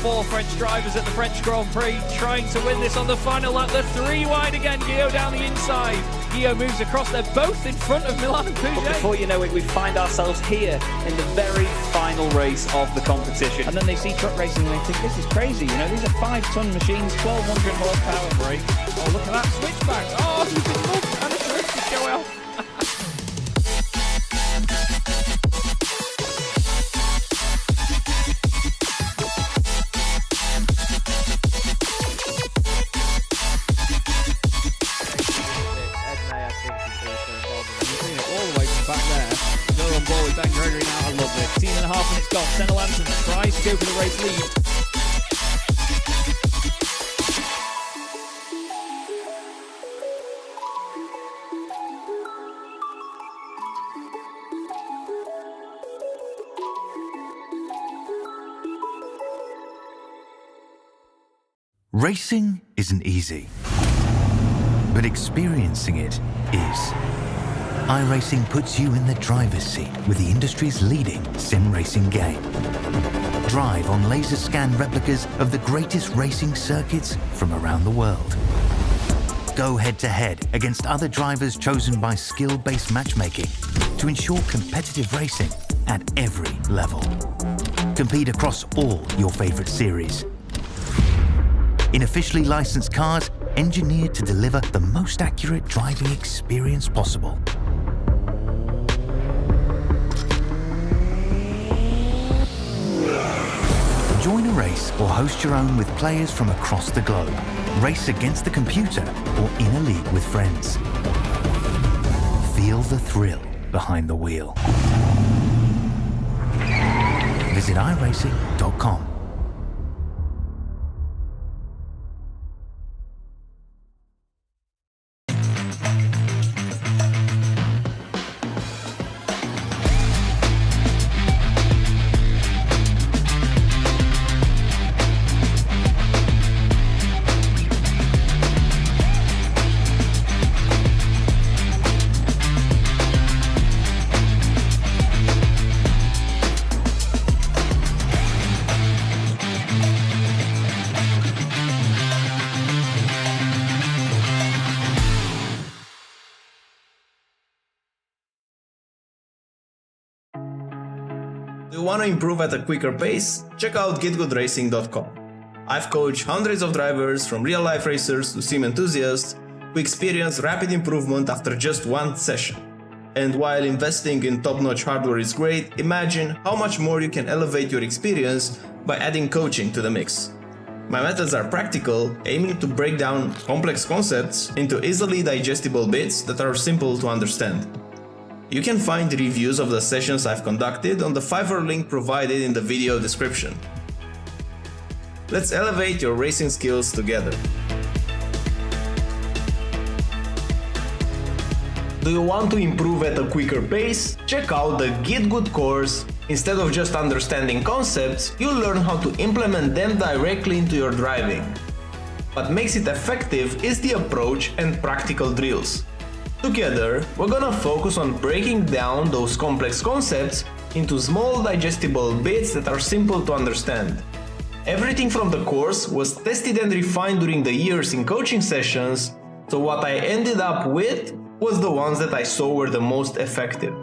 Four French drivers at the French Grand Prix trying to win this on the final lap. They're three wide again. Guillaume down the inside. Guillaume moves across. They're both in front of Milan and Pouget. But before you know it, we find ourselves here in the very final race of the competition. And then they see truck racing and they think, this is crazy. You know, these are 5-ton machines, 1,200 horsepower brake. Oh, look at that switchback. Oh, you can look and a drift to go out. Ben Gregory now, I love it. 10.5 minutes gone. Senna Lanson tries to go for the race lead. Racing isn't easy, but experiencing it is. iRacing puts you in the driver's seat with the industry's leading sim racing game. Drive on laser scan replicas of the greatest racing circuits from around the world. Go head to head against other drivers chosen by skill-based matchmaking to ensure competitive racing at every level. Compete across all your favorite series. In officially licensed cars engineered to deliver the most accurate driving experience possible. Join a race or host your own with players from across the globe. Race against the computer or in a league with friends. Feel the thrill behind the wheel. Visit iRacing.com. Do you want to improve at a quicker pace? Check out GitGudRacing.com. I've coached hundreds of drivers, from real-life racers to sim enthusiasts, who experience rapid improvement after just one session. And while investing in top-notch hardware is great, imagine how much more you can elevate your experience by adding coaching to the mix. My methods are practical, aiming to break down complex concepts into easily digestible bits that are simple to understand. You can find reviews of the sessions I've conducted on the Fiverr link provided in the video description. Let's elevate your racing skills together. Do you want to improve at a quicker pace? Check out the GitGud course. Instead of just understanding concepts, you'll learn how to implement them directly into your driving. What makes it effective is the approach and practical drills. Together, we're gonna focus on breaking down those complex concepts into small digestible bits that are simple to understand. Everything from the course was tested and refined during the years in coaching sessions, so what I ended up with was the ones that I saw were the most effective.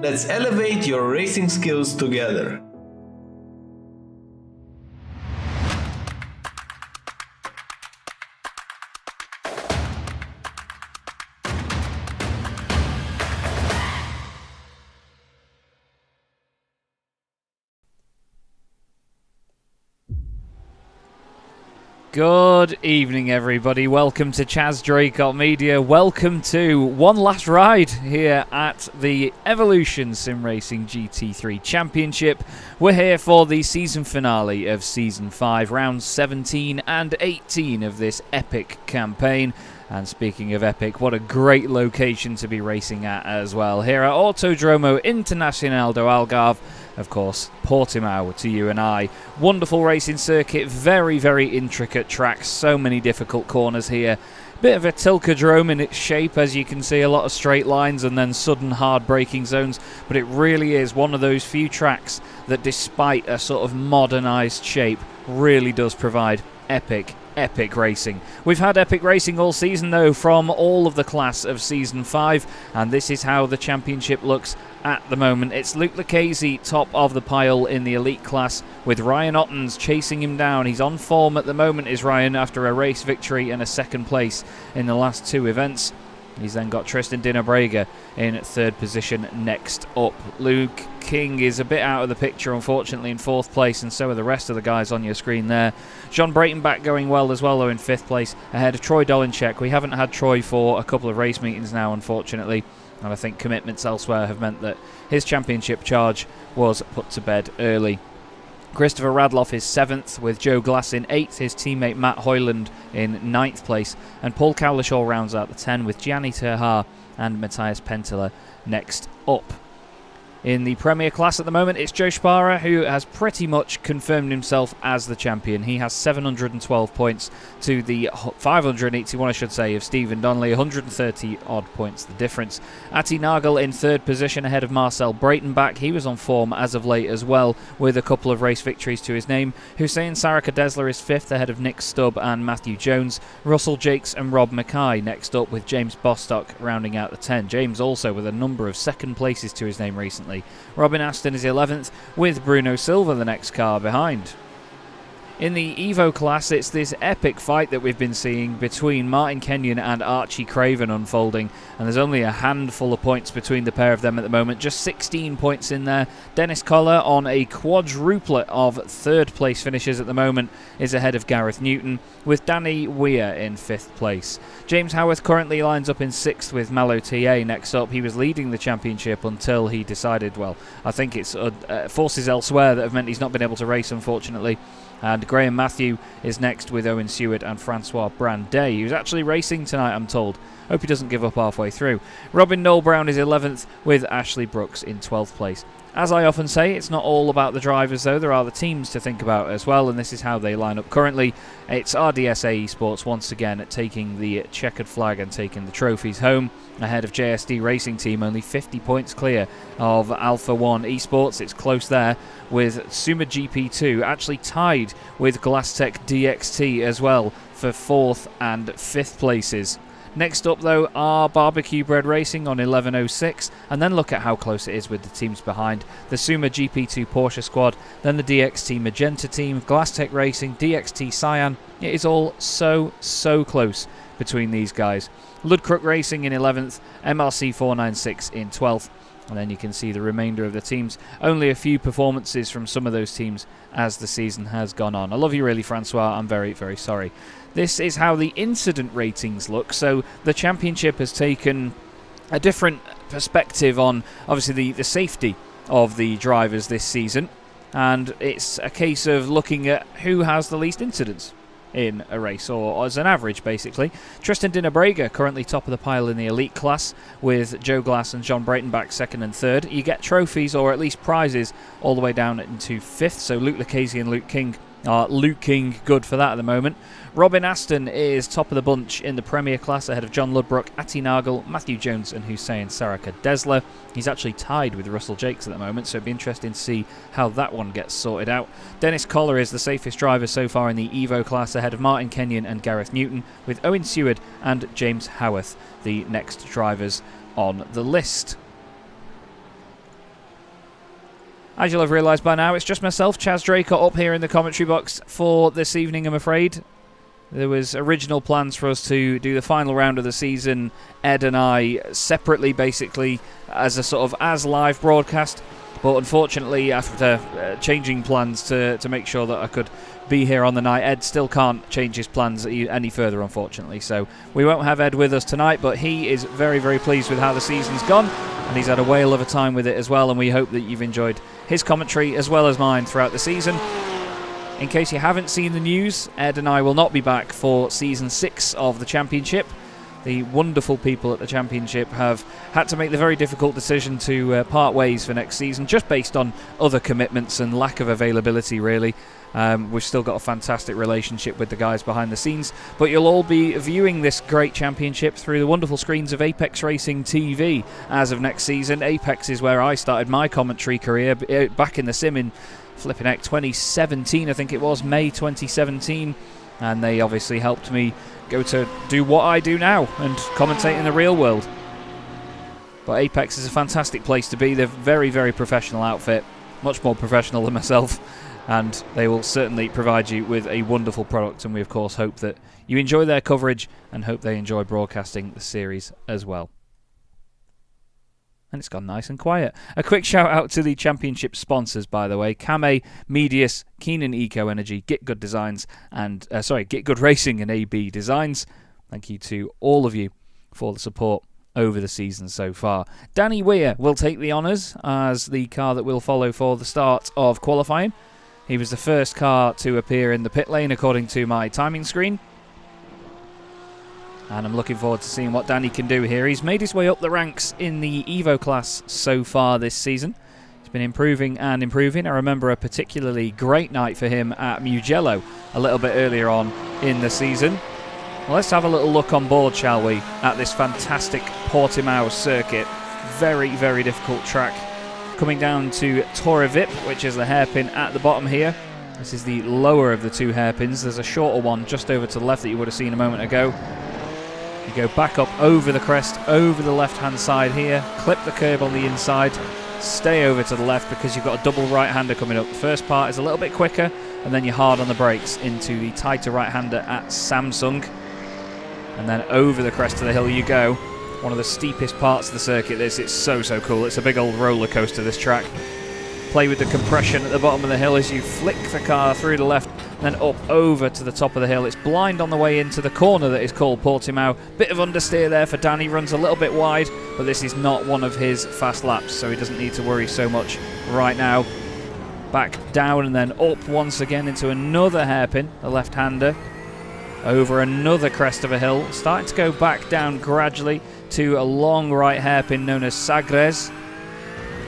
Let's elevate your racing skills together. Good evening, everybody. Welcome to Chaz Draycott Media. Welcome to one last ride here at the Evolution Sim Racing GT3 Championship. We're here for the season finale of Season 5, rounds 17 and 18 of this epic campaign. And speaking of epic, what a great location to be racing at as well. Here at Autodromo Internacional do Algarve, of course, Portimao to you and I. Wonderful racing circuit, very, very intricate tracks, so many difficult corners here. Bit of a tilkodrome in its shape, as you can see, a lot of straight lines and then sudden hard braking zones, but it really is one of those few tracks that, despite a sort of modernised shape, really does provide epic racing. We've had epic racing all season though from all of the class of Season 5, and this is how the championship looks at the moment. It's Luke Lucchese top of the pile in the elite class, with Ryan Ottens chasing him down. He's on form at the moment, is Ryan, after a race victory and a second place in the last two events. He's then got Tristan Dinabrega in third position next up. Luke King is a bit out of the picture, unfortunately, in fourth place, and so are the rest of the guys on your screen there. John Breitenbach going well as well, though, in fifth place, ahead of Troy Dolinchek. We haven't had Troy for a couple of race meetings now, unfortunately, and I think commitments elsewhere have meant that his championship charge was put to bed early. Christopher Radloff is 7th, with Joe Glass in 8th, his teammate Matt Hoyland in 9th place, and Paul Cowlishaw rounds out the 10 with Gianni Terhar and Matthias Penteler next up. In the Premier class at the moment, it's Joe Spara, who has pretty much confirmed himself as the champion. He has 712 points to the 581, I should say, of Stephen Donnelly. 130 odd points the difference. Ati Nagel in third position ahead of Marcel Breitenbach. He was on form as of late as well, with a couple of race victories to his name. Hussein Saraka Desler is 5th ahead of Nick Stubb and Matthew Jones. Russell Jakes and Rob Mackay next up, with James Bostock rounding out the 10. James also with a number of second places to his name recently. Robin Aston is 11th, with Bruno Silva the next car behind. In the Evo class, it's this epic fight that we've been seeing between Martin Kenyon and Archie Craven unfolding, and there's only a handful of points between the pair of them at the moment, just 16 points in there. Dennis Collar, on a quadruplet of third place finishes at the moment, is ahead of Gareth Newton, with Danny Weir in 5th place. James Howarth currently lines up in 6th, with Mallow TA next up. He was leading the championship until he decided, well, I think it's forces elsewhere that have meant he's not been able to race, unfortunately. And Graham Matthew is next, with Owen Seward and Francois Brandet, who's actually racing tonight, I'm told. Hope he doesn't give up halfway through. Robin Noel Brown is 11th, with Ashley Brooks in 12th place. As I often say, it's not all about the drivers, though. There are the teams to think about as well, and this is how they line up currently. It's RDSA Esports once again taking the checkered flag and taking the trophies home, ahead of JSD Racing Team, only 50 points clear of Alpha 1 Esports. It's close there, with Suma GP2 actually tied with Glasstech DXT as well for 4th and 5th places. Next up, though, are Barbecue Bread Racing on 11.06, and then look at how close it is with the teams behind. The Suma GP2 Porsche squad, then the DXT Magenta team, Glasstech Racing, DXT Cyan. It is all so close between these guys. Ludcrook Racing in 11th, MRC 496 in 12th, and then you can see the remainder of the teams. Only a few performances from some of those teams as the season has gone on. I love you really, Francois. I'm very sorry. This is how the incident ratings look. So the championship has taken a different perspective on, obviously, the safety of the drivers this season, and it's a case of looking at who has the least incidents in a race, or as an average, basically. Tristan Dinabrega currently top of the pile in the elite class, with Joe Glass and John Breitenbach 2nd and 3rd. You get trophies, or at least prizes, all the way down into 5th, so Luke Lucchese and Luke King are Luke King good for that at the moment. Robin Aston is top of the bunch in the Premier class, ahead of John Ludbrook, Ati Nagel, Matthew Jones and Hussein Saraka Desler. He's actually tied with Russell Jakes at the moment, so it'd be interesting to see how that one gets sorted out. Dennis Collar is the safest driver so far in the Evo class, ahead of Martin Kenyon and Gareth Newton, with Owen Seward and James Howarth the next drivers on the list. As you'll have realised by now, it's just myself, Chaz Draycott, up here in the commentary box for this evening, I'm afraid. There was original plans for us to do the final round of the season, Ed and I, separately, basically, as a sort of as live broadcast. But unfortunately, after changing plans to make sure that I could be here on the night. Ed still can't change his plans any further, unfortunately, so we won't have Ed with us tonight, but he is very, very pleased with how the season's gone, and he's had a whale of a time with it as well, and we hope that you've enjoyed his commentary as well as mine throughout the season. In case you haven't seen the news, Ed and I will not be back for Season 6 of the Championship. The wonderful people at the Championship have had to make the very difficult decision to part ways for next season, just based on other commitments and lack of availability, really. We've still got a fantastic relationship with the guys behind the scenes, but you'll all be viewing this great championship through the wonderful screens of Apex Racing TV as of next season. Apex is where I started my commentary career back in the sim in flipping heck 2017, I think it was, May 2017, and they obviously helped me go to do what I do now and commentate in the real world. But Apex is a fantastic place to be. They're a very, very professional outfit, much more professional than myself, and they will certainly provide you with a wonderful product, and we of course hope that you enjoy their coverage and hope they enjoy broadcasting the series as well. And it's gone nice and quiet. A quick shout out to the championship sponsors, by the way: Kame, Medius, Keenan Eco Energy, GitGud Designs, and GitGud Racing and AB Designs. Thank you to all of you for the support over the season so far. Danny Weir will take the honours as the car that will follow for the start of qualifying. He was the first car to appear in the pit lane according to my timing screen, and I'm looking forward to seeing what Danny can do here. He's made his way up the ranks in the Evo class so far this season. He's been improving and improving. I remember a particularly great night for him at Mugello a little bit earlier on in the season. Well, let's have a little look on board, shall we, at this fantastic Portimao circuit. Very, very difficult track. Coming down to Torre Vip, which is the hairpin at the bottom here. This is the lower of the two hairpins. There's a shorter one just over to the left that you would have seen a moment ago. You go back up over the crest, over the left-hand side here, clip the curb on the inside, stay over to the left because you've got a double right-hander coming up. The first part is a little bit quicker, and then you're hard on the brakes into the tighter right-hander at Samsung. And then over the crest of the hill you go. One of the steepest parts of the circuit, this. It's so, so cool. It's a big old roller coaster, this track. Play with the compression at the bottom of the hill as you flick the car through the left, then up over to the top of the hill. It's blind on the way into the corner that is called Portimao. Bit of understeer there for Danny, runs a little bit wide, but this is not one of his fast laps, so he doesn't need to worry so much right now. Back down and then up once again into another hairpin, the left-hander, over another crest of a hill, starting to go back down gradually to a long right hairpin known as Sagres.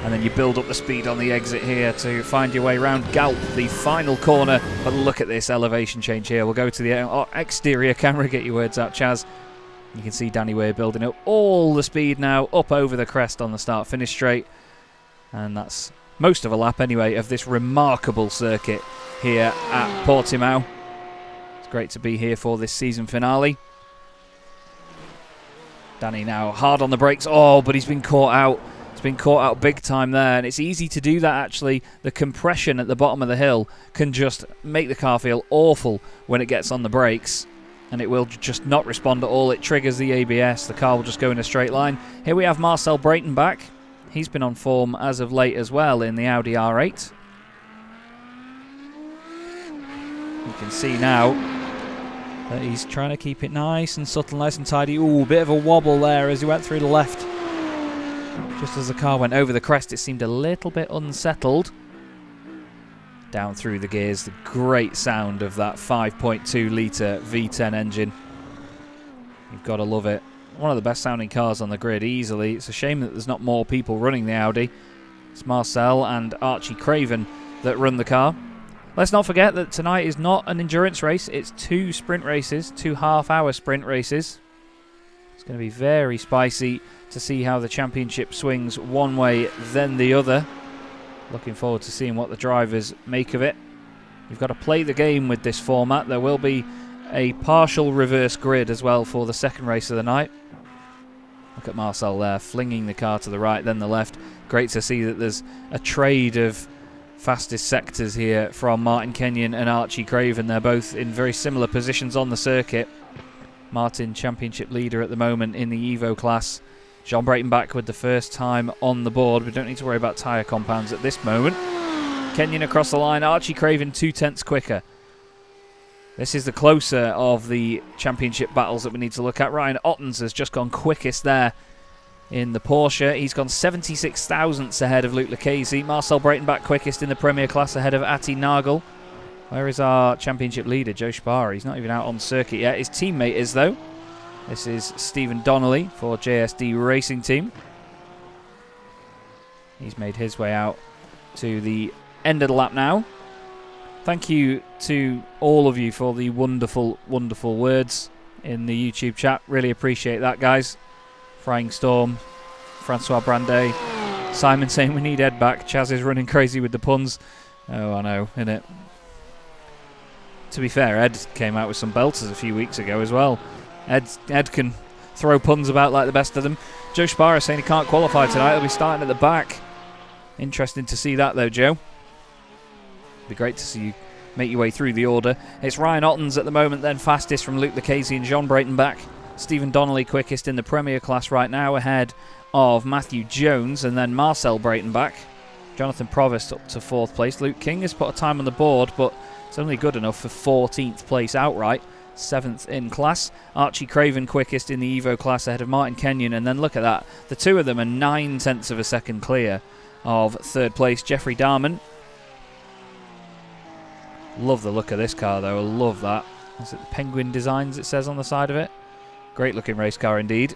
And then you build up the speed on the exit here to find your way around Galp, the final corner. But look at this elevation change here. We'll go to the exterior camera, get your words out, Chaz. You can see Danny Weir building up all the speed now, up over the crest on the start-finish straight. And that's most of a lap anyway of this remarkable circuit here at Portimao. It's great to be here for this season finale. Danny now hard on the brakes. Oh, but he's been caught out. Been caught out big time there, and it's easy to do that actually. The compression at the bottom of the hill can just make the car feel awful when it gets on the brakes, and it will just not respond at all. It triggers the ABS, the car will just go in a straight line. Here we have Marcel Brayton back. He's been on form as of late as well in the Audi R8. You can see now that he's trying to keep it nice and subtle, nice and tidy. Ooh, bit of a wobble there as he went through the left. Just as the car went over the crest, it seemed a little bit unsettled. Down through the gears, the great sound of that 5.2 litre V10 engine. You've got to love it. One of the best sounding cars on the grid, easily. It's a shame that there's not more people running the Audi. It's Marcel and Archie Craven that run the car. Let's not forget that tonight is not an endurance race. It's 2 sprint races, 2 half-hour sprint races. It's going to be very spicy to see how the championship swings one way then the other. Looking forward to seeing what the drivers make of it. You've got to play the game with this format. There will be a partial reverse grid as well for the second race of the night. Look at Marcel there, flinging the car to the right, then the left. Great to see that there's a trade of fastest sectors here from Martin Kenyon and Archie Craven. They're both in very similar positions on the circuit. Martin, championship leader at the moment in the Evo class. John Brayton back with the first time on the board. We don't need to worry about tyre compounds at this moment. Kenyon across the line. Archie Craven 0.2 quicker. This is the closer of the championship battles that we need to look at. Ryan Ottens has just gone quickest there in the Porsche. He's gone 76 thousandths ahead of Luke Lucchese. Marcel Breitenbach quickest in the Premier class ahead of Ati Nagel. Where is our championship leader, Joe Sparrow? He's not even out on circuit yet. His teammate is, though. This is Stephen Donnelly for JSD Racing Team. He's made his way out to the end of the lap now. Thank you to all of you for the wonderful, wonderful words in the YouTube chat. Really appreciate that, guys. Frying Storm, Francois Brandet, Simon saying we need Ed back. Chaz is running crazy with the puns. Oh, I know, innit? To be fair, Ed came out with some belters a few weeks ago as well. Ed can throw puns about like the best of them. Joe Sparrow saying he can't qualify tonight. He'll be starting at the back. Interesting to see that, though, Joe. Be great to see you make your way through the order. It's Ryan Ottens at the moment, then fastest from Luke Lucchese and Jean Breitenbach. Stephen Donnelly quickest in the Premier class right now, ahead of Matthew Jones and then Marcel Breitenbach. Jonathan Provost up to 4th place. Luke King has put a time on the board, but it's only good enough for 14th place outright. 7th in class. Archie Craven quickest in the Evo class ahead of Martin Kenyon, and then look at that. The two of them are 9/10 of a second clear of 3rd place. Jeffrey Darman. Love the look of this car, though. I love that. Is it Penguin Designs, it says on the side of it? Great looking race car indeed.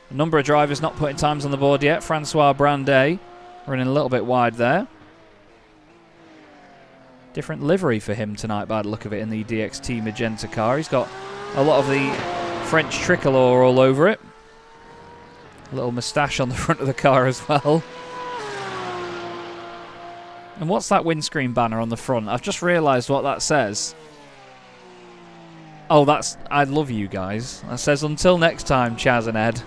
A number of drivers not putting times on the board yet. Francois Brandet running a little bit wide there. Different livery for him tonight by the look of it in the DXT Magenta car. He's got a lot of the French tricolour all over it. A little moustache on the front of the car as well. And what's that windscreen banner on the front? I've just realised what that says. Oh, that's I love you guys. That says until next time, Chaz and Ed.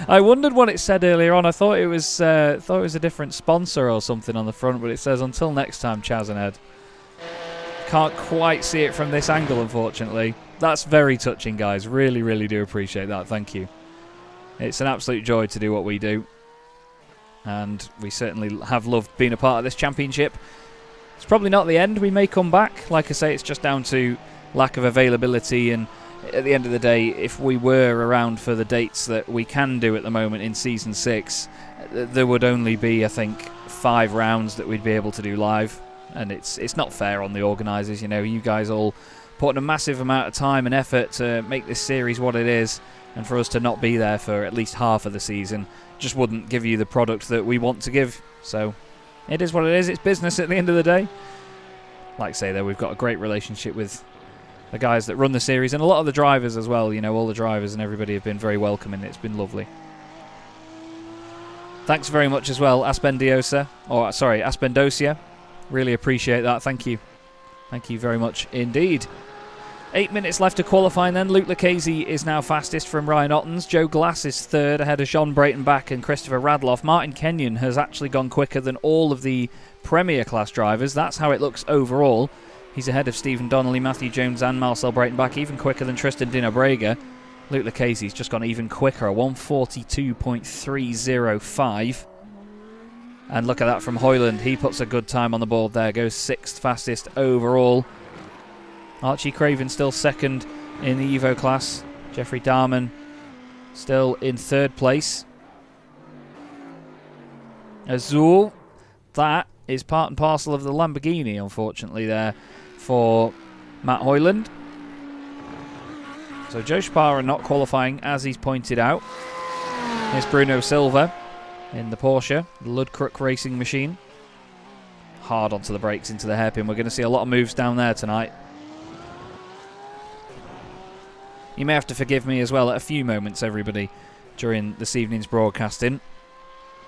I wondered what it said earlier on. I thought it was a different sponsor or something on the front, but it says until next time, Chaz and Ed. Can't quite see it from this angle, unfortunately. That's very touching, guys. Really, really do appreciate that. Thank you. It's an absolute joy to do what we do. And we certainly have loved being a part of this championship. It's probably not the end. We may come back. Like I say, it's just down to lack of availability, and at the end of the day, if we were around for the dates that we can do at the moment in Season 6, there would only be, I think, 5 rounds that we'd be able to do live, and it's not fair on the organisers. You know, you guys all put in a massive amount of time and effort to make this series what it is, and for us to not be there for at least half of the season just wouldn't give you the product that we want to give. So it is what it is. It's business at the end of the day. Like I say, though, we've got a great relationship with the guys that run the series, and a lot of the drivers as well. You know, all the drivers and everybody have been very welcoming. It's been lovely. Thanks very much as well, Aspendosia. Really appreciate that. Thank you. Thank you very much indeed. 8 minutes left to qualifying then. Luke Lucchese is now fastest from Ryan Ottens. Joe Glass is 3rd ahead of Jean Breitenbach and Christopher Radloff. Martin Kenyon has actually gone quicker than all of the Premier class drivers. That's how it looks overall. He's ahead of Stephen Donnelly, Matthew Jones and Marcel Breitenbach, even quicker than Tristan Dino Brega. Luke Lucchese's just gone even quicker, a 1:42.305. And look at that from Hoyland. He puts a good time on the board there, goes 6th fastest overall. Archie Craven still 2nd in the Evo class. Jeffrey Darman still in 3rd place. Azul, that is part and parcel of the Lamborghini, unfortunately, there for Matt Hoyland. So Joe Sparrow not qualifying, as he's pointed out. Here's Bruno Silva in the Porsche, the Ludcrook racing machine. Hard onto the brakes into the hairpin. We're going to see a lot of moves down there tonight. You may have to forgive me as well at a few moments, everybody, during this evening's broadcasting,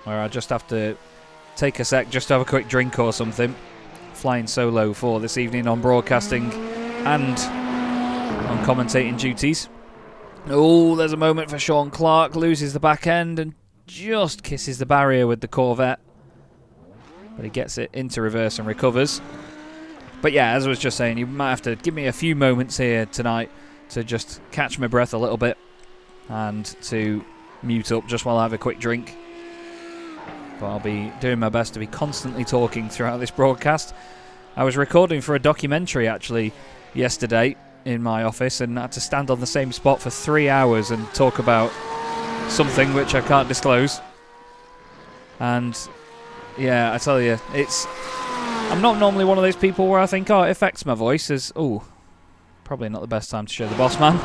where I just have to take a sec just to have a quick drink or something. Flying solo for this evening on broadcasting and on commentating duties. Oh, there's a moment for Sean Clark. Loses the back end and just kisses the barrier with the Corvette. But he gets it into reverse and recovers. But yeah, as I was just saying, you might have to give me a few moments here tonight to just catch my breath a little bit and to mute up just while I have a quick drink. But I'll be doing my best to be constantly talking throughout this broadcast. I was recording for a documentary actually yesterday in my office and had to stand on the same spot for 3 hours and talk about something which I can't disclose. And yeah, I tell you, I'm not normally one of those people where I think, oh, it affects my voice. Probably not the best time to show the boss man.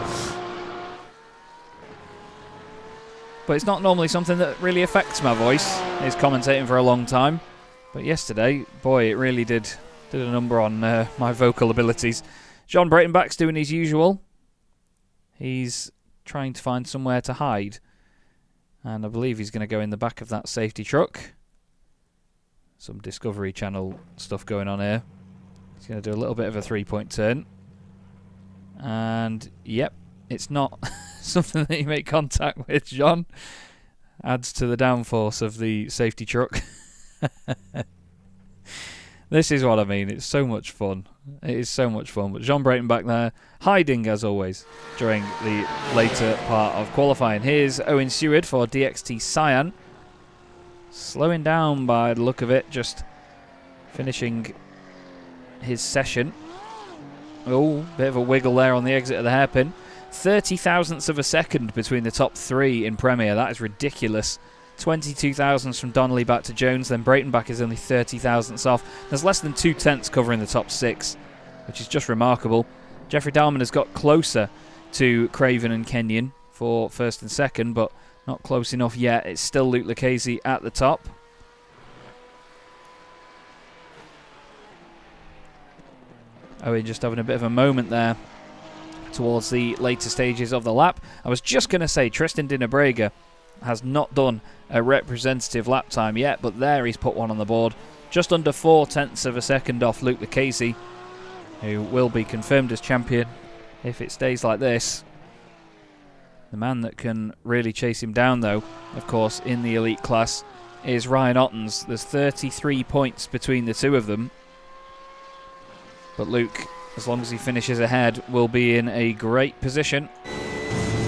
But it's not normally something that really affects my voice, is commentating for a long time. But yesterday, boy, it really did a number on my vocal abilities. John Breitenbach's doing his usual. He's trying to find somewhere to hide. And I believe he's going to go in the back of that safety truck. Some Discovery Channel stuff going on here. He's going to do a little bit of a three-point turn. And, yep, it's not something that you make contact with, John. Adds to the downforce of the safety truck. This is what I mean. It's so much fun. It is so much fun. But John Breitenbach there, hiding as always during the later part of qualifying. Here's Owen Seward for DXT Cyan. Slowing down by the look of it, just finishing his session. Oh, bit of a wiggle there on the exit of the hairpin. 30 thousandths of a second between the top three in Premier. That is ridiculous. 22 thousandths from Donnelly back to Jones, then Breitenbach is only 30 thousandths off. There's less than 2 tenths covering the top 6, which is just remarkable. Jeffrey Dahman has got closer to Craven and Kenyon for first and second, but not close enough yet. It's still Luke Lucchese at the top. Owen just having a bit of a moment there towards the later stages of the lap. I was just going to say Tristan Dinabrega has not done a representative lap time yet, but there he's put one on the board. Just under 4 tenths of a second off Luke Lucchese, who will be confirmed as champion if it stays like this. The man that can really chase him down, though, of course, in the elite class, is Ryan Ottens. There's 33 points between the two of them. But Luke, as long as he finishes ahead, will be in a great position.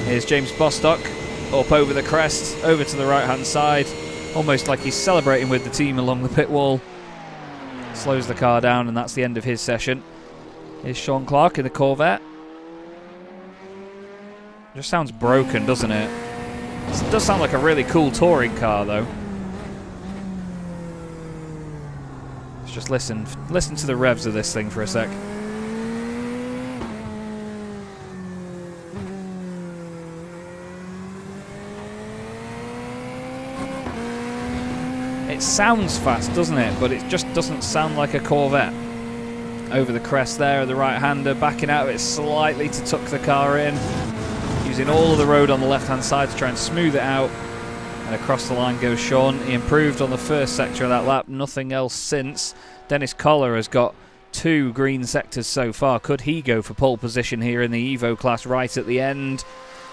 Here's James Bostock up over the crest, over to the right-hand side. Almost like he's celebrating with the team along the pit wall. Slows the car down, and that's the end of his session. Here's Sean Clark in the Corvette. Just sounds broken, doesn't it? It does sound like a really cool touring car, though. Let's just listen to the revs of this thing for a sec. It sounds fast, doesn't it? But it just doesn't sound like a Corvette. Over the crest there, the right-hander backing out of it slightly to tuck the car in. Using all of the road on the left-hand side to try and smooth it out. And across the line goes Sean. He improved on the first sector of that lap. Nothing else since. Dennis Collar has got 2 green sectors so far. Could he go for pole position here in the Evo class right at the end?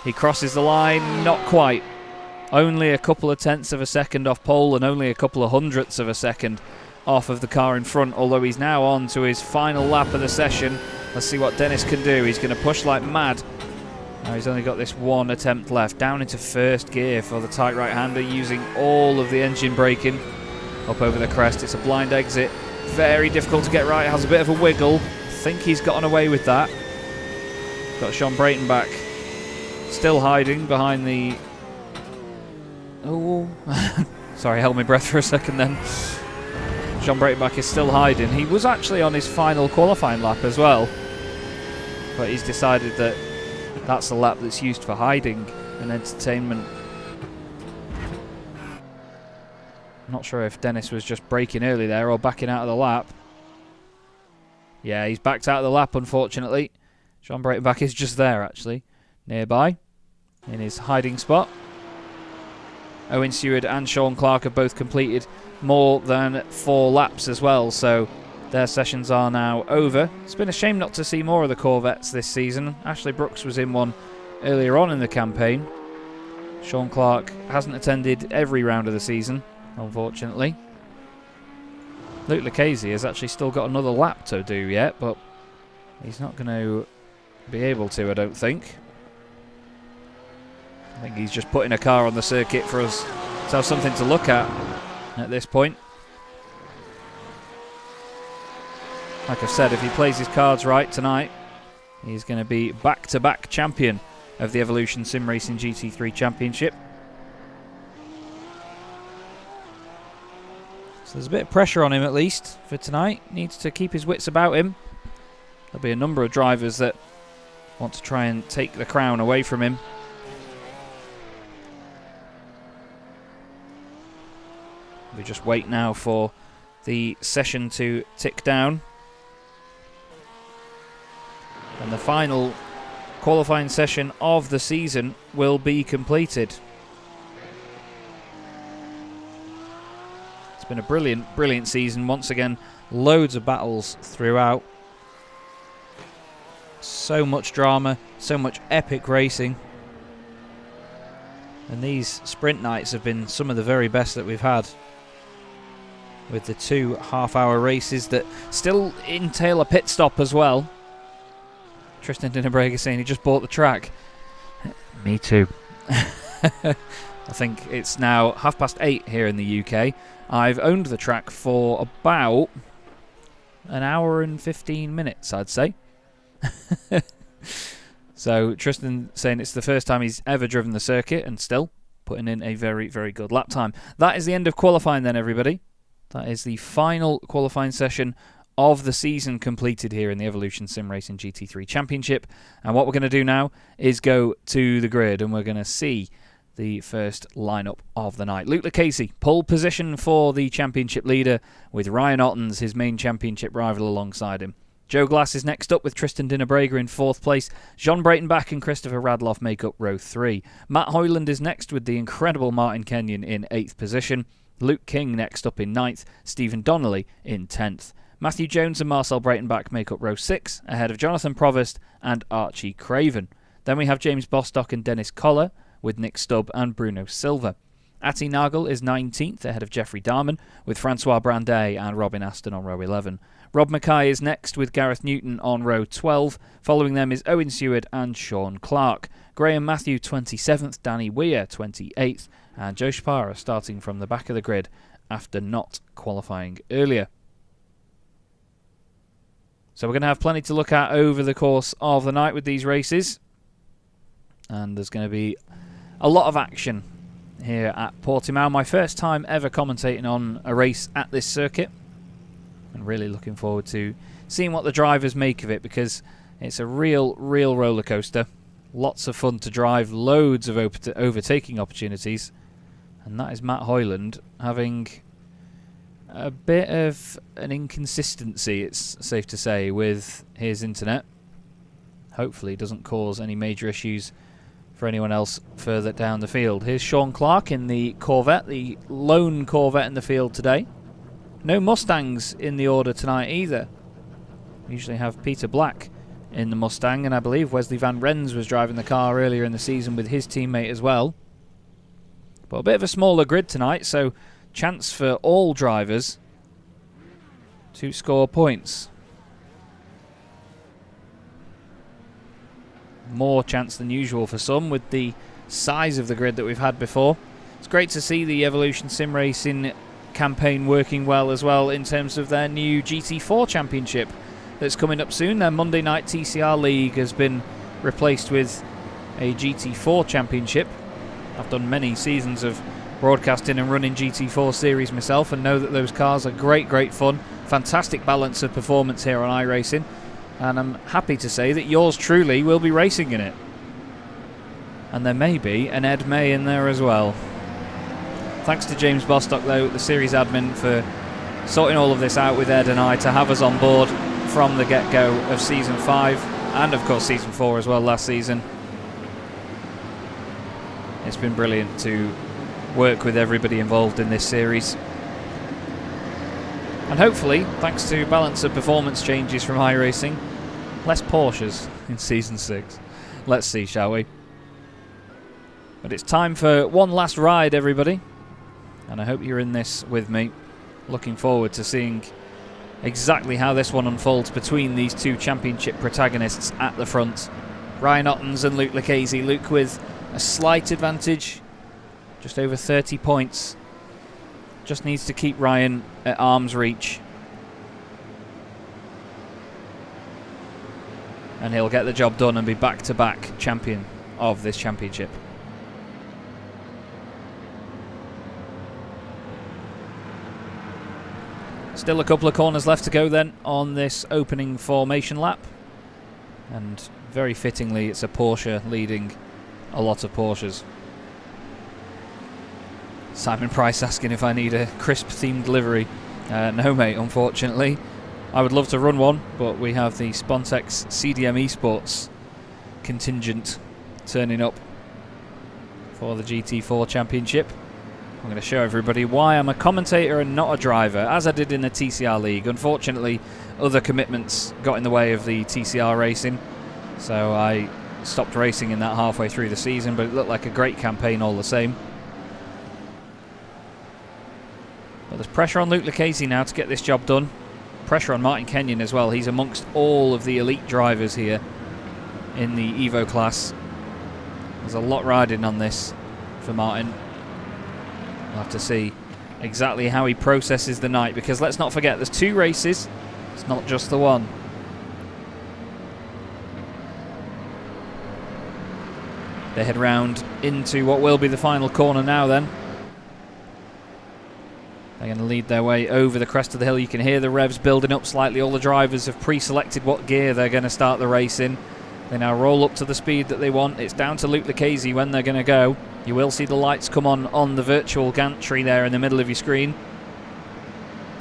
He crosses the line. Not quite. Only a couple of tenths of a second off pole and only a couple of hundredths of a second off of the car in front, although he's now on to his final lap of the session. Let's see what Dennis can do. He's going to push like mad. Now he's only got this one attempt left. Down into first gear for the tight right-hander, using all of the engine braking. Up over the crest, it's a blind exit. Very difficult to get right, has a bit of a wiggle. I think he's gotten away with that. Got Sean Breitenbach still hiding behind the... Oh, sorry, I held my breath for a second then. Sean Breitenbach is still hiding. He was actually on his final qualifying lap as well. But he's decided that that's the lap that's used for hiding and entertainment. I'm not sure if Dennis was just braking early there or backing out of the lap. Yeah, he's backed out of the lap, unfortunately. Sean Breitenbach is just there, actually, nearby, in his hiding spot. Owen Seward and Sean Clark have both completed more than 4 laps as well, so their sessions are now over. It's been a shame not to see more of the Corvettes this season. Ashley Brooks was in one earlier on in the campaign. Sean Clark hasn't attended every round of the season, unfortunately. Luke Lucchese has actually still got another lap to do yet, but he's not going to be able to, I don't think. I think he's just putting a car on the circuit for us to have something to look at this point. Like I've said, if he plays his cards right tonight, He's going to be back-to-back champion of the Evolution Sim Racing GT3 Championship. So there's a bit of pressure on him at least for tonight. Needs to keep his wits about him. There'll be a number of drivers that want to try and take the crown away from him. We just wait now for the session to tick down. And the final qualifying session of the season will be completed. It's been a brilliant season. Once again, loads of battles throughout. So much drama, so much epic racing. And these sprint nights have been some of the very best that we've had, with the 2 half-hour races that still entail a pit stop as well. Tristan Dinnebrager saying he just bought the track. Me too. I think it's now 8:30 here in the UK. I've owned the track for about an hour and 15 minutes, I'd say. So Tristan saying it's the first time he's ever driven the circuit and still putting in a very good lap time. That is the end of qualifying then, everybody. That is the final qualifying session of the season completed here in the Evolution Sim Racing GT3 Championship. And what we're going to do now is go to the grid, and we're going to see the first lineup of the night. Luke Lucchese, pole position for the championship leader, with Ryan Ottens, his main championship rival, alongside him. Joe Glass is next up with Tristan Dinnebrager in 4th place. John Breitenbach and Christopher Radloff make up row 3. Matt Hoyland is next with the incredible Martin Kenyon in 8th position. Luke King next up in 9th. Stephen Donnelly in 10th. Matthew Jones and Marcel Breitenbach make up row 6, ahead of Jonathan Provost and Archie Craven. Then we have James Bostock and Dennis Collar, with Nick Stubb and Bruno Silva. Atty Nagel is 19th, ahead of Jeffrey Darman, with Francois Brandet and Robin Aston on row 11. Rob Mackay is next, with Gareth Newton on row 12. Following them is Owen Seward and Sean Clark. Graham Matthew 27th, Danny Weir 28th, and Joe Shapara starting from the back of the grid after not qualifying earlier. So we're going to have plenty to look at over the course of the night with these races. And there's going to be a lot of action here at Portimao. My first time ever commentating on a race at this circuit. And really looking forward to seeing what the drivers make of it, because it's a real roller coaster. Lots of fun to drive, loads of overtaking opportunities. And that is Matt Hoyland having a bit of an inconsistency, it's safe to say, with his internet. Hopefully it doesn't cause any major issues for anyone else further down the field. Here's Sean Clark in the Corvette, the lone Corvette in the field today. No Mustangs in the order tonight either. We usually have Peter Black in the Mustang, and I believe Wesley Van Rens was driving the car earlier in the season with his teammate as well. But a bit of a smaller grid tonight, so chance for all drivers to score points. More chance than usual for some with the size of the grid that we've had before. It's great to see the Evolution Sim Racing campaign working well as well in terms of their new GT4 championship that's coming up soon. Their Monday night TCR league has been replaced with a GT4 championship. I've done many seasons of broadcasting and running GT4 series myself and know that those cars are great fun. Fantastic balance of performance here on iRacing, and I'm happy to say that yours truly will be racing in it. And there may be an Ed May in there as well. Thanks to James Bostock, though, the series admin, for sorting all of this out with Ed and I to have us on board from the get-go of Season 5 and, of course, Season 4 as well last season. It's been brilliant to work with everybody involved in this series. And hopefully, thanks to balance of performance changes from iRacing, less Porsches in Season 6. Let's see, shall we? But it's time for one last ride, everybody. And I hope you're in this with me. Looking forward to seeing exactly how this one unfolds between these two championship protagonists at the front. Ryan Ottens and Luke Lucchese. Luke with a slight advantage, just over 30 points. Just needs to keep Ryan at arm's reach. and he'll get the job done and be back-to-back champion of this championship. Still a couple of corners left to go then on this opening formation lap, and very fittingly it's a Porsche leading a lot of Porsches. Simon Price asking if I need a crisp themed livery. No mate, unfortunately. I would love to run one, but we have the Spontex CDM Esports contingent turning up for the GT4 Championship. I'm going to show everybody why I'm a commentator and not a driver, as I did in the TCR League. Unfortunately, other commitments got in the way of the TCR racing, so I stopped racing in that halfway through the season, but it looked like a great campaign all the same. But there's pressure on Luke Lucchese now to get this job done. Pressure on Martin Kenyon as well. He's amongst all of the elite drivers here in the Evo class. There's a lot riding on this for Martin. We'll have to see exactly how he processes the night, because let's not forget there's 2 races. It's not just the one. They head round into what will be the final corner now then. They're going to lead their way over the crest of the hill. You can hear the revs building up slightly. All the drivers have pre-selected what gear they're going to start the race in. They now roll up to the speed that they want. It's down to Luke Lucchese when they're going to go. You will see the lights come on the virtual gantry there in the middle of your screen.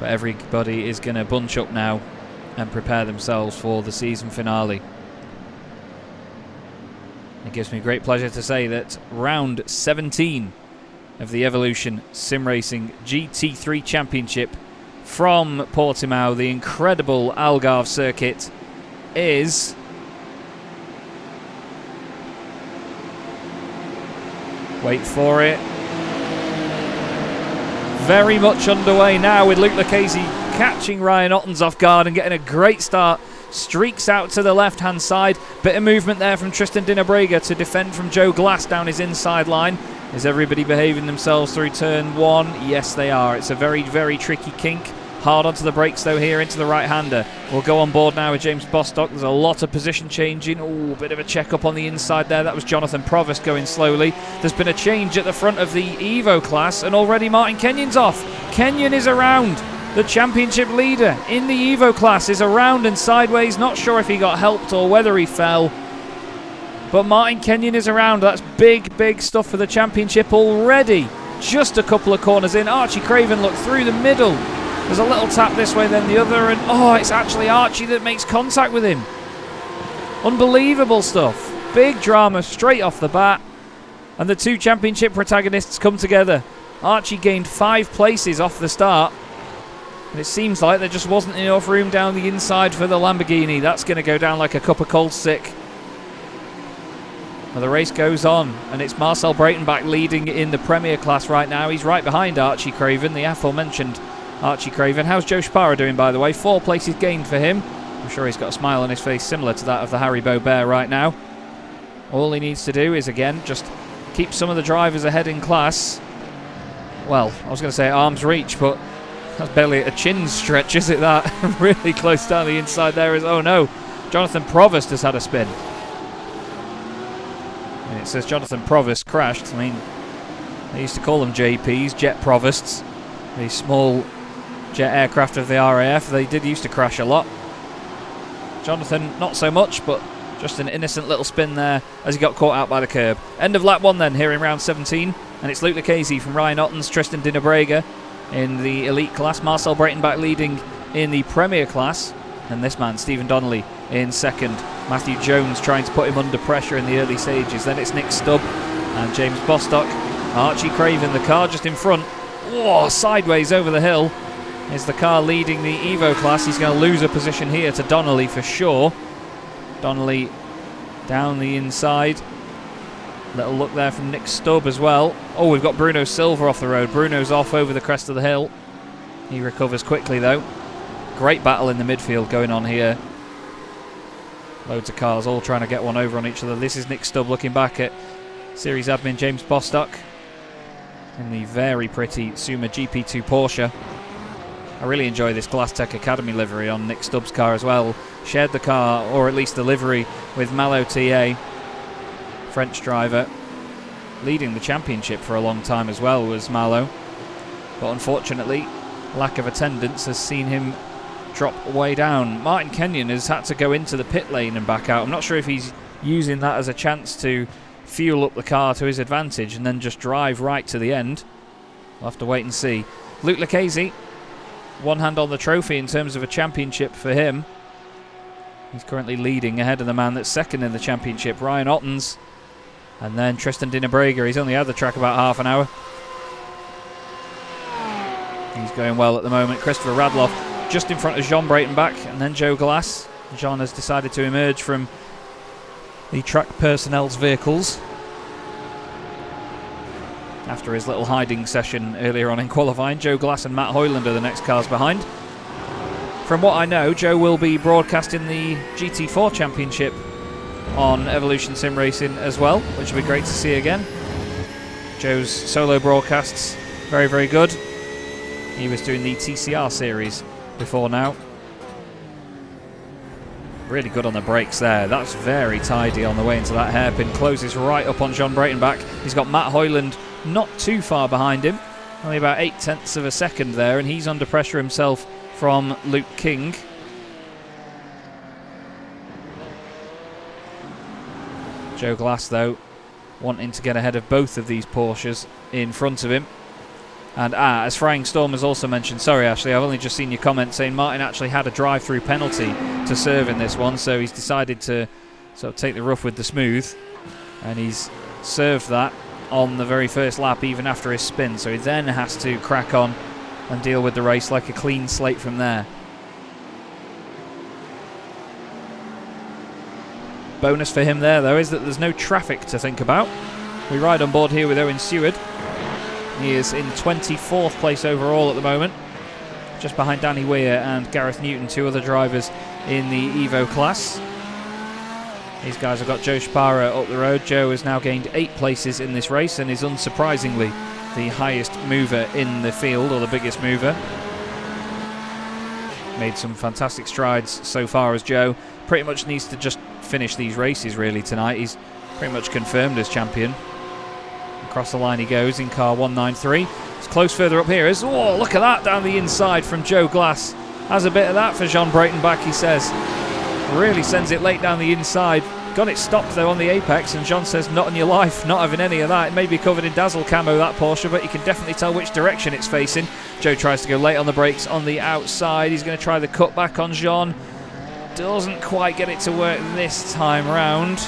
But everybody is going to bunch up now and prepare themselves for the season finale. It gives me great pleasure to say that round 17 of the Evolution Sim Racing GT3 Championship from Portimao, the incredible Algarve circuit, is wait for it, very much underway now, with Luke Lucchese catching Ryan Ottens off guard and getting a great start. Streaks out to the left hand side. Bit of movement there from Tristan Dinabrega to defend from Joe Glass down his inside line. Is everybody behaving themselves through turn 1? Yes, they are. It's a very, very tricky kink. Hard onto the brakes though here into the right-hander. We'll go on board now with James Bostock. There's a lot of position changing. Ooh, bit of a check-up on the inside there. That was Jonathan Provost going slowly. There's been a change at the front of the Evo class, and already Martin Kenyon's off. Kenyon is around. The championship leader in the Evo class is around and sideways. Not sure if he got helped or whether he fell. But Martin Kenyon is around. That's big, big stuff for the championship already. Just a couple of corners in. Archie Craven looked through the middle. There's a little tap this way, then the other, and oh, it's actually Archie that makes contact with him. Unbelievable stuff. Big drama straight off the bat. And the 2 championship protagonists come together. Archie gained 5 places off the start. And it seems like there just wasn't enough room down the inside for the Lamborghini. That's going to go down like a cup of cold sick. Well, the race goes on, and it's Marcel Breitenbach leading in the Premier class right now. He's right behind Archie Craven, the aforementioned Archie Craven. How's Joe Sparrow doing, by the way? 4 places gained for him. I'm sure he's got a smile on his face similar to that of the Harry Bear right now. All he needs to do is, again, just keep some of the drivers ahead in class. Well, I was going to say arm's reach, but that's barely a chin stretch, is it that? Really close down the inside there is, oh no, Jonathan Provost has had a spin. And it says Jonathan Provost crashed. I mean, they used to call them JPs, Jet Provosts. The small jet aircraft of the RAF, they did used to crash a lot. Jonathan, not so much, but just an innocent little spin there as he got caught out by the curb. End of lap 1 then, here in round 17. And it's Luke Lucchese from Ryan Ottens, Tristan Dinabrega in the elite class. Marcel Breitenbach leading in the Premier class. And this man, Stephen Donnelly, in second. Matthew Jones trying to put him under pressure in the early stages. Then it's Nick Stubb and James Bostock. Archie Craven, the car just in front. Whoa, sideways over the hill is the car leading the Evo class. He's going to lose a position here to Donnelly for sure. Donnelly down the inside. Little look there from Nick Stubb as well. Oh, we've got Bruno Silva off the road. Bruno's off over the crest of the hill. He recovers quickly though. Great battle in the midfield going on here. Loads of cars all trying to get one over on each other. This is Nick Stubb looking back at series admin James Bostock in the very pretty Suma GP2 Porsche. I really enjoy this Glass Tech Academy livery on Nick Stubb's car as well. shared the car, or at least the livery, with Malo TA, French driver. Leading the championship for a long time as well was Malo. But unfortunately, lack of attendance has seen him drop way down. Martin Kenyon has had to go into the pit lane and back out. I'm not sure if he's using that as a chance to fuel up the car to his advantage and then just drive right to the end. We'll have to wait and see. Luke Lucchese, one hand on the trophy in terms of a championship for him. He's currently leading ahead of the man that's second in the championship, Ryan Ottens. And then Tristan Dinabrega, he's only had the track about half an hour. He's going well at the moment. Christopher Radloff just in front of Jean Breitenbach, and then Joe Glass. Jean has decided to emerge from the track personnel's vehicles after his little hiding session earlier on in qualifying. Joe Glass and Matt Hoyland are the next cars behind. From what I know, Joe will be broadcasting the GT4 Championship on Evolution Sim Racing as well, which will be great to see again. Joe's solo broadcasts, very, very good. He was doing the TCR series before now. Really good on the brakes there. That's very tidy on the way into that hairpin. Closes right up on John Breitenbach. He's got Matt Hoyland not too far behind him. Only about 0.8 of a second there, and he's under pressure himself from Luke King. Joe Glass, though, wanting to get ahead of both of these Porsches in front of him. And as Frying Storm has also mentioned, sorry Ashley, I've only just seen your comment saying Martin actually had a drive-through penalty to serve in this one, so he's decided to sort of take the rough with the smooth, and he's served that on the very first lap even after his spin, so he then has to crack on and deal with the race like a clean slate from there. Bonus for him there, though, is that there's no traffic to think about. We ride on board here with Owen Seward. He is in 24th place overall at the moment, just behind Danny Weir and Gareth Newton, two other drivers in the Evo class. These guys have got Joe Shapara up the road. Joe has now gained 8 places in this race and is unsurprisingly the highest mover in the field, or the biggest mover. Made some fantastic strides so far as Joe. Pretty much needs to just finish these races really tonight. He's pretty much confirmed as champion. Across the line he goes in car 193. It's close further up here. Oh, look at that down the inside from Joe Glass. Has a bit of that for Jean Breitenbach, he says. Really sends it late down the inside. Got it stopped though on the apex, and John says not in your life, not having any of that. It may be covered in dazzle camo, that Porsche, but you can definitely tell which direction it's facing. Joe tries to go late on the brakes on the outside. He's going to try the cutback on Jean. Doesn't quite get it to work this time round.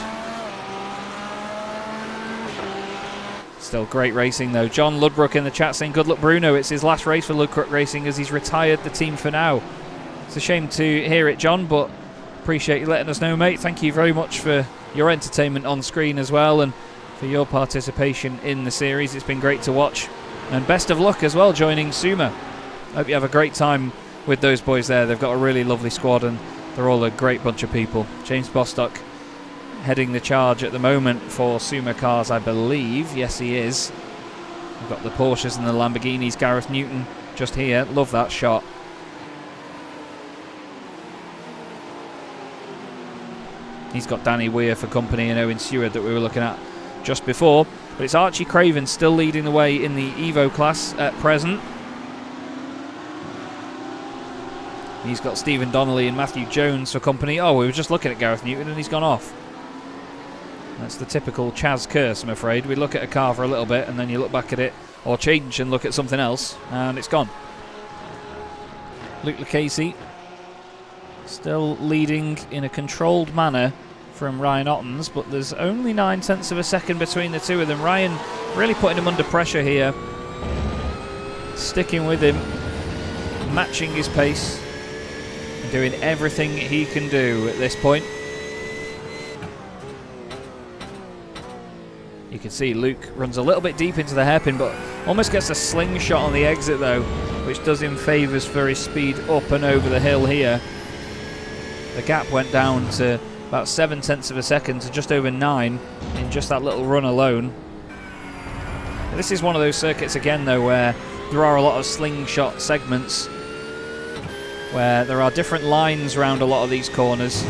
Still great racing though. John Ludbrook in the chat saying good luck Bruno, it's his last race for Ludbrook Racing as he's retired the team for now. It's a shame to hear it, John, but appreciate you letting us know, mate. Thank you very much for your entertainment on screen as well, and for your participation in the series. It's been great to watch, and best of luck as well joining Suma. Hope you have a great time with those boys there. They've got a really lovely squad and they're all a great bunch of people. James Bostock heading the charge at the moment for Suma Cars, I believe. Yes, he is. We've got the Porsches and the Lamborghinis. Gareth Newton just here. Love that shot. He's got Danny Weir for company and Owen Seward that we were looking at just before. But it's Archie Craven still leading the way in the Evo class at present. He's got Stephen Donnelly and Matthew Jones for company. Oh, we were just looking at Gareth Newton and he's gone off. That's the typical Chaz curse, I'm afraid. We look at a car for a little bit and then you look back at it, or change and look at something else, and it's gone. Luke Lucchese still leading in a controlled manner from Ryan Ottens, but there's only 0.9 of a second between the two of them. Ryan really putting him under pressure here, sticking with him, matching his pace, and doing everything he can do at this point. You can see Luke runs a little bit deep into the hairpin, but almost gets a slingshot on the exit though, which does him favours for his speed up and over the hill here. The gap went down to about 0.7 of a second to just over 9 in just that little run alone. This is one of those circuits again though where there are a lot of slingshot segments where there are different lines around a lot of these corners.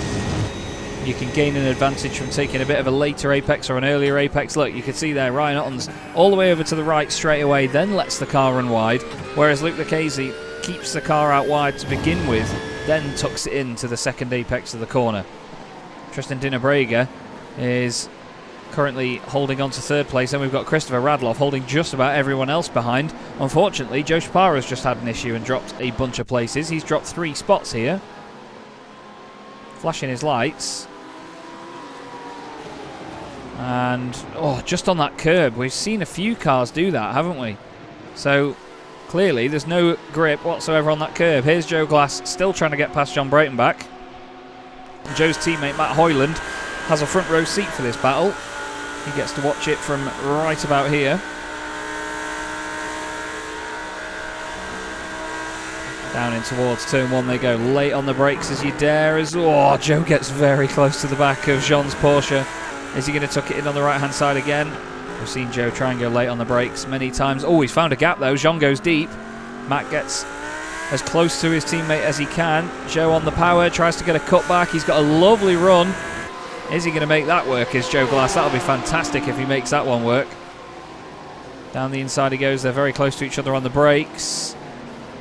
You can gain an advantage from taking a bit of a later apex or an earlier apex. Look, you can see there, Ryan Otton's all the way over to the right straight away, then lets the car run wide, whereas Luke Lucchese keeps the car out wide to begin with, then tucks it into the second apex of the corner. Tristan Dinabrega is currently holding on to third place, and we've got Christopher Radloff holding just about everyone else behind. Unfortunately, Joe Chaparro's just had an issue and dropped a bunch of places. He's dropped 3 spots here. Flashing his lights. And, just on that curb. We've seen a few cars do that, haven't we? So, clearly, there's no grip whatsoever on that curb. Here's Joe Glass still trying to get past John Breitenbach. And Joe's teammate, Matt Hoyland, has a front row seat for this battle. He gets to watch it from right about here. Down in towards turn 1 they go. Late on the brakes as you dare. Joe gets very close to the back of Jean's Porsche. Is he going to tuck it in on the right-hand side again? We've seen Joe try and go late on the brakes many times. He's found a gap, though. Jean goes deep. Matt gets as close to his teammate as he can. Joe on the power, tries to get a cutback. He's got a lovely run. Is he going to make that work? Is Joe Glass? That'll be fantastic if he makes that one work. Down the inside he goes. They're very close to each other on the brakes.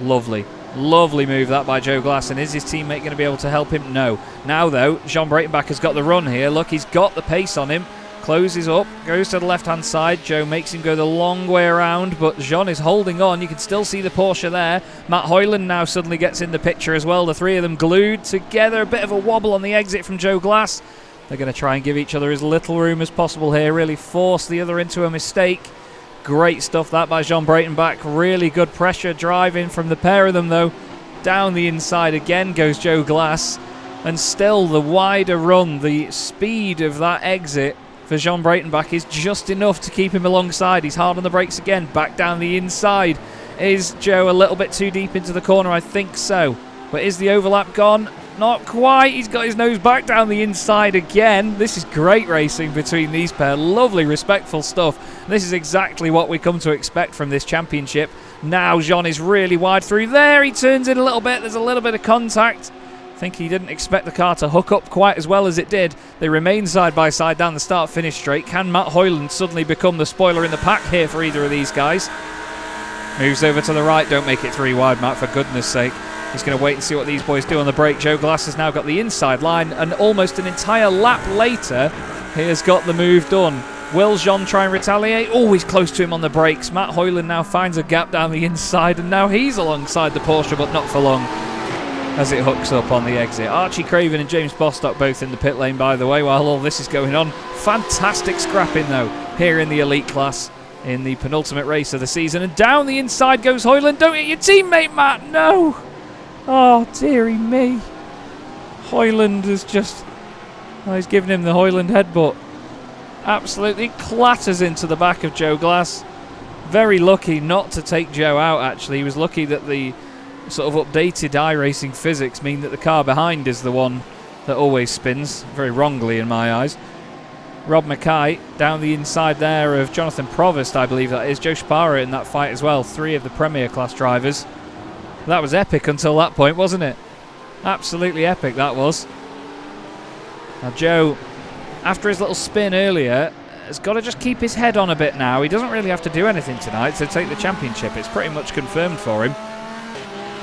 Lovely. Lovely move that by Joe Glass. And is his teammate going to be able to help him? No. Now, though, Jean Breitenbach has got the run here. Look, he's got the pace on him. Closes up, goes to the left-hand side. Joe makes him go the long way around, but Jean is holding on. You can still see the Porsche there. Matt Hoyland now suddenly gets in the picture as well. The three of them glued together. A bit of a wobble on the exit from Joe Glass. They're going to try and give each other as little room as possible here. Really force the other into a mistake. Great stuff that by Jean Breitenbach. Really good pressure driving from the pair of them, though. Down the inside again goes Joe Glass. And still the wider run, the speed of that exit for Jean Breitenbach is just enough to keep him alongside. He's hard on the brakes again. Back down the inside. Is Joe a little bit too deep into the corner? I think so. But is the overlap gone? Not quite. He's got his nose back down the inside again. This is great racing between these pair. Lovely, respectful stuff. This is exactly what we come to expect from this championship. Now Jean is really wide through there. He turns in a little bit. There's a little bit of contact. I think he didn't expect the car to hook up quite as well as it did. They remain side by side down the start-finish straight. Can Matt Hoyland suddenly become the spoiler in the pack here for either of these guys? Moves over to the right. Don't make it 3 wide, Matt, for goodness sake. He's going to wait and see what these boys do on the brake. Joe Glass has now got the inside line, and almost an entire lap later, he has got the move done. Will Jean try and retaliate? He's close to him on the brakes. Matt Hoyland now finds a gap down the inside, and now he's alongside the Porsche, but not for long, as it hooks up on the exit. Archie Craven and James Bostock both in the pit lane, by the way, while all this is going on. Fantastic scrapping, though, here in the elite class in the penultimate race of the season. And down the inside goes Hoyland. Don't hit your teammate, Matt. No. Oh, dearie me. Hoyland is just... he's giving him the Hoyland headbutt. Absolutely clatters into the back of Joe Glass. Very lucky not to take Joe out, actually. He was lucky that the sort of updated iRacing physics mean that the car behind is the one that always spins. Very wrongly in my eyes. Rob Mackay down the inside there of Jonathan Provost, I believe that is. Joe Chaparro in that fight as well. 3 of the Premier class drivers. That was epic until that point, wasn't it? Absolutely epic that was. Now Joe, after his little spin earlier, has got to just keep his head on a bit now. He doesn't really have to do anything tonight to take the championship. It's pretty much confirmed for him.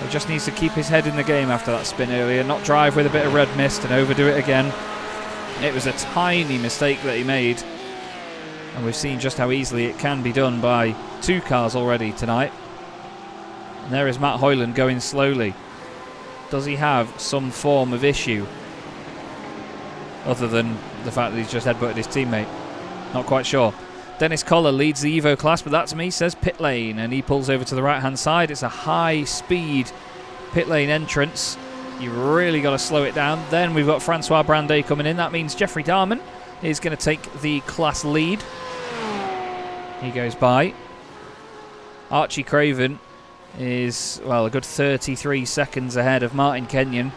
He just needs to keep his head in the game after that spin earlier, not drive with a bit of red mist and overdo it again. It was a tiny mistake that he made, and we've seen just how easily it can be done by 2 cars already tonight. And there is Matt Hoyland going slowly. Does he have some form of issue other than the fact that he's just headbutted his teammate? Not quite sure. Dennis Collar leads the Evo class, but that's me, says pit lane, and he pulls over to the right-hand side. It's a high-speed pit lane entrance. You really got to slow it down. Then we've got Francois Brandet coming in. That means Jeffrey Darman is going to take the class lead. He goes by. Archie Craven is, well, a good 33 seconds ahead of Martin Kenyon.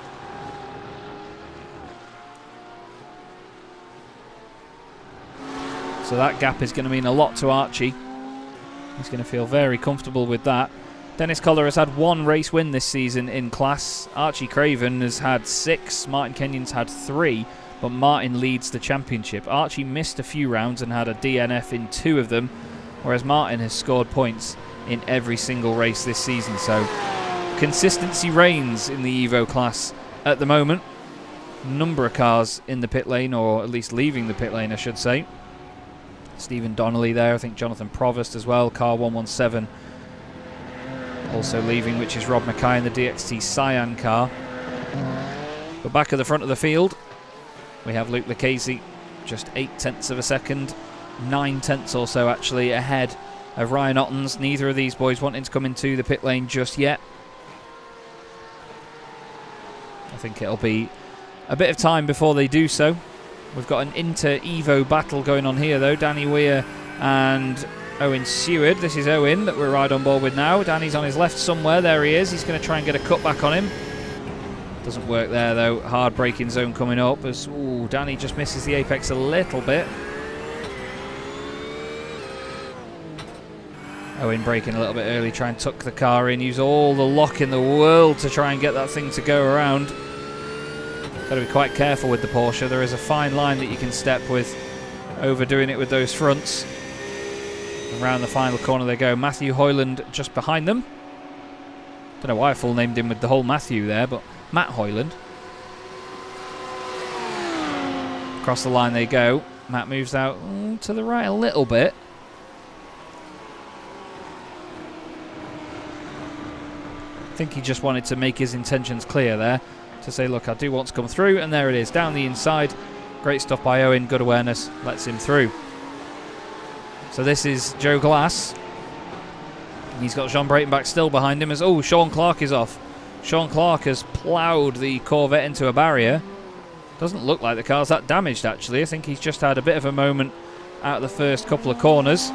So that gap is going to mean a lot to Archie. He's going to feel very comfortable with that. Dennis Collar has had 1 race win this season in class. Archie Craven has had 6. Martin Kenyon's had 3. But Martin leads the championship. Archie missed a few rounds and had a DNF in 2 of them, whereas Martin has scored points in every single race this season. So consistency reigns in the Evo class at the moment. Number of cars in the pit lane, or at least leaving the pit lane, I should say. Stephen Donnelly there, I think Jonathan Provost as well, car 117 also leaving, which is Rob Mackay in the DXT Cyan car. But back at the front of the field, we have Luke Lucchese, just 0.8 of a second, 0.9 or so actually ahead of Ryan Ottens. Neither of these boys wanting to come into the pit lane just yet. I think it'll be a bit of time before they do so. We've got an inter-Evo battle going on here though. Danny Weir and Owen Seward. This is Owen that we're right on board with now. Danny's on his left somewhere. There he is. He's going to try and get a cutback on him. Doesn't work there though. Hard braking zone coming up as Danny just misses the apex a little bit. Owen braking a little bit early, try and tuck the car in, use all the lock in the world to try and get that thing to go around. Got to be quite careful with the Porsche. There is a fine line that you can step with, overdoing it with those fronts. Around the final corner they go. Matthew Hoyland just behind them. Don't know why I full named him with the whole Matthew there, but Matt Hoyland. Across the line they go. Matt moves out to the right a little bit. I think he just wanted to make his intentions clear there, to say, look, I do want to come through, and there it is, down the inside. Great stuff by Owen, good awareness, lets him through. So this is Joe Glass. He's got Jean Breitenbach still behind him as, Sean Clark is off. Sean Clark has ploughed the Corvette into a barrier. Doesn't look like the car's that damaged actually. I think he's just had a bit of a moment out of the first couple of corners.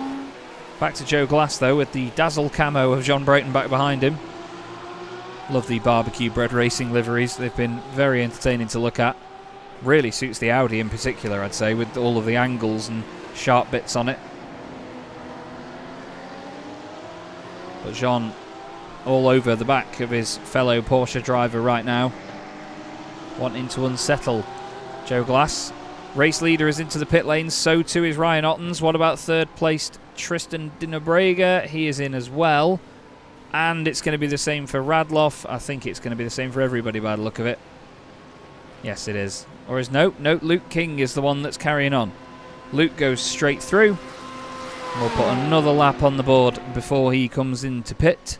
Back to Joe Glass though, with the dazzle camo of Jean Breitenbach behind him. Love the barbecue bread racing liveries. They've been very entertaining to look at. Really suits the Audi in particular, I'd say, with all of the angles and sharp bits on it. But Jean all over the back of his fellow Porsche driver right now, wanting to unsettle Joe Glass. Race leader is into the pit lane, so too is Ryan Ottens. What about third placed Tristan Dinabrega? He is in as well. And it's going to be the same for Radloff. I think it's going to be the same for everybody by the look of it. Yes, it is. Or is no, Luke King is the one that's carrying on. Luke goes straight through. We'll put another lap on the board before he comes into pit.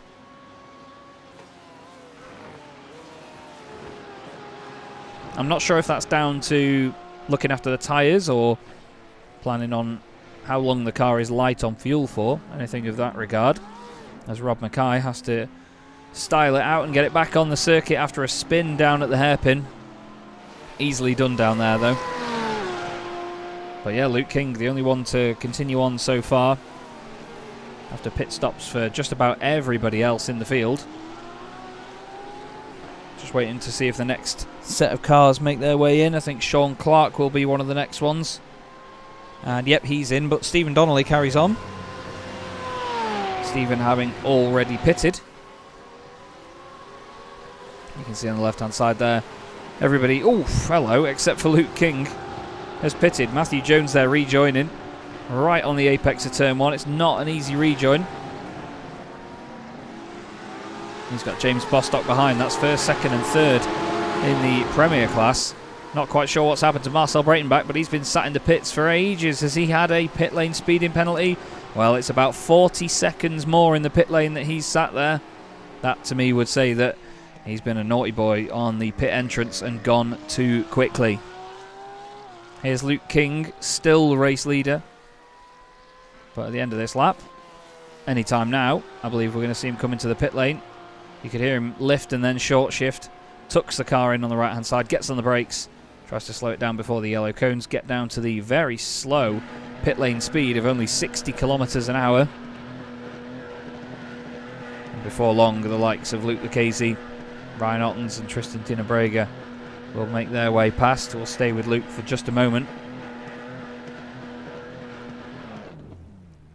I'm not sure if that's down to looking after the tyres or planning on how long the car is light on fuel for, anything of that regard, as Rob Mackay has to style it out and get it back on the circuit after a spin down at the hairpin. Easily done down there though. But yeah, Luke King, the only one to continue on so far after pit stops for just about everybody else in the field. Just waiting to see if the next set of cars make their way in. I think Sean Clark will be one of the next ones. And yep, he's in, but Stephen Donnelly carries on. Stephen having already pitted. You can see on the left-hand side there, everybody, hello, except for Luke King, has pitted. Matthew Jones there rejoining, right on the apex of turn 1. It's not an easy rejoin. He's got James Bostock behind. That's first, second and third in the Premier class. Not quite sure what's happened to Marcel Breitenbach, but he's been sat in the pits for ages. Has he had a pit lane speeding penalty? Well, it's about 40 seconds more in the pit lane that he's sat there. That to me would say that he's been a naughty boy on the pit entrance and gone too quickly. Here's Luke King, still race leader. But at the end of this lap, anytime now, I believe we're going to see him come into the pit lane. You could hear him lift and then short shift. Tucks the car in on the right hand side, gets on the brakes, tries to slow it down before the yellow cones get down to the very slow pit lane speed of only 60 kilometers an hour. And before long, the likes of Luke Lucchese, Ryan Ottens and Tristan Dinabrega will make their way past. We'll stay with Luke for just a moment.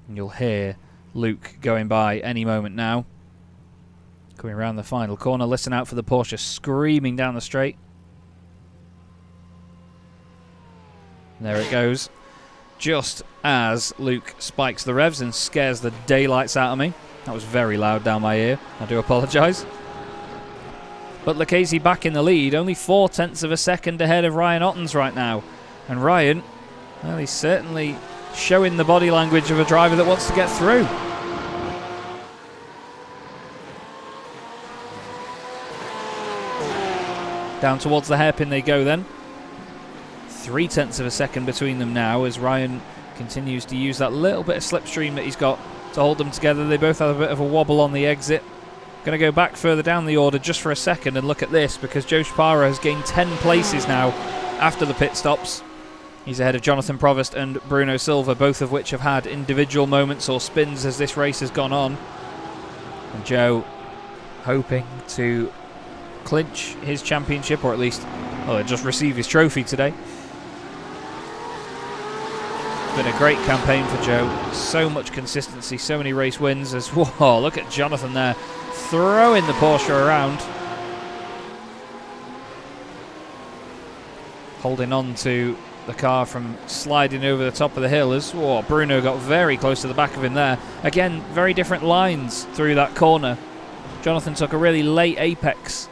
And you'll hear Luke going by any moment now. Coming around the final corner, listen out for the Porsche screaming down the straight. And there it goes. Just as Luke spikes the revs and scares the daylights out of me. That was very loud down my ear. I do apologise. But Lucchese back in the lead, only 0.4 of a second ahead of Ryan Ottens right now. And Ryan, well, he's certainly showing the body language of a driver that wants to get through. Down towards the hairpin they go then. 0.3 of a second between them now as Ryan continues to use that little bit of slipstream that he's got to hold them together. They both have a bit of a wobble on the exit. Going to go back further down the order just for a second and look at this, because Joe Sparrow has gained 10 places now after the pit stops. He's ahead of Jonathan Provost and Bruno Silva, both of which have had individual moments or spins as this race has gone on. And Joe hoping to clinch his championship, or at least, well, just receive his trophy today. It's been a great campaign for Joe. So much consistency, so many race wins. As whoa, look at Jonathan there, throwing the Porsche around. Holding on to the car from sliding over the top of the hill as Bruno got very close to the back of him there. Again, very different lines through that corner. Jonathan took a really late apex,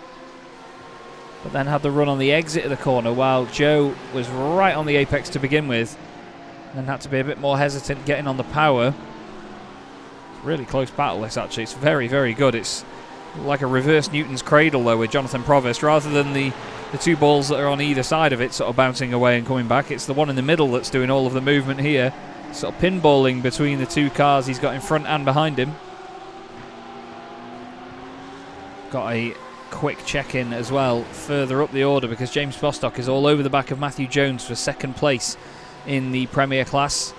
but then had the run on the exit of the corner, while Joe was right on the apex to begin with, and then had to be a bit more hesitant getting on the power. Really close battle this, actually. It's very, very good. It's like a reverse Newton's cradle, though, with Jonathan Provost, rather than the two balls that are on either side of it sort of bouncing away and coming back. It's the one in the middle that's doing all of the movement here, sort of pinballing between the two cars he's got in front and behind him. Got a quick check-in as well further up the order, because James Bostock is all over the back of Matthew Jones for second place in the Premier class.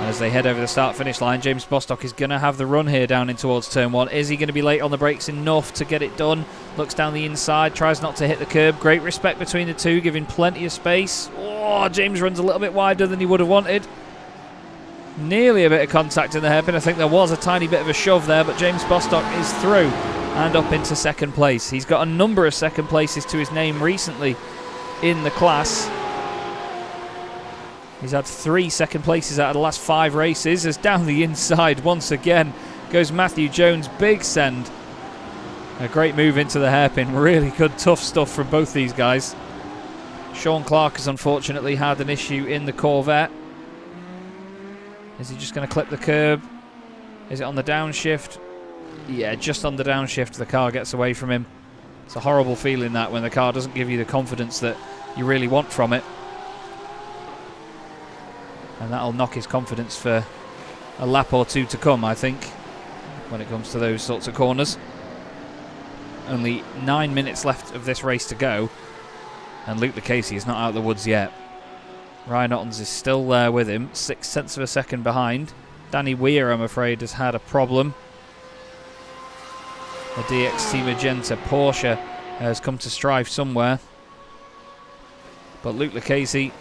As they head over the start-finish line, James Bostock is going to have the run here down in towards turn one. Is he going to be late on the brakes enough to get it done? Looks down the inside, tries not to hit the curb. Great respect between the two, giving plenty of space. Oh, James runs a little bit wider than he would have wanted. Nearly a bit of contact in the hairpin. I think there was a tiny bit of a shove there, but James Bostock is through and up into second place. He's got a number of second places to his name recently in the class. He's had 3 second places out of the last 5 races. As down the inside once again goes Matthew Jones. Big send. A great move into the hairpin. Really good, tough stuff from both these guys. Sean Clark has unfortunately had an issue in the Corvette. Is he just going to clip the curb? Is it on the downshift? Yeah, just on the downshift the car gets away from him. It's a horrible feeling that, when the car doesn't give you the confidence that you really want from it. And that'll knock his confidence for a lap or two to come, I think, when it comes to those sorts of corners. Only 9 minutes left of this race to go, and Luke Lucchese is not out of the woods yet. Ryan Ottens is still there with him, 0.6 of a second behind. Danny Weir, I'm afraid, has had a problem. The DXT Magenta Porsche has come to strife somewhere. But Luke Lucchese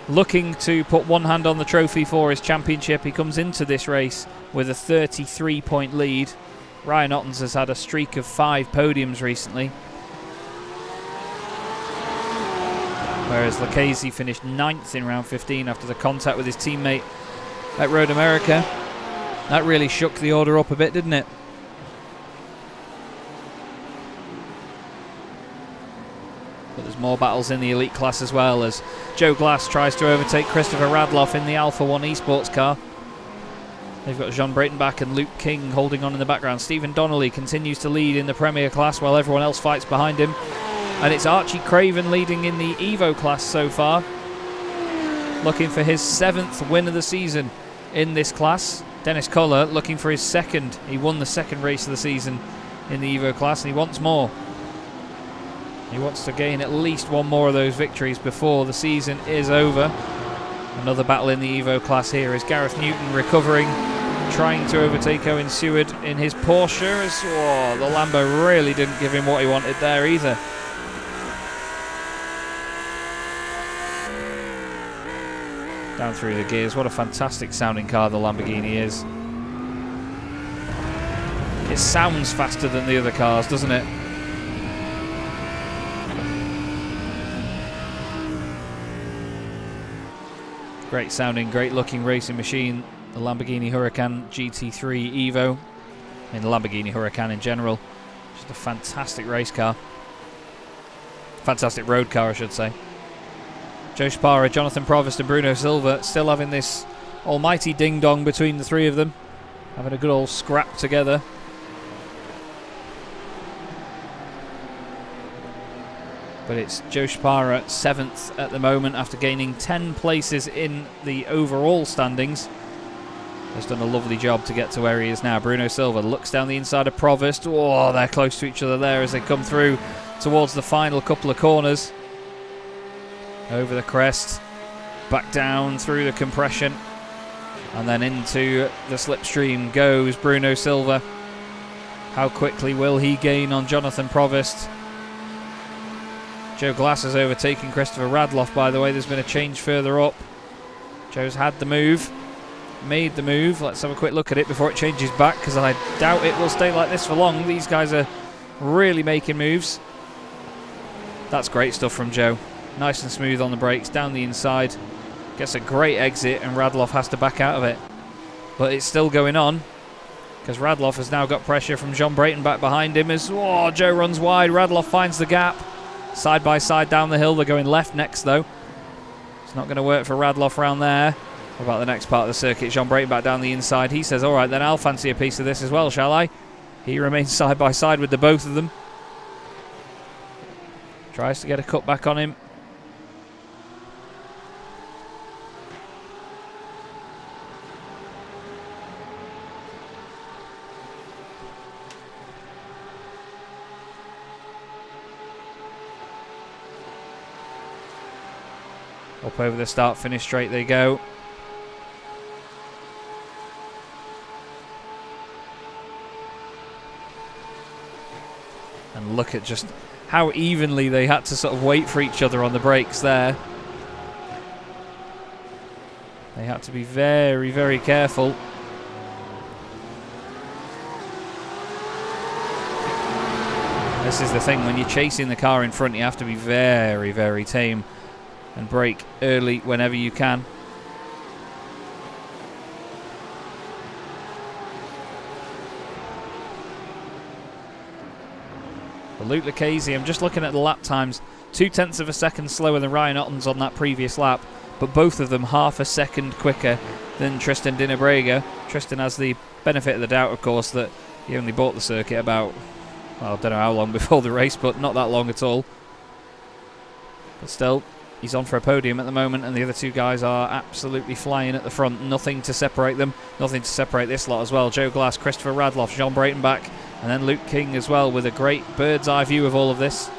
looking to put one hand on the trophy for his championship. He comes into this race with a 33-point lead. Ryan Ottens has had a streak of 5 podiums recently, whereas Lucchese finished 9th in round 15 after the contact with his teammate at Road America. That really shook the order up a bit, didn't it? But there's more battles in the elite class as well, as Joe Glass tries to overtake Christopher Radloff in the Alpha 1 eSports car. They've got Jean Breitenbach and Luke King holding on in the background. Stephen Donnelly continues to lead in the Premier class while everyone else fights behind him. And it's Archie Craven leading in the Evo class so far, looking for his 7th win of the season in this class. Dennis Culler looking for his 2nd. He won the 2nd race of the season in the Evo class, and he wants more. He wants to gain at least one more of those victories before the season is over. Another battle in the Evo class here is Gareth Newton recovering, trying to overtake Owen Seward in his Porsche. As, the Lambo really didn't give him what he wanted there either. Down through the gears. What a fantastic sounding car the Lamborghini is. it sounds faster than the other cars, doesn't it? Great sounding, great looking racing machine, the Lamborghini Huracan GT3 Evo, and the Lamborghini Huracan in general. Just a fantastic race car. Fantastic road car, I should say. Joe Sparrow, Jonathan Provost and Bruno Silva still having this almighty ding-dong between the three of them. Having a good old scrap together. But it's Joe Sparrow 7th at the moment after gaining 10 places in the overall standings. Has done a lovely job to get to where he is now. Bruno Silva looks down the inside of Provost. Oh, they're close to each other there as they come through towards the final couple of corners. Over the crest, back down through the compression, and then into the slipstream goes Bruno Silva. How quickly will he gain on Jonathan Provost? Joe Glass has overtaken Christopher Radloff, by the way. There's been a change further up. Joe's had the move, made the move. Let's have a quick look at it before it changes back, because I doubt it will stay like this for long. These guys are really making moves. That's great stuff from Joe. Nice and smooth on the brakes, down the inside. Gets a great exit, and Radloff has to back out of it. But it's still going on, because Radloff has now got pressure from John Brayton back behind him as Joe runs wide. Radloff finds the gap. Side by side down the hill. They're going left next, though. It's not going to work for Radloff around there. What about the next part of the circuit? John Brayton back down the inside. He says, all right, then I'll fancy a piece of this as well, shall I? He remains side by side with the both of them. Tries to get a cut back on him. Up over the start-finish straight they go. And look at just how evenly they had to sort of wait for each other on the brakes there. They had to be very, very careful. This is the thing, when you're chasing the car in front, you have to be very, very tame and brake early whenever you can. But Luke Lucchese, I'm just looking at the lap times, 0.2 of a second slower than Ryan Otton's on that previous lap, but both of them half a second quicker than Tristan Dinabrega. Tristan has the benefit of the doubt, of course, that he only bought the circuit about, well, I don't know how long before the race, but not that long at all. But still, he's on for a podium at the moment, and the other two guys are absolutely flying at the front. Nothing to separate them. Nothing to separate this lot as well. Joe Glass, Christopher Radloff, John Brayton back, and then Luke King as well with a great bird's eye view of all of this.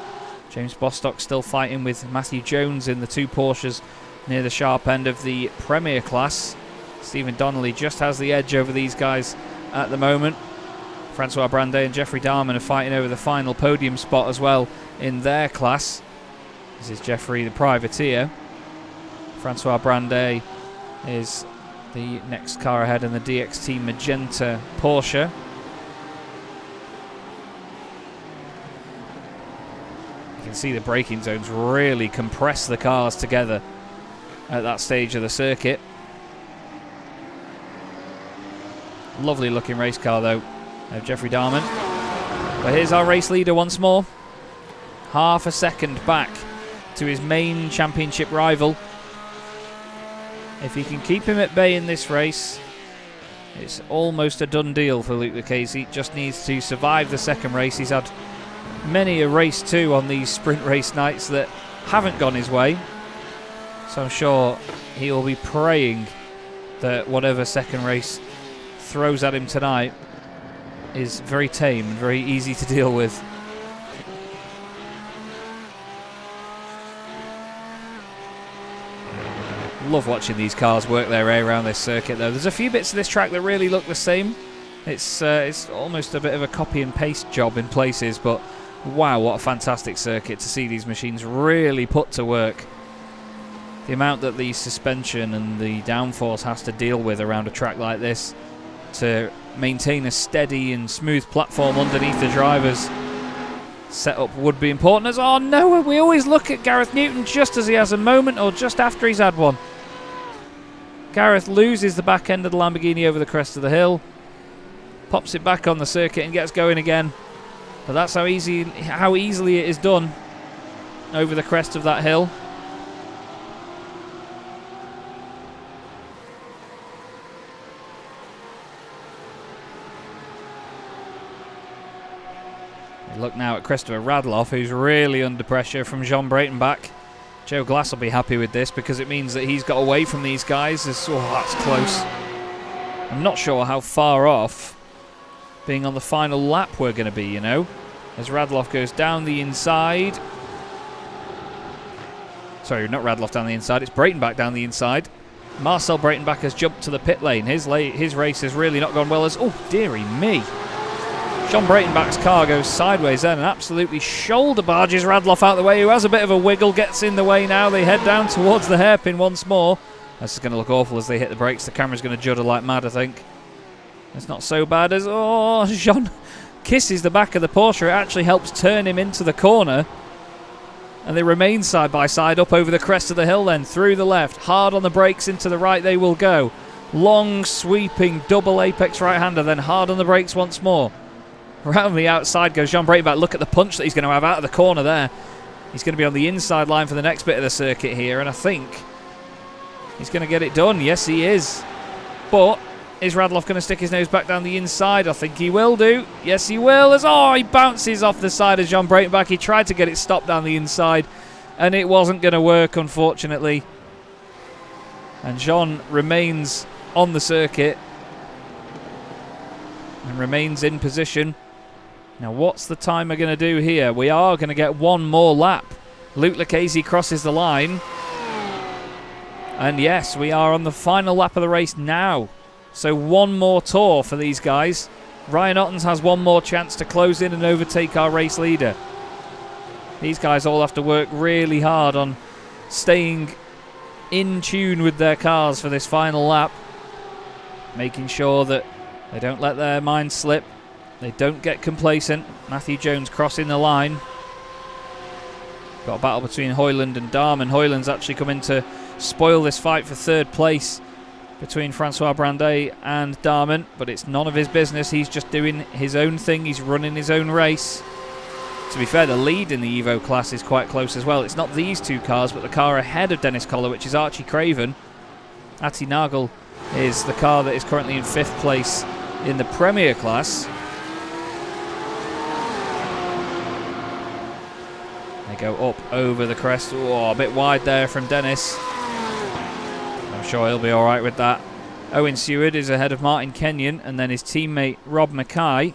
James Bostock still fighting with Matthew Jones in the two Porsches near the sharp end of the Premier class. Stephen Donnelly just has the edge over these guys at the moment. Francois Brandet and Jeffrey Darman are fighting over the final podium spot as well in their class. This is Jeffrey the privateer. Francois Brandet is the next car ahead in the DXT Magenta Porsche. You can see the braking zones really compress the cars together at that stage of the circuit. Lovely looking race car though of Jeffrey Darman. But here's our race leader once more. Half a second back to his main championship rival. If he can keep him at bay in this race, it's almost a done deal for Luke Lucchese. Just needs to survive the second race. He's had many a race too on these sprint race nights that haven't gone his way, so I'm sure he will be praying that whatever second race throws at him tonight is very tame and very easy to deal with. Love watching these cars work their way around this circuit though. There's a few bits of this track that really look the same. It's almost a bit of a copy and paste job in places, but wow, what a fantastic circuit to see these machines really put to work. The amount that the suspension and the downforce has to deal with around a track like this to maintain a steady and smooth platform underneath the drivers. Setup would be important as, oh no, we always look at Gareth Newton just as he has a moment or just after he's had one. Gareth loses the back end of the Lamborghini over the crest of the hill, pops it back on the circuit and gets going again. But that's how easily it is done over the crest of that hill. Look now at Christopher Radloff, who's really under pressure from Jean Breitenbach. Joe Glass will be happy with this because it means that he's got away from these guys. Oh, that's close. I'm not sure how far off being on the final lap we're going to be, you know, as Radloff goes down the inside. Sorry, not Radloff down the inside, it's Breitenbach down the inside. Marcel Breitenbach has jumped to the pit lane. His race has really not gone well as... Oh, dearie me. John Breitenbach's car goes sideways then and absolutely shoulder barges Radloff out the way, who has a bit of a wiggle, gets in the way now. They head down towards the hairpin once more. This is going to look awful as they hit the brakes. The camera's going to judder like mad, I think. It's not so bad as... Oh, Jean kisses the back of the Porsche. It actually helps turn him into the corner. And they remain side by side up over the crest of the hill then, through the left. Hard on the brakes, into the right they will go. Long, sweeping, double apex right-hander, then hard on the brakes once more. Around the outside goes Jean Breitenbach. Look at the punch that he's going to have out of the corner there. He's going to be on the inside line for the next bit of the circuit here, and I think he's going to get it done. Yes, he is. But is Radloff going to stick his nose back down the inside? I think he will do. Yes, he will. As he bounces off the side of Jean Breitenbach. He tried to get it stopped down the inside, and it wasn't going to work, unfortunately. And Jean remains on the circuit and remains in position. Now, what's the timer going to do here? We are going to get one more lap. Luke Lucchese crosses the line. And yes, we are on the final lap of the race now. So one more tour for these guys. Ryan Ottens has one more chance to close in and overtake our race leader. These guys all have to work really hard on staying in tune with their cars for this final lap. Making sure that they don't let their minds slip. They don't get complacent. Matthew Jones crossing the line. Got a battle between Hoyland and Darman. Hoyland's actually come in to spoil this fight for third place between Francois Brandet and Darman, but it's none of his business. He's just doing his own thing. He's running his own race. To be fair, the lead in the Evo class is quite close as well. It's not these two cars, but the car ahead of Dennis Collar, which is Archie Craven. Atti Nagel is the car that is currently in 5th place in the Premier class. They go up over the crest. Oh, a bit wide there from Dennis. I'm sure he'll be alright with that. Owen Seward is ahead of Martin Kenyon, and then his teammate Rob Mackay.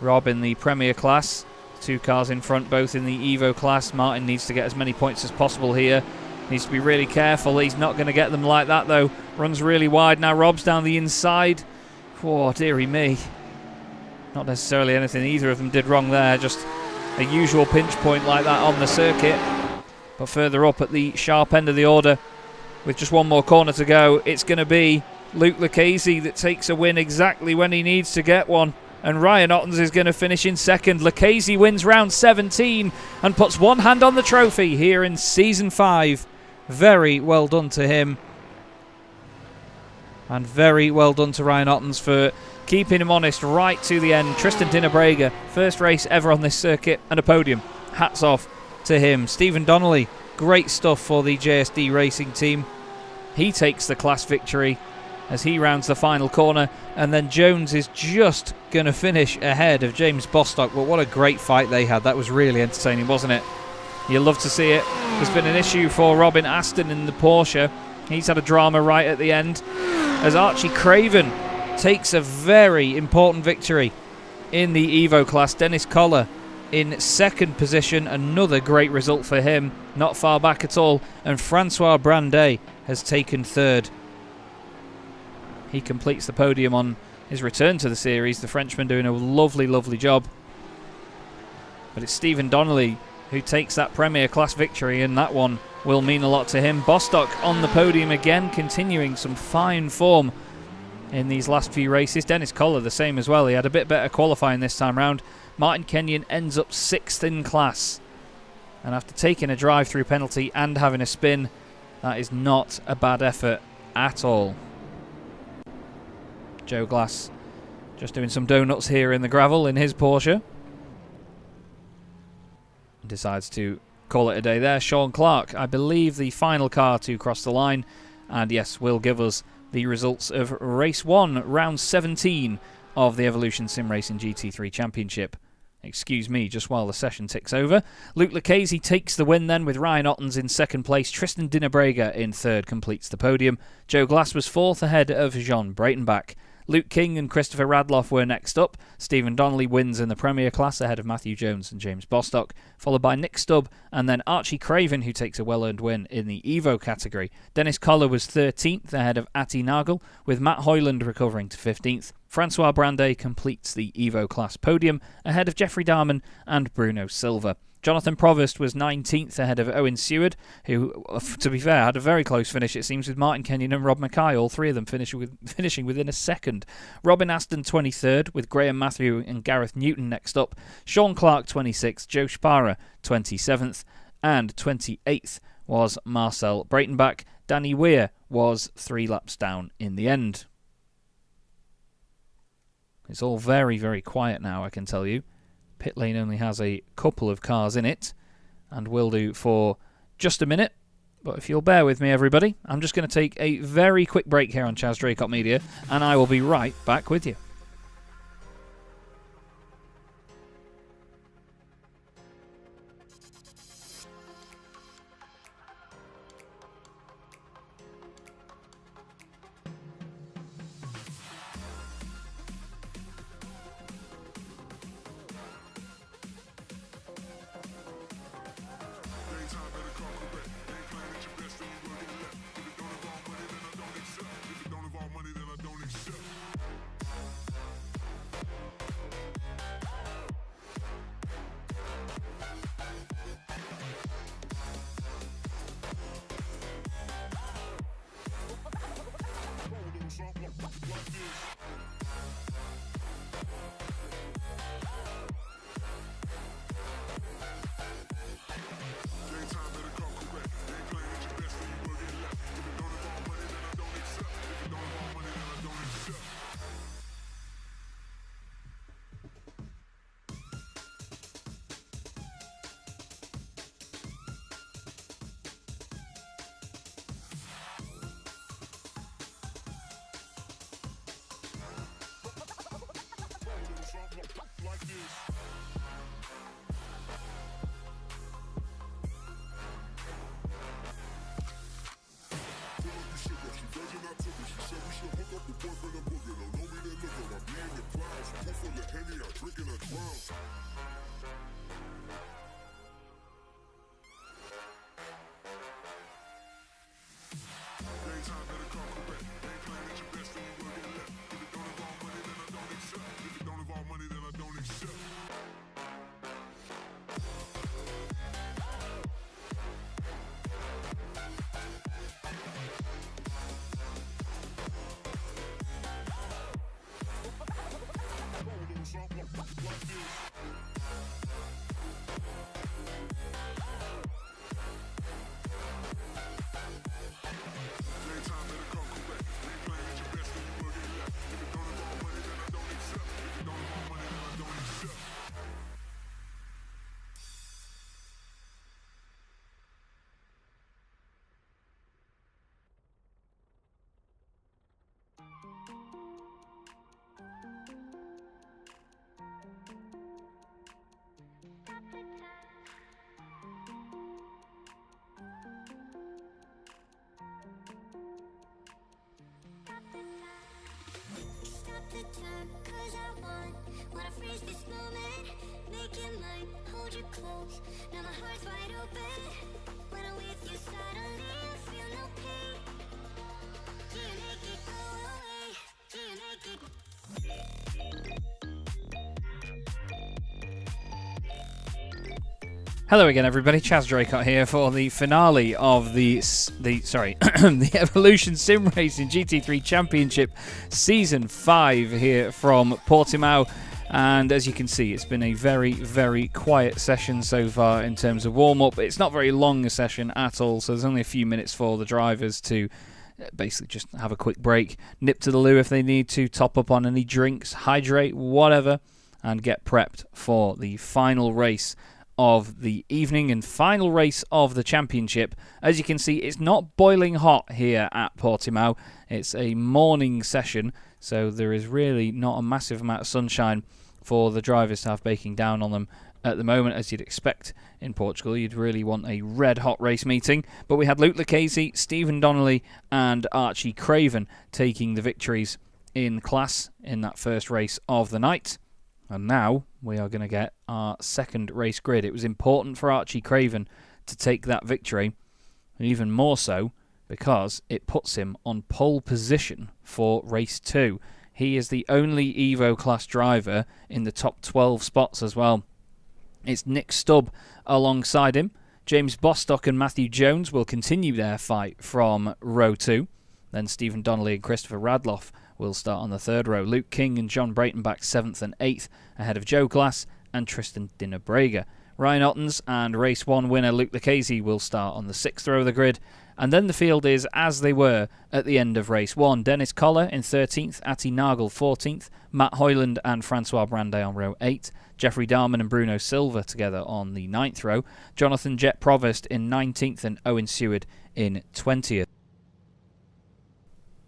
Rob in the Premier class. 2 cars in front, both in the Evo class. Martin needs to get as many points as possible here. Needs to be really careful. He's not going to get them like that, though. Runs really wide. Now Rob's down the inside. Oh, dearie me. Not necessarily anything either of them did wrong there. Just a usual pinch point like that on the circuit. But further up at the sharp end of the order, with just one more corner to go, it's going to be Luke Lucchese that takes a win exactly when he needs to get one. And Ryan Ottens is going to finish in second. Lucchese wins round 17 and puts one hand on the trophy here in Season 5. Very well done to him. And very well done to Ryan Ottens for keeping him honest right to the end. Tristan Dinnebrega, first race ever on this circuit and a podium. Hats off to him. Stephen Donnelly, great stuff for the JSD Racing team. He takes the class victory as he rounds the final corner, and then Jones is just going to finish ahead of James Bostock. But what a great fight they had. That was really entertaining, wasn't it? You love to see it. There's been an issue for Robin Aston in the Porsche. He's had a drama right at the end as Archie Craven takes a very important victory in the Evo class. Dennis Collar in second position, another great result for him, not far back at all. And Francois Brandet has taken third. He completes the podium on his return to the series. The Frenchman doing a lovely, lovely job. But it's Stephen Donnelly who takes that Premier Class victory, and that one will mean a lot to him. Bostock on the podium again, continuing some fine form in these last few races. Dennis Collar the same as well. He had a bit better qualifying this time round. Martin Kenyon ends up 6th in class. And after taking a drive-through penalty and having a spin, that is not a bad effort at all. Joe Glass just doing some donuts here in the gravel in his Porsche. Decides to call it a day there. Sean Clark, I believe the final car to cross the line. And yes, will give us the results of race 1, round 17 of the Evolution Sim Racing GT3 Championship. Excuse me, just while the session ticks over. Luke Lucchese takes the win then with Ryan Ottens in 2nd place. Tristan Dinnebrega in 3rd completes the podium. Joe Glass was 4th ahead of Jean Breitenbach. Luke King and Christopher Radloff were next up. Stephen Donnelly wins in the Premier class ahead of Matthew Jones and James Bostock, followed by Nick Stubb and then Archie Craven, who takes a well-earned win in the Evo category. Dennis Collar was 13th ahead of Atti Nagel, with Matt Hoyland recovering to 15th. Francois Brandet completes the Evo class podium ahead of Jeffrey Darman and Bruno Silva. Jonathan Provost was 19th ahead of Owen Seward, who, to be fair, had a very close finish, it seems, with Martin Kenyon and Rob Mackay, all three of them finishing within a second. Robin Aston 23rd, with Graham Matthew and Gareth Newton next up. Sean Clark 26th, Joe Spara 27th, and 28th was Marcel Breitenbach. Danny Weir was 3 laps down in the end. It's all very, very quiet now, I can tell you. Pit lane only has a couple of cars in it, and will do for just a minute. But if you'll bear with me, everybody, I'm just going to take a very quick break here on Chaz Draycott Media, and I will be right back with you. Hello again, everybody. Chaz Draycott here for the finale of the Evolution Sim Racing GT3 Championship Season 5 here from Portimao. And as you can see, it's been a very, very quiet session so far in terms of warm-up. It's not very long a session at all, so there's only a few minutes for the drivers to basically just have a quick break, nip to the loo if they need to, top up on any drinks, hydrate, whatever, and get prepped for the final race of the evening and final race of the championship. As you can see, it's not boiling hot here at Portimao. It's a morning session, so there is really not a massive amount of sunshine for the drivers to have baking down on them at the moment, as you'd expect in Portugal. You'd really want a red-hot race meeting. But we had Luke Lucchese, Stephen Donnelly and Archie Craven taking the victories in class in that first race of the night. And now we are going to get our second race grid. It was important for Archie Craven to take that victory, and even more so because it puts him on pole position for race 2. He is the only Evo class driver in the top 12 spots as well. It's Nick Stubb alongside him. James Bostock and Matthew Jones will continue their fight from row 2. Then Stephen Donnelly and Christopher Radloff will start on the third row. Luke King and John Breitenbach 7th and 8th ahead of Joe Glass and Tristan Dinnebrega. Ryan Ottens and race 1 winner Luke Lucchese will start on the 6th row of the grid. And then the field is as they were at the end of race 1. Dennis Koller in 13th, Atti Nagel 14th, Matt Hoyland and Francois Brandet on row 8, Jeffrey Darman and Bruno Silva together on the 9th row, Jonathan Jet Provost in 19th and Owen Seward in 20th.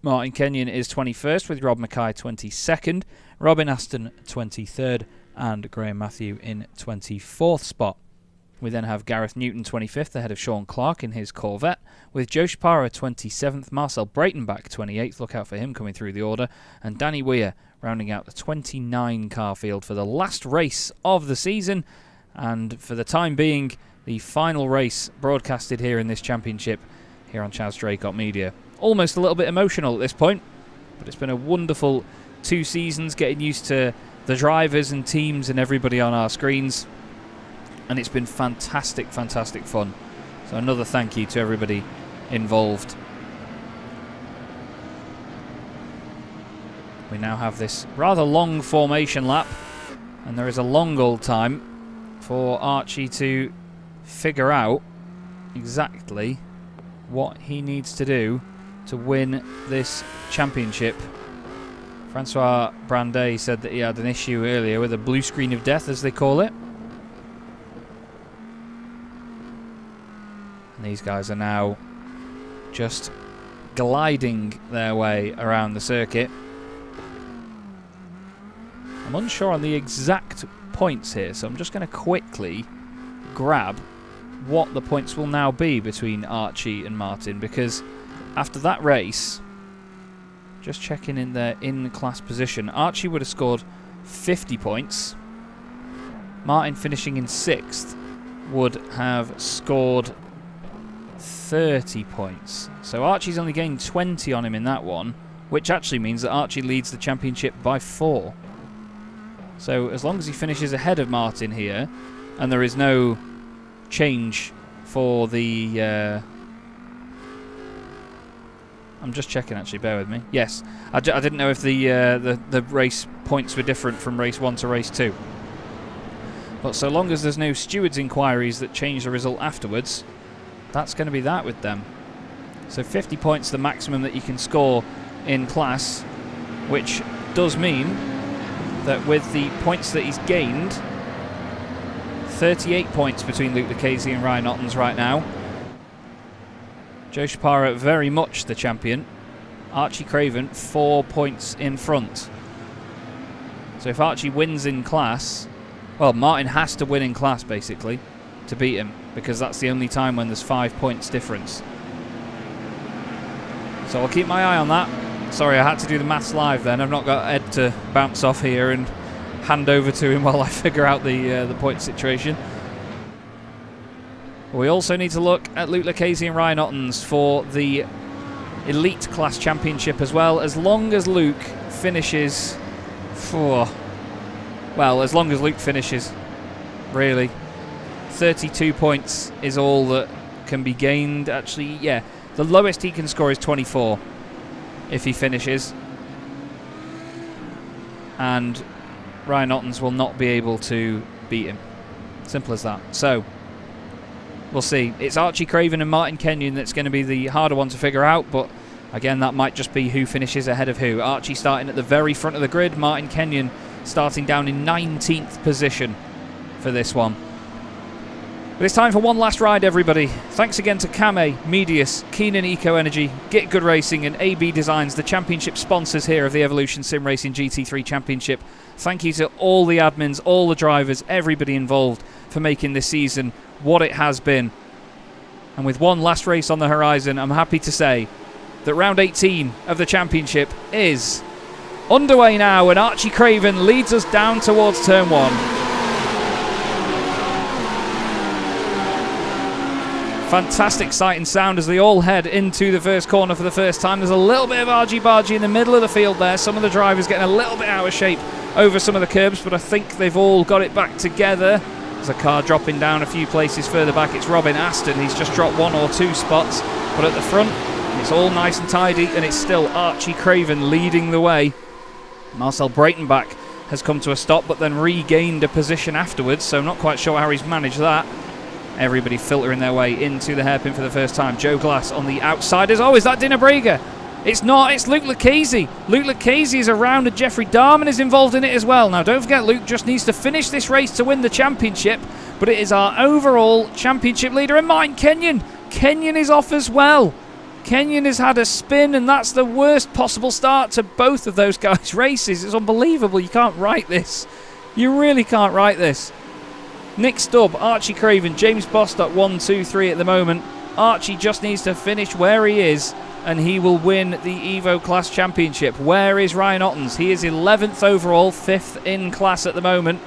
Martin Kenyon is 21st with Rob Mackay 22nd, Robin Aston 23rd and Graham Matthew in 24th spot. We then have Gareth Newton 25th ahead of Sean Clark in his Corvette, with Joe Shapara 27th, Marcel Breitenbach 28th, look out for him coming through the order, and Danny Weir rounding out the 29 car field for the last race of the season, and for the time being, the final race broadcasted here in this championship here on Chaz Draycott Media. Almost a little bit emotional at this point, but it's been a wonderful 2 seasons getting used to the drivers and teams and everybody on our screens, and it's been fantastic, fantastic fun. So another thank you to everybody involved. We now have this rather long formation lap, and there is a long old time for Archie to figure out exactly what he needs to do to win this championship. Francois Brandet said that he had an issue earlier with a blue screen of death, as they call it. And these guys are now just gliding their way around the circuit. I'm unsure on the exact points here, so I'm just going to quickly grab what the points will now be between Archie and Martin, because after that race, just checking in their in-class position, Archie would have scored 50 points. Martin, finishing in 6th, would have scored 30 points. So Archie's only gained 20 on him in that one, which actually means that Archie leads the championship by 4. So as long as he finishes ahead of Martin here, and there is no change for the... I'm just checking, actually, bear with me. Yes, I didn't know if the race points were different from race 1 to race 2. But so long as there's no stewards' inquiries that change the result afterwards, that's going to be that with them. So 50 points, the maximum that you can score in class, which does mean that with the points that he's gained, 38 points between Luke Lucchese and Ryan Ottens right now. Joe Shapara very much the champion. Archie Craven 4 points in front. So if Archie wins in class, well, Martin has to win in class basically to beat him, because that's the only time when there's 5 points difference. So I'll keep my eye on that. Sorry, I had to do the maths live then. I've not got Ed to bounce off here and hand over to him while I figure out the point situation. We also need to look at Luke Lucchese and Ryan Ottens for the Elite Class Championship as well. As long as Luke finishes... as long as Luke finishes, really. 32 points is all that can be gained. Actually, yeah, the lowest he can score is 24 if he finishes. And Ryan Ottens will not be able to beat him. Simple as that. So, we'll see. It's Archie Craven and Martin Kenyon that's going to be the harder one to figure out, but again, that might just be who finishes ahead of who. Archie starting at the very front of the grid, Martin Kenyon starting down in 19th position for this one. But it's time for one last ride, everybody. Thanks again to Kame, Medius, Keenan Eco Energy, GitGud Racing and AB Designs, the championship sponsors here of the Evolution Sim Racing GT3 Championship. Thank you to all the admins, all the drivers, everybody involved for making this season what it has been. And with one last race on the horizon, I'm happy to say that round 18 of the championship is underway now, and Archie Craven leads us down towards turn 1. Fantastic sight and sound as they all head into the first corner for the first time. There's a little bit of argy-bargy in the middle of the field there. Some of the drivers getting a little bit out of shape over some of the curbs, but I think they've all got it back together. There's a car dropping down a few places further back. It's Robin Aston. He's just dropped 1 or 2 spots, but at the front, it's all nice and tidy, and it's still Archie Craven leading the way. Marcel Breitenbach has come to a stop, but then regained a position afterwards, so I'm not quite sure how he's managed that. Everybody filtering their way into the hairpin for the first time. Joe Glass on the outside. As always, that Dina Brega. It's not, it's Luke Lucchese. Luke Lucchese is around, and Jeffrey Darman is involved in it as well. Now, don't forget, Luke just needs to finish this race to win the championship, but it is our overall championship leader, and Martin Kenyon. Kenyon is off as well. Kenyon has had a spin, and that's the worst possible start to both of those guys' races. It's unbelievable. You can't write this. You really can't write this. Nick Stubb, Archie Craven, James Bostock 1, 2, 3 at the moment. Archie just needs to finish where he is, and he will win the Evo Class Championship. Where is Ryan Ottens? He is 11th overall, 5th in class at the moment.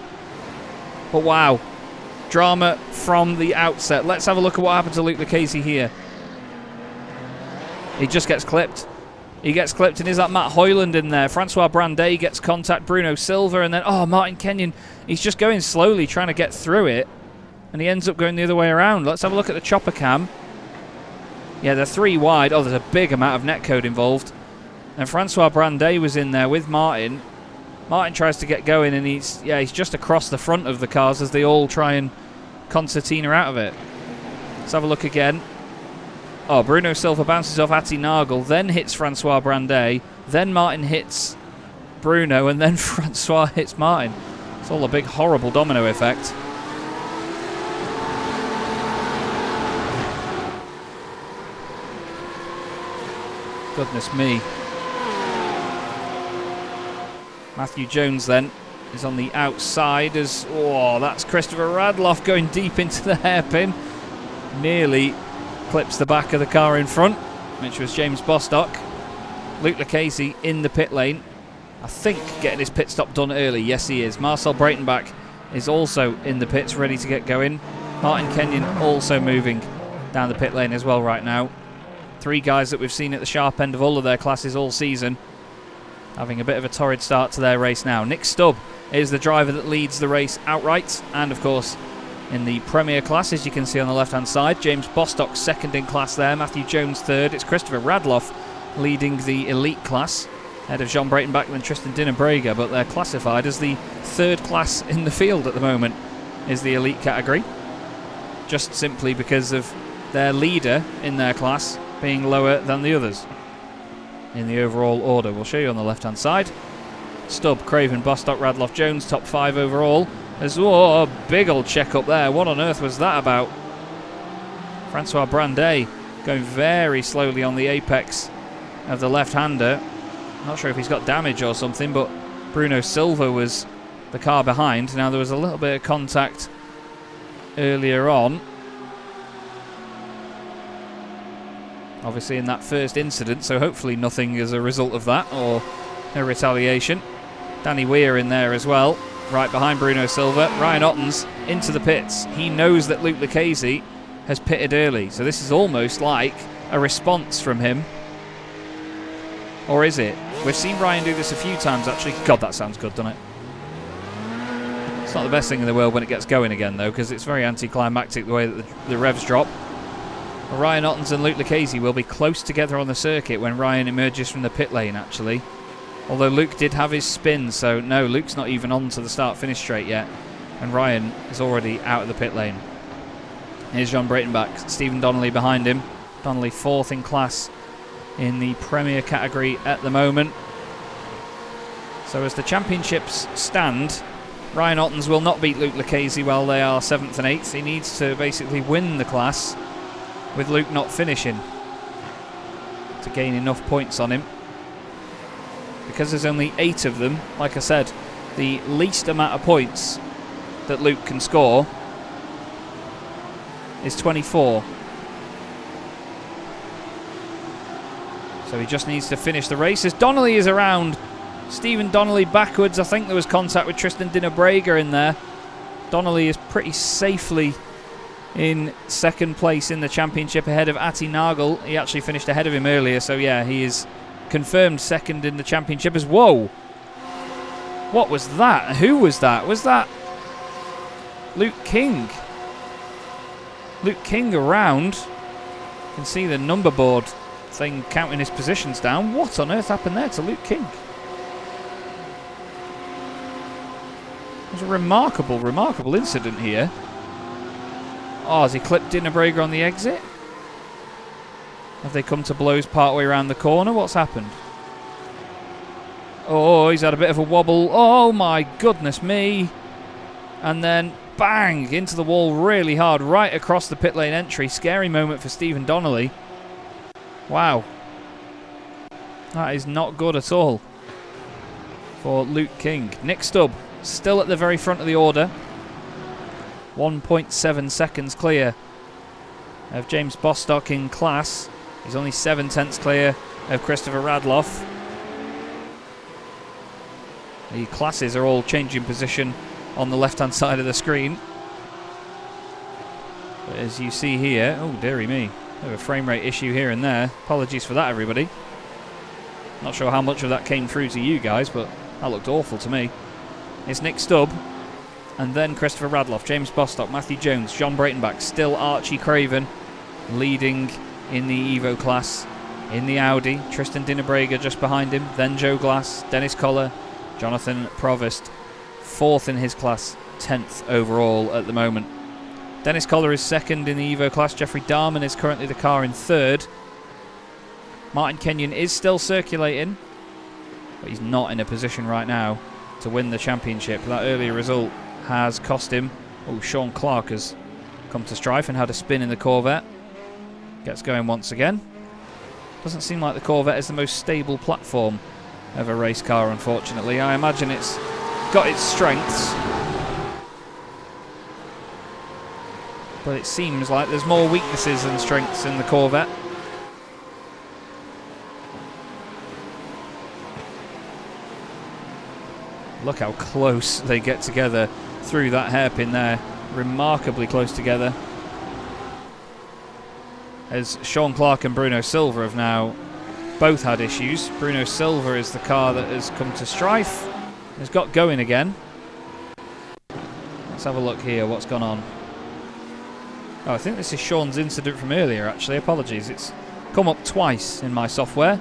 But wow, drama from the outset. Let's have a look at what happened to Luke Lucchese here. He just gets clipped. He gets clipped, and is that Matt Hoyland in there? Francois Brandet gets contact, Bruno Silva, and then, oh, Martin Kenyon. He's just going slowly, trying to get through it, and he ends up going the other way around. Let's have a look at the chopper cam. Yeah, they're 3 wide. Oh, there's a big amount of netcode involved. And Francois Brandet was in there with Martin. Martin tries to get going, and he's just across the front of the cars as they all try and concertina out of it. Let's have a look again. Oh, Bruno Silva bounces off Atti Nagel, then hits Francois Brandet, then Martin hits Bruno, and then Francois hits Martin. It's all a big horrible domino effect. Goodness me. Matthew Jones then is on the outside as, oh, that's Christopher Radloff going deep into the hairpin. Nearly clips the back of the car in front, which was James Bostock. Luke Lucchese in the pit lane. I think getting his pit stop done early. Yes, he is. Marcel Breitenbach is also in the pits, ready to get going. Martin Kenyon also moving down the pit lane as well right now. 3 guys that we've seen at the sharp end of all of their classes all season, having a bit of a torrid start to their race now. Nick Stubb is the driver that leads the race outright, and of course in the Premier class, as you can see on the left-hand side. James Bostock second in class there, Matthew Jones third. It's Christopher Radloff leading the elite class, ahead of Jean Breitenbach and Tristan Dinenbrega, but they're classified as the 3rd class in the field at the moment, is the elite category, just simply because of their leader in their class being lower than the others in the overall order. We'll show you on the left-hand side. Stubb, Craven, Bostock, Radloff, Jones, top 5 overall. There's a big old check up there. What on earth was that about? Francois Brandet going very slowly on the apex of the left-hander. Not sure if he's got damage or something, but Bruno Silva was the car behind. Now, there was a little bit of contact earlier on, obviously in that first incident, so hopefully nothing as a result of that or a retaliation. Danny Weir in there as well, right behind Bruno Silva. Ryan Ottens into the pits. He knows that Luke Lucchese has pitted early, so this is almost like a response from him. Or is it? We've seen Ryan do this a few times actually. God, that sounds good, doesn't it? It's not the best thing in the world when it gets going again, though, because it's very anticlimactic the way that the revs drop. Ryan Ottens and Luke Lucchese will be close together on the circuit when Ryan emerges from the pit lane, actually. Although Luke did have his spin, so no, Luke's not even on to the start-finish straight yet. And Ryan is already out of the pit lane. Here's John Breitenbach, Stephen Donnelly behind him. Donnelly 4th in class in the Premier category at the moment. So as the championships stand, Ryan Ottens will not beat Luke Lucchese while they are 7th and 8th. He needs to basically win the class with Luke not finishing to gain enough points on him. Because there's only 8 of them, like I said, the least amount of points that Luke can score is 24. So he just needs to finish the race. As Donnelly is around Stephen Donnelly backwards, I think there was contact with Tristan Dinabrega in there. Donnelly is pretty safely in 2nd place in the championship ahead of Ati Nagel. He actually finished ahead of him earlier, so yeah, he is confirmed 2nd in the championship as whoa. What was that? Who was that? Was that Luke King? Luke King around. You can see the number board thing counting his positions down. What on earth happened there to Luke King? It was a remarkable incident here. Oh, has he clipped Dinabrega on the exit? Have they come to blows partway around the corner? What's happened? Oh, he's had a bit of a wobble. Oh my goodness me. And then bang into the wall really hard right across the pit lane entry. Scary moment for Stephen Donnelly. Wow. That is not good at all for Luke King. Nick Stubb still at the very front of the order. 1.7 seconds clear of James Bostock in class. He's only 7/10 clear of Christopher Radloff. The classes are all changing position on the left-hand side of the screen. But as you see here, oh dearie me, we have a frame rate issue here and there. Apologies for that, everybody. Not sure how much of that came through to you guys, but that looked awful to me. It's Nick Stubb, and then Christopher Radloff, James Bostock, Matthew Jones, John Breitenbach, still Archie Craven leading in the Evo class. In the Audi, Tristan Dinabrega just behind him, then Joe Glass, Dennis Collar, Jonathan Provost, 4th in his class, 10th overall at the moment. Dennis Collar is 2nd in the Evo class. Jeffrey Darman is currently the car in 3rd. Martin Kenyon is still circulating, but he's not in a position right now to win the championship. That earlier result has cost him. Oh, Sean Clark has come to strife and had a spin in the Corvette. Gets going once again. Doesn't seem like the Corvette is the most stable platform of a race car, unfortunately. I imagine it's got its strengths, but it seems like there's more weaknesses than strengths in the Corvette. Look how close they get together through that hairpin there. Remarkably close together. As Sean Clark and Bruno Silva have now both had issues. Bruno Silva is the car that has come to strife. Has got going again. Let's have a look here. What's gone on? Oh, I think this is Sean's incident from earlier, actually. Apologies. It's come up twice in my software.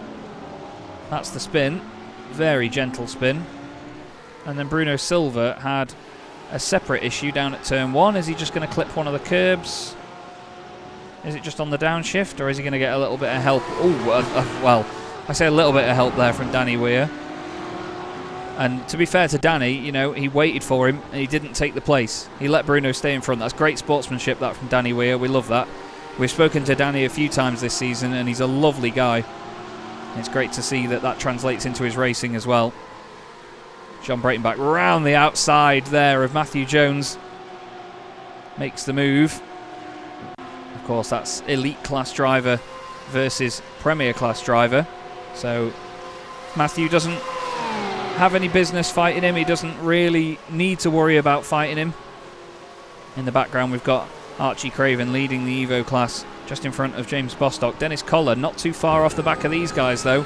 That's the spin. Very gentle spin. And then Bruno Silva had a separate issue down at turn 1. Is he just going to clip one of the curbs? Is it just on the downshift, or is he going to get a little bit of help? Oh, well, I say a little bit of help there from Danny Weir. And to be fair to Danny, you know, he waited for him and he didn't take the place. He let Bruno stay in front. That's great sportsmanship, that from Danny Weir. We love that. We've spoken to Danny a few times this season, and he's a lovely guy. It's great to see that that translates into his racing as well. John Breitenbach round the outside there of Matthew Jones. Makes the move. Of course, that's elite class driver versus Premier class driver. So Matthew doesn't have any business fighting him. He doesn't really need to worry about fighting him. In the background, we've got Archie Craven leading the Evo class just in front of James Bostock. Dennis Collar not too far off the back of these guys, though.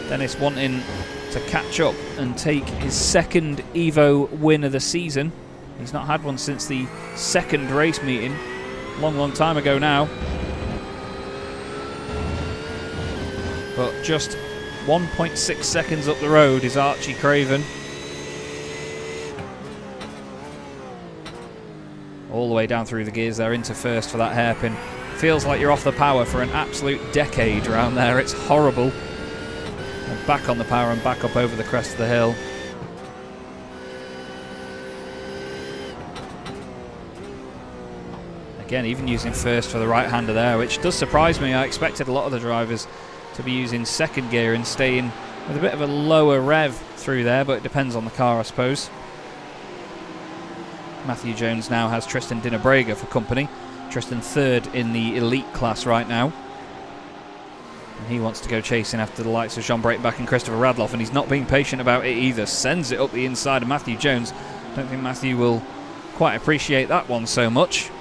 Dennis wanting to catch up and take his second Evo win of the season. He's not had one since the second race meeting. Long time ago now. But just 1.6 seconds up the road is Archie Craven. All the way down through the gears there into first for that hairpin. Feels like you're off the power for an absolute decade around there. It's horrible. And back on the power and back up over the crest of the hill. Again, even using first for the right-hander there, which does surprise me. I expected a lot of the drivers to be using second gear and staying with a bit of a lower rev through there, but it depends on the car, I suppose. Matthew Jones now has Tristan Dinabrega for company. Tristan third in the elite class right now. And he wants to go chasing after the likes of Jean Breitenbach and Christopher Radloff, and he's not being patient about it either. Sends it up the inside of Matthew Jones. I don't think Matthew will quite appreciate that one so much.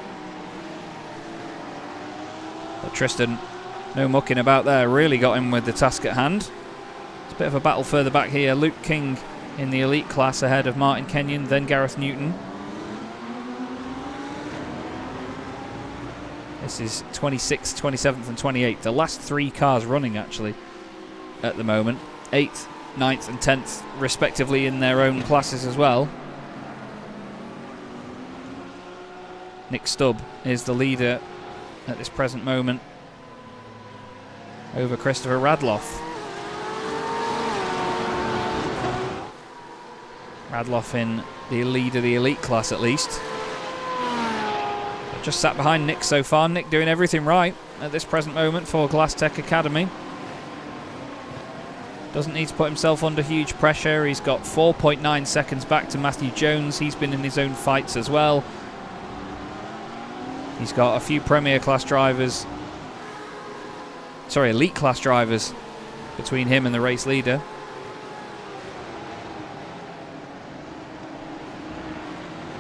But Tristan, no mucking about there, really got him with the task at hand. It's a bit of a battle further back here. Luke King in the elite class ahead of Martin Kenyon, then Gareth Newton. This is 26th, 27th and 28th. The last three cars running actually at the moment. 8th, 9th and 10th respectively in their own classes as well. Nick Stubb is the leader at this present moment over Christopher Radloff. Radloff in the lead of the elite class at least. Just sat behind Nick so far. Nick doing everything right at this present moment for Glass Tech Academy. Doesn't need to put himself under huge pressure. He's got 4.9 seconds back to Matthew Jones. He's been in his own fights as well. He's got a few Premier class drivers. Sorry, elite class drivers between him and the race leader.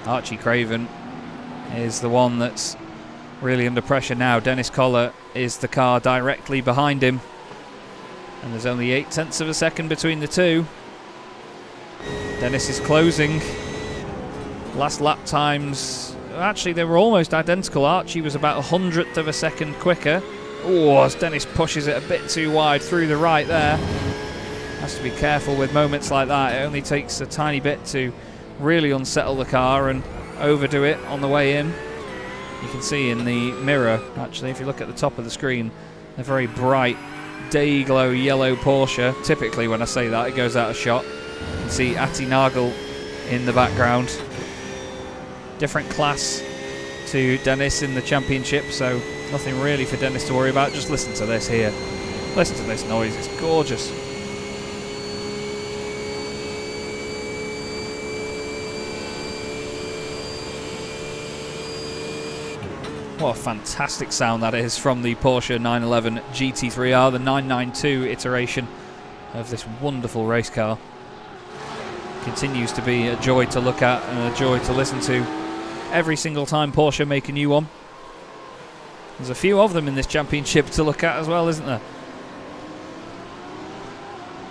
Archie Craven is the one that's really under pressure now. Dennis Collar is the car directly behind him. And there's only 0.8 of a second between the two. Dennis is closing. Last lap times, actually they were almost identical. Archie was about 100th of a second quicker. Oh, as Dennis pushes it a bit too wide through the right there. Has to be careful with moments like that. It only takes a tiny bit to really unsettle the car and overdo it on the way in. You can see in the mirror, actually, if you look at the top of the screen, a very bright day glow yellow Porsche. Typically when I say that it goes out of shot. You can see Atti Nagel in the background. Different class to Dennis in the championship, so nothing really for Dennis to worry about. Just listen to this here. Listen to this noise, it's gorgeous. What a fantastic sound that is from the Porsche 911 GT3R, the 992 iteration of this wonderful race car. Continues to be a joy to look at and a joy to listen to every single time Porsche make a new one. There's a few of them in this championship to look at as well, isn't there?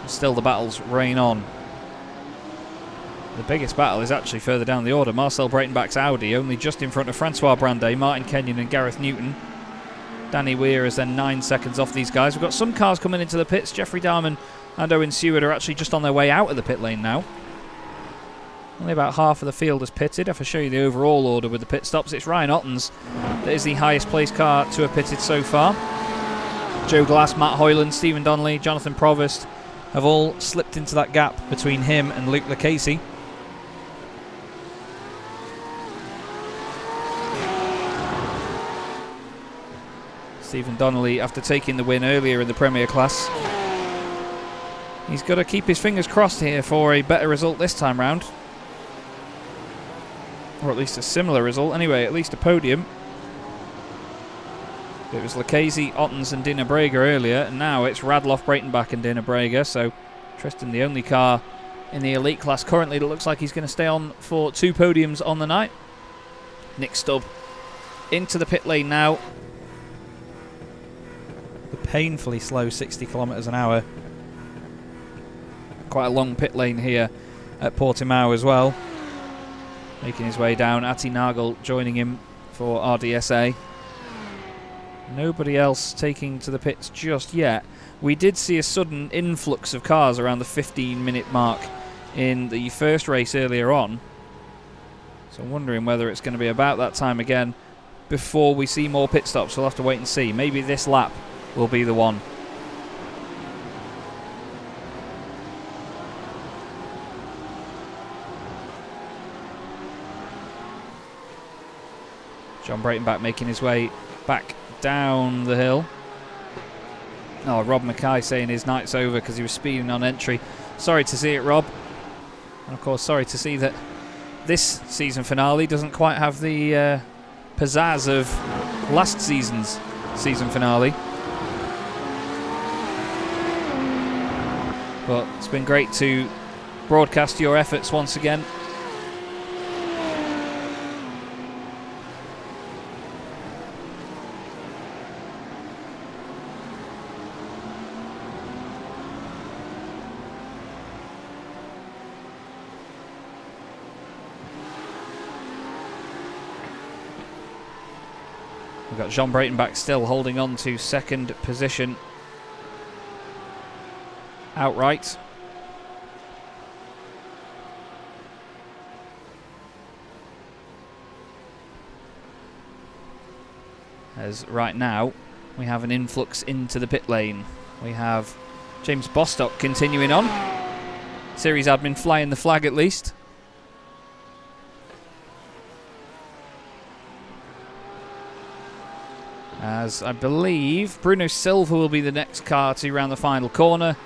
Still the battles reign on. The biggest battle is actually further down the order. Marcel Breitenbach's Audi only just in front of Francois Brandet, Martin Kenyon and Gareth Newton. Danny Weir is then 9 seconds off these guys. We've got some cars coming into the pits. Jeffrey Darman and Owen Seward are actually just on their way out of the pit lane now. Only about half of the field has pitted. If I show you the overall order with the pit stops, it's Ryan Ottens that is the highest placed car to have pitted so far. Joe Glass, Matt Hoyland, Stephen Donnelly, Jonathan Provost have all slipped into that gap between him and Luke Lucchese. Stephen Donnelly, after taking the win earlier in the Premier class, he's got to keep his fingers crossed here for a better result this time round. Or at least a similar result. Anyway, at least a podium. It was Lucchese, Ottens and Dinabrega earlier, and now it's Radloff, Breitenbach and Dinabrega. So Tristan, the only car in the elite class currently that looks like he's going to stay on for 2 podiums on the night. Nick Stubb into the pit lane now. The painfully slow 60 kilometres an hour Quite a long pit lane here at Portimao as well. Making his way down. Ati Nagel joining him for RDSA. Nobody else taking to the pits just yet. We did see a sudden influx of cars around the 15-minute mark in the first race earlier on. So I'm wondering whether it's going to be about that time again before we see more pit stops. We'll have to wait and see. Maybe this lap will be the one. John Breitenbach making his way back down the hill. Oh, Rob Mackay saying his night's over because he was speeding on entry. Sorry to see it, Rob. And of course, sorry to see that this season finale doesn't quite have the pizzazz of last season's season finale. But it's been great to broadcast your efforts once again. We've got John Breitenbach still holding on to second position outright. As right now we have an influx into the pit lane. We have James Bostock continuing on. Series admin flying the flag at least. As I believe Bruno Silva will be the next car to round the final corner,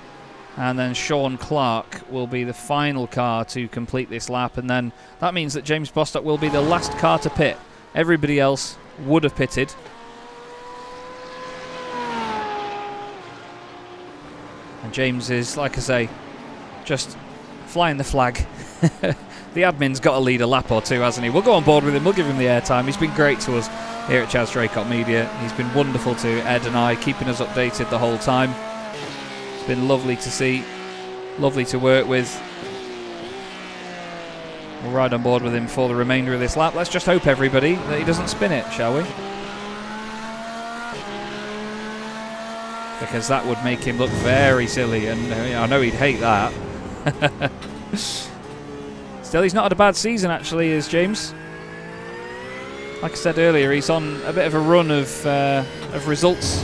and then Sean Clark will be the final car to complete this lap, and then that means that James Bostock will be the last car to pit. Everybody else would have pitted. And James is, like I say, just flying the flag. The admin's got to lead a lap or two, hasn't he? We'll go on board with him, we'll give him the airtime. He's been great to us here at Chaz Draycott Media. He's been wonderful to Ed and I, keeping us updated the whole time. It's been lovely to see, lovely to work with. We'll ride on board with him for the remainder of this lap. Let's just hope, everybody, that he doesn't spin it, shall we? Because that would make him look very silly, and I know he'd hate that. Still, he's not had a bad season, actually, is James. Like I said earlier, he's on a bit of a run of results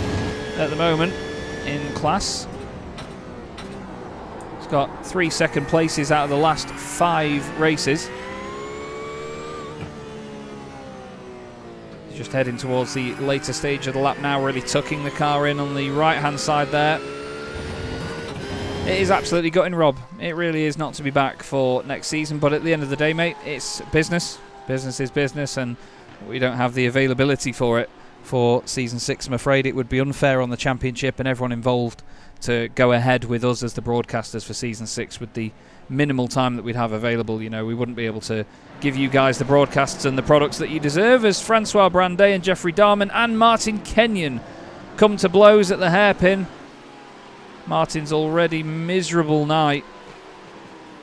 at the moment in class. He's got 3 second places out of the last 5 races. He's just heading towards the later stage of the lap now, really tucking the car in on the right-hand side there. It is absolutely gutting, Rob. It really is not to be back for next season, but at the end of the day, mate, it's business. Business is business, and we don't have the availability for it for Season 6. I'm afraid it would be unfair on the Championship and everyone involved to go ahead with us as the broadcasters for Season 6 with the minimal time that we'd have available. You know, we wouldn't be able to give you guys the broadcasts and the products that you deserve, as Francois Brandet and Jeffrey Darman and Martin Kenyon come to blows at the hairpin. Martin's already miserable night,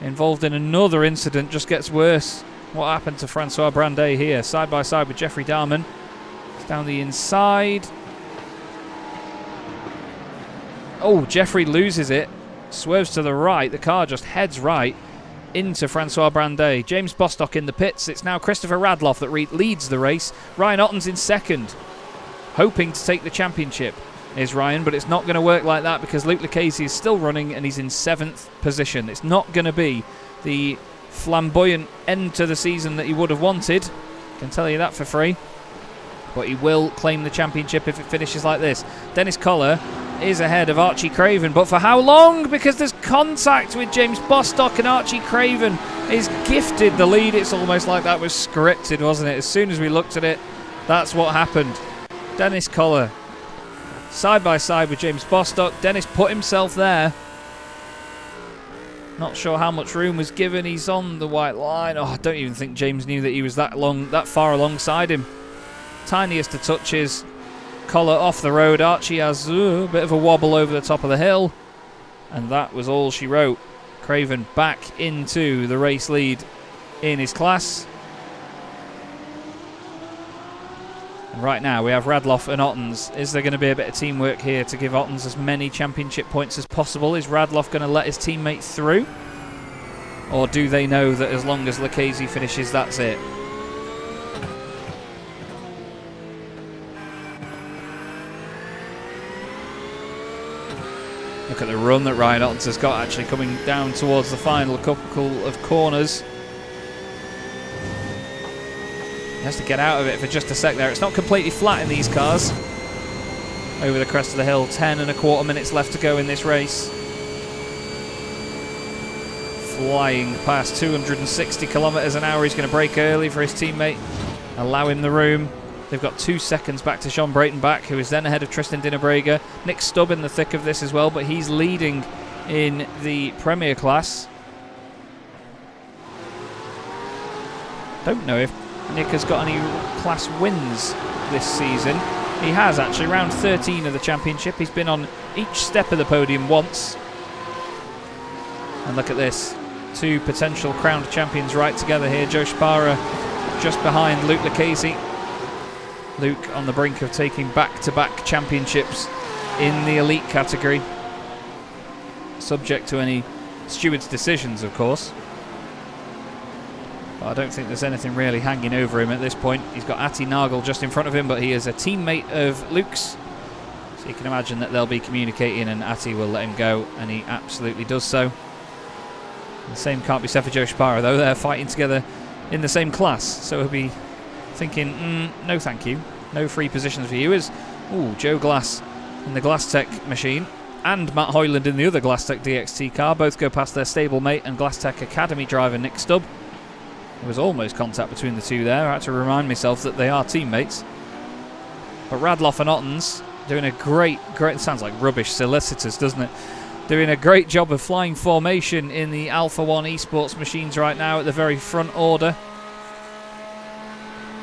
involved in another incident, just gets worse. What happened to Francois Brandet here? Side by side with Jeffrey Darman. It's down the inside. Oh, Jeffrey loses it. Swerves to the right. The car just heads right into Francois Brandet. James Bostock in the pits. It's now Christopher Radloff that leads the race. Ryan Otton's in second, hoping to take the championship, is Ryan, but it's not going to work like that because Luke Lucchese is still running and he's in 7th position. It's not going to be the flamboyant end to the season that he would have wanted, can tell you that for free, but he will claim the championship if it finishes like this. Dennis Collar is ahead of Archie Craven, but for how long? Because there's contact with James Bostock, and Archie Craven is gifted the lead. It's almost like that was scripted, wasn't it? As soon as we looked at it, that's what happened. Dennis Collar side by side with James Bostock. Dennis put himself there. Not sure how much room was given. He's on the white line. Oh, I don't even think James knew that he was that far alongside him. Tiniest of touches. Collar off the road. Archie has a bit of a wobble over the top of the hill. And that was all she wrote. Craven back into the race lead in his class. And right now we have Radloff and Ottens. Is there going to be a bit of teamwork here to give Ottens as many championship points as possible? Is Radloff going to let his teammate through? Or do they know that as long as Lucchese finishes, that's it? Look at the run that Ryan Ottens has got, actually coming down towards the final couple of corners. He has to get out of it for just a sec there. It's not completely flat in these cars. Over the crest of the hill, 10.25 minutes left to go in this race. Flying past 260 kilometers an hour. He's going to brake early for his teammate. Allow him the room. They've got 2 seconds back to Jean Breitenbach, who is then ahead of Tristan Dinnebrega. Nick Stubb in the thick of this as well, but he's leading in the Premier class. Don't know if Nick has got any class wins this season. He has, actually, round 13 of the championship. He's been on each step of the podium once. And look at this. 2 potential crowned champions right together here. Joe Spara just behind Luke Lucchese. Luke on the brink of taking back-to-back championships in the elite category. Subject to any stewards' decisions, of course. But I don't think there's anything really hanging over him at this point. He's got Ati Nagel just in front of him, but he is a teammate of Luke's. So you can imagine that they'll be communicating and Ati will let him go, and he absolutely does so. The same can't be said for Joe Spara, though. They're fighting together in the same class, so he'll be thinking, no thank you, no free positions for you. As Joe Glass in the GlassTech machine and Matt Hoyland in the other GlassTech DXT car both go past their stablemate and GlassTech Academy driver Nick Stubb. There was almost contact between the two there. I had to remind myself that they are teammates. But Radloff and Ottens doing a great, it sounds like rubbish solicitors, doesn't it? Doing a great job of flying formation in the Alpha 1 esports machines right now at the very front order.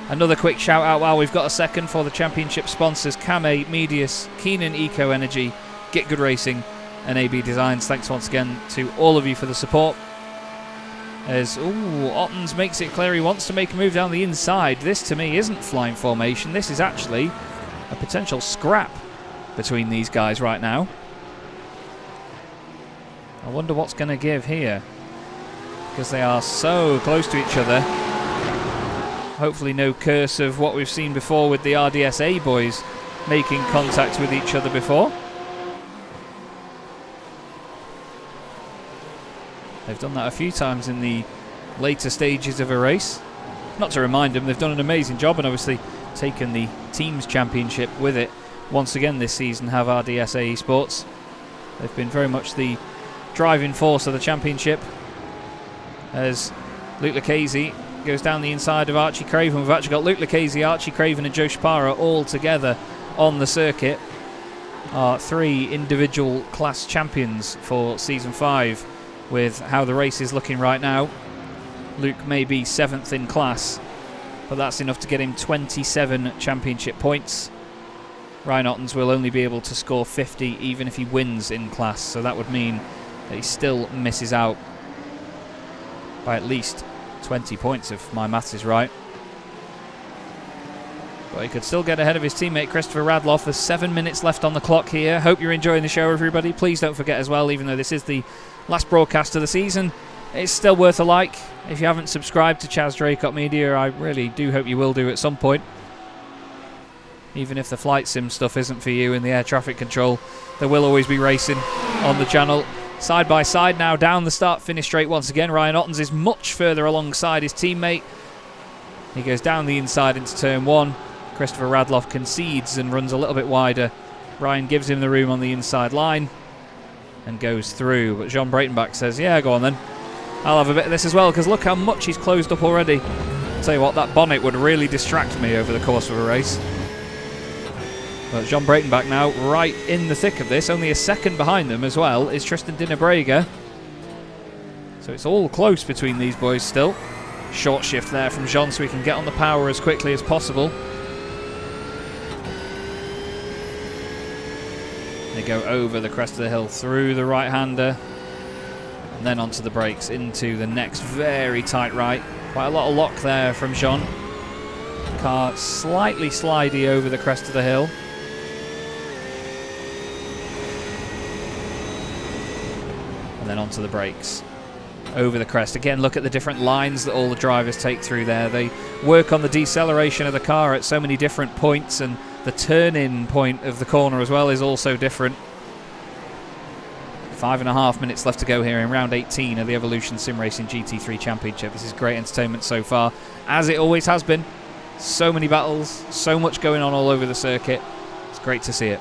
Another quick shout out while we've got a second for the championship sponsors: Kame, Medius, Keenan Eco Energy, GitGud Racing and AB Designs. Thanks once again to all of you for the support. As Ottens makes it clear he wants to make a move down the inside. This to me isn't flying formation. This is actually a potential scrap between these guys right now. I wonder what's going to give here, because they are so close to each other. Hopefully no curse of what we've seen before with the RDSA boys making contact with each other before. They've done that a few times in the later stages of a race. Not to remind them, they've done an amazing job and obviously taken the teams championship with it once again this season, have RDSA Esports. They've been very much the driving force of the championship, as Luke Lucchese goes down the inside of Archie Craven. We've actually got Luke Lucchese, Archie Craven and Joe Spara all together on the circuit. Our 3 individual class champions for Season 5 with how the race is looking right now. Luke may be 7th in class, but that's enough to get him 27 championship points. Ryan Ottens will only be able to score 50 even if he wins in class, so that would mean that he still misses out by at least 20 points if my maths is right. But he could still get ahead of his teammate Christopher Radloff. There's 7 minutes left on the clock here. Hope you're enjoying the show, everybody. Please don't forget as well, even though this is the last broadcast of the season, it's still worth a like. If you haven't subscribed to Chaz Draycott Media, I really do hope you will do at some point. Even if the flight sim stuff isn't for you in the air traffic control, there will always be racing on the channel. Side by side now down the start-finish straight once again. Ryan Ottens is much further alongside his teammate. He goes down the inside into turn 1. Christopher Radloff concedes and runs a little bit wider. Ryan gives him the room on the inside line and goes through. But Jean Breitenbach says, yeah, go on then. I'll have a bit of this as well, because look how much he's closed up already. I'll tell you what, that bonnet would really distract me over the course of a race. But Jean Breitenbach now right in the thick of this. Only a second behind them as well is Tristan Dinnebrega. So it's all close between these boys still. Short shift there from Jean so he can get on the power as quickly as possible. They go over the crest of the hill through the right-hander. And then onto the brakes into the next very tight right. Quite a lot of lock there from Jean. Car slightly slidey over the crest of the hill. And then onto the brakes. Over the crest. Again, look at the different lines that all the drivers take through there. They work on the deceleration of the car at so many different points, and the turn-in point of the corner as well is also different. 5.5 minutes left to go here in round 18 of the Evolution Sim Racing GT3 Championship. This is great entertainment so far, as it always has been. So many battles, so much going on all over the circuit. It's great to see it.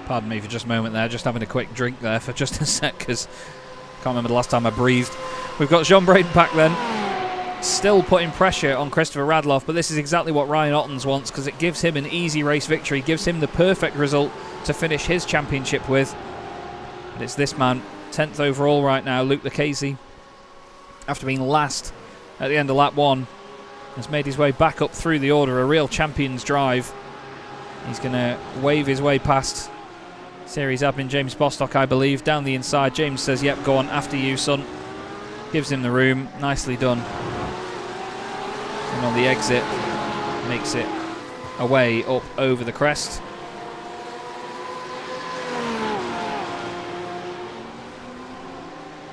Pardon me for just a moment there, just having a quick drink there for just a sec, because I can't remember the last time I breathed. We've got Jean Braden back then, still putting pressure on Christopher Radloff, but this is exactly what Ryan Ottens wants, because it gives him an easy race victory, gives him the perfect result to finish his championship with. But it's this man, 10th overall right now, Luke Lucchese, after being last at the end of lap 1, has made his way back up through the order, a real champion's drive. He's going to wave his way past Series admin James Bostock, I believe, down the inside. James says, yep, go on, after you, son. Gives him the room. Nicely done. And on the exit, makes it away up over the crest.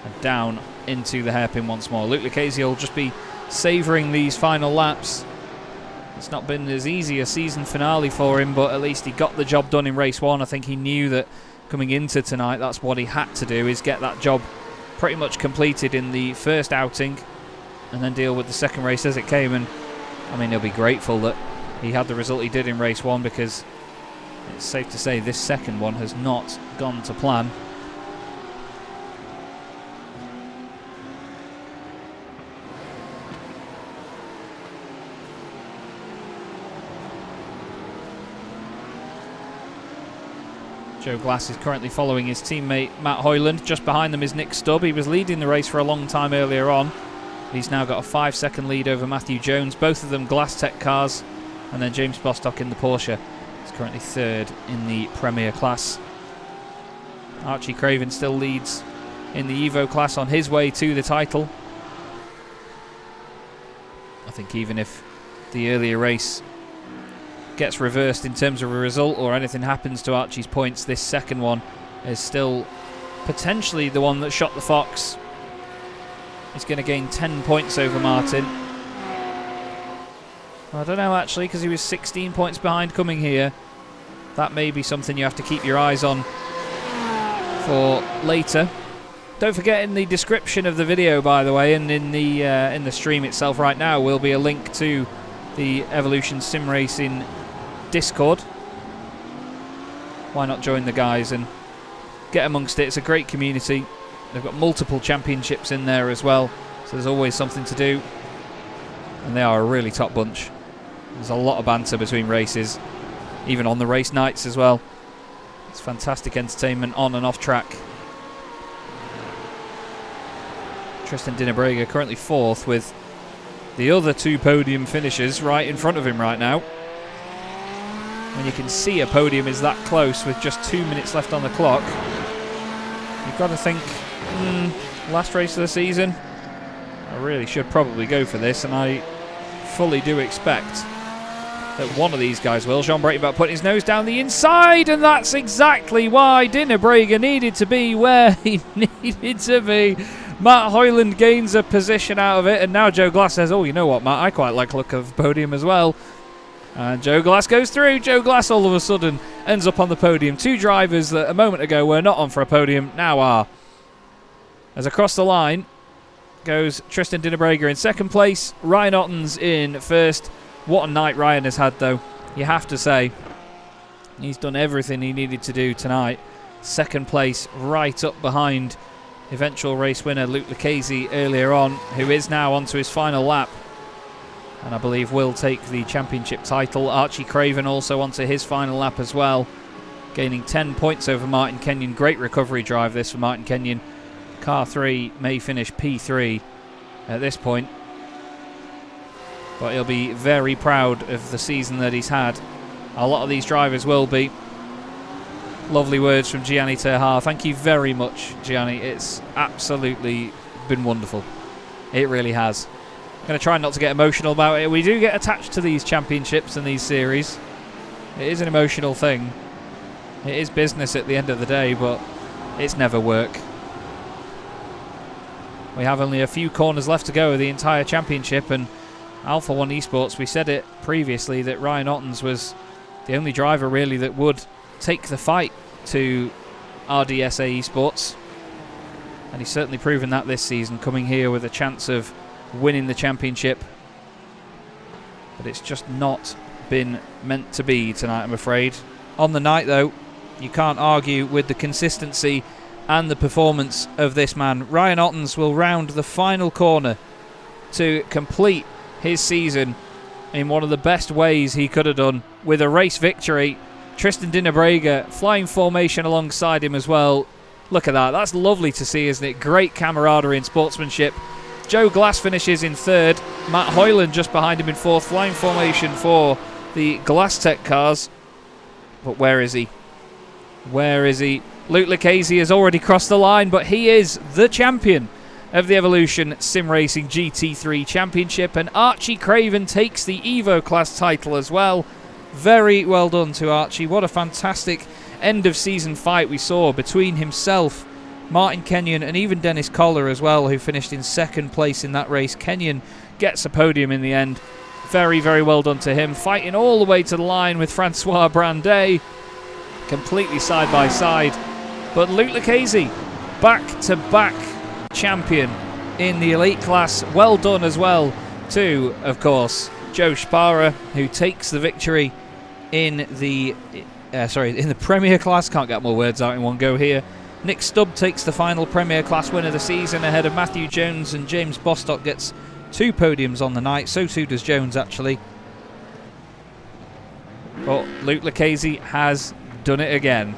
And down into the hairpin once more. Luke Lucchese will just be savouring these final laps. It's not been as easy a season finale for him, but at least he got the job done in race 1. I think he knew that coming into tonight, that's what he had to do, is get that job pretty much completed in the first outing and then deal with the second race as it came. And I mean, he'll be grateful that he had the result he did in race 1, because it's safe to say this second one has not gone to plan. Joe Glass is currently following his teammate Matt Hoyland. Just behind them is Nick Stubb. He was leading the race for a long time earlier on. He's now got a 5-second lead over Matthew Jones. Both of them Glass Tech cars. And then James Bostock in the Porsche. He's currently 3rd in the Premier class. Archie Craven still leads in the Evo class on his way to the title. I think even if the earlier race gets reversed in terms of a result or anything happens to Archie's points, this second one is still potentially the one that shot the fox. He's going to gain 10 points over Martin. I don't know actually, because he was 16 points behind coming here. That may be something you have to keep your eyes on for later. Don't forget, in the description of the video, by the way, and in the stream itself right now, will be a link to the Evolution Sim Racing Discord. Why not join the guys and get amongst it? It's a great community. They've got multiple championships in there as well, so there's always something to do. And they are a really top bunch. There's a lot of banter between races, even on the race nights as well. It's fantastic entertainment on and off track. Tristan Dinabrega currently 4th, with the other 2 podium finishers right in front of him right now. When you can see a podium is that close with just 2 minutes left on the clock, you've got to think, last race of the season, I really should probably go for this, and I fully do expect that one of these guys will. Jean Braden putting his nose down the inside, and that's exactly why Dinabrega needed to be where he needed to be. Matt Hoyland gains a position out of it, and now Joe Glass says, oh, you know what, Matt, I quite like the look of podium as well. And Joe Glass goes through. Joe Glass all of a sudden ends up on the podium. 2 drivers that a moment ago were not on for a podium now are. As across the line goes Tristan Dinabrega in 2nd place, Ryan Ottens in 1st. What a night Ryan has had, though, you have to say. He's done everything he needed to do tonight. 2nd place right up behind eventual race winner Luke Lucchese earlier on, who is now onto his final lap, and I believe will take the championship title. Archie Craven also onto his final lap as well, gaining 10 points over Martin Kenyon. Great recovery drive this for Martin Kenyon. Car 3 may finish P3 at this point. but he'll be very proud of the season that he's had. A lot of these drivers will be. Lovely words from Gianni Terhar. Thank you very much, Gianni. It's absolutely been wonderful. It really has. I'm going to try not to get emotional about it. We do get attached to these championships and these series. It is an emotional thing. It is business at the end of the day, but it's never work. We have only a few corners left to go of the entire championship, and Alpha 1 Esports, we said it previously that Ryan Ottens was the only driver really that would take the fight to RDSA Esports, and he's certainly proven that this season, coming here with a chance of winning the championship. But it's just not been meant to be tonight, I'm afraid. On the night though, you can't argue with the consistency and the performance of this man. Ryan Ottens will round the final corner to complete his season in one of the best ways he could have done, with a race victory. Tristan Dinnebrega flying formation alongside him as well. Look at that. That's lovely to see, isn't it? Great camaraderie and sportsmanship. Joe Glass finishes in third. Matt Hoyland just behind him in fourth. Flying formation for the Glass Tech cars. But where is he? Where is he? Luke Lucchese has already crossed the line, but he is the champion of the Evolution Sim Racing GT3 Championship, and Archie Craven takes the Evo class title as well. Very well done to Archie. What a fantastic end of season fight we saw between himself, Martin Kenyon, and even Dennis Collar as well, who finished in second place in that race. Kenyon gets a podium in the end. Very, very well done to him. Fighting all the way to the line with Francois Brandet, completely side by side. But Luke Lucchese, back-to-back champion in the elite class. Well done as well to, of course, Joe Spara, who takes the victory in the Premier class. Can't get more words out in one go here. Nick Stubb takes the final Premier class win of the season ahead of Matthew Jones, and James Bostock gets 2 podiums on the night. So too does Jones, actually. But Luke Lucchese has done it again.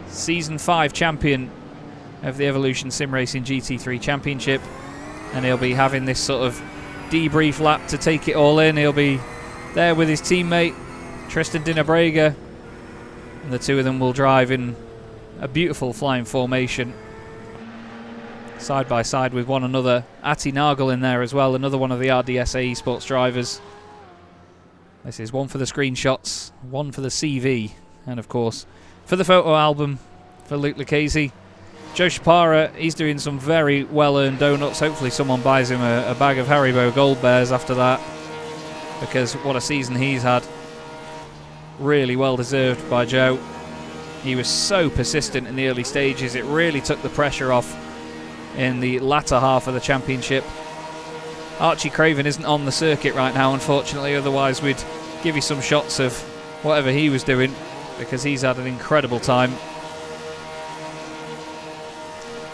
Season 5 champion of the Evolution Sim Racing GT3 Championship, and he'll be having this sort of debrief lap to take it all in. He'll be there with his teammate Tristan Dinnebrega, and the two of them will drive in a beautiful flying formation side by side with one another. Ati Nagel in there as well, another one of the RDSA Esports drivers. This is one for the screenshots, one for the CV, and of course for the photo album for Luke Lucchese. Joe Shapara, he's doing some very well-earned donuts. Hopefully someone buys him a bag of Haribo Gold Bears after that, because what a season he's had. Really well deserved by Joe. He was so persistent in the early stages. It really took the pressure off in the latter half of the championship. Archie Craven isn't on the circuit right now, unfortunately, otherwise we'd give you some shots of whatever he was doing, because he's had an incredible time.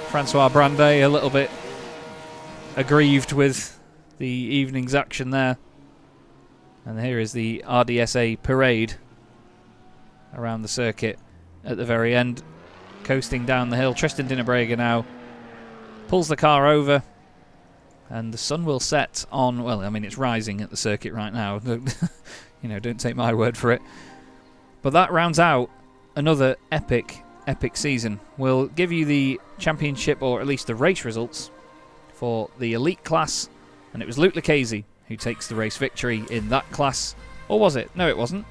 Francois Brandet a little bit aggrieved with the evening's action there. And here is the RDSA parade around the circuit at the very end, coasting down the hill. Tristan Dinnebrega now pulls the car over, and the sun will set on, well, I mean, it's rising at the circuit right now. You know, don't take my word for it. But that rounds out another epic season. We'll give you the championship, or at least the race results, for the elite class, and it was Luke Lucchese who takes the race victory in that class. Or was it? No, it wasn't.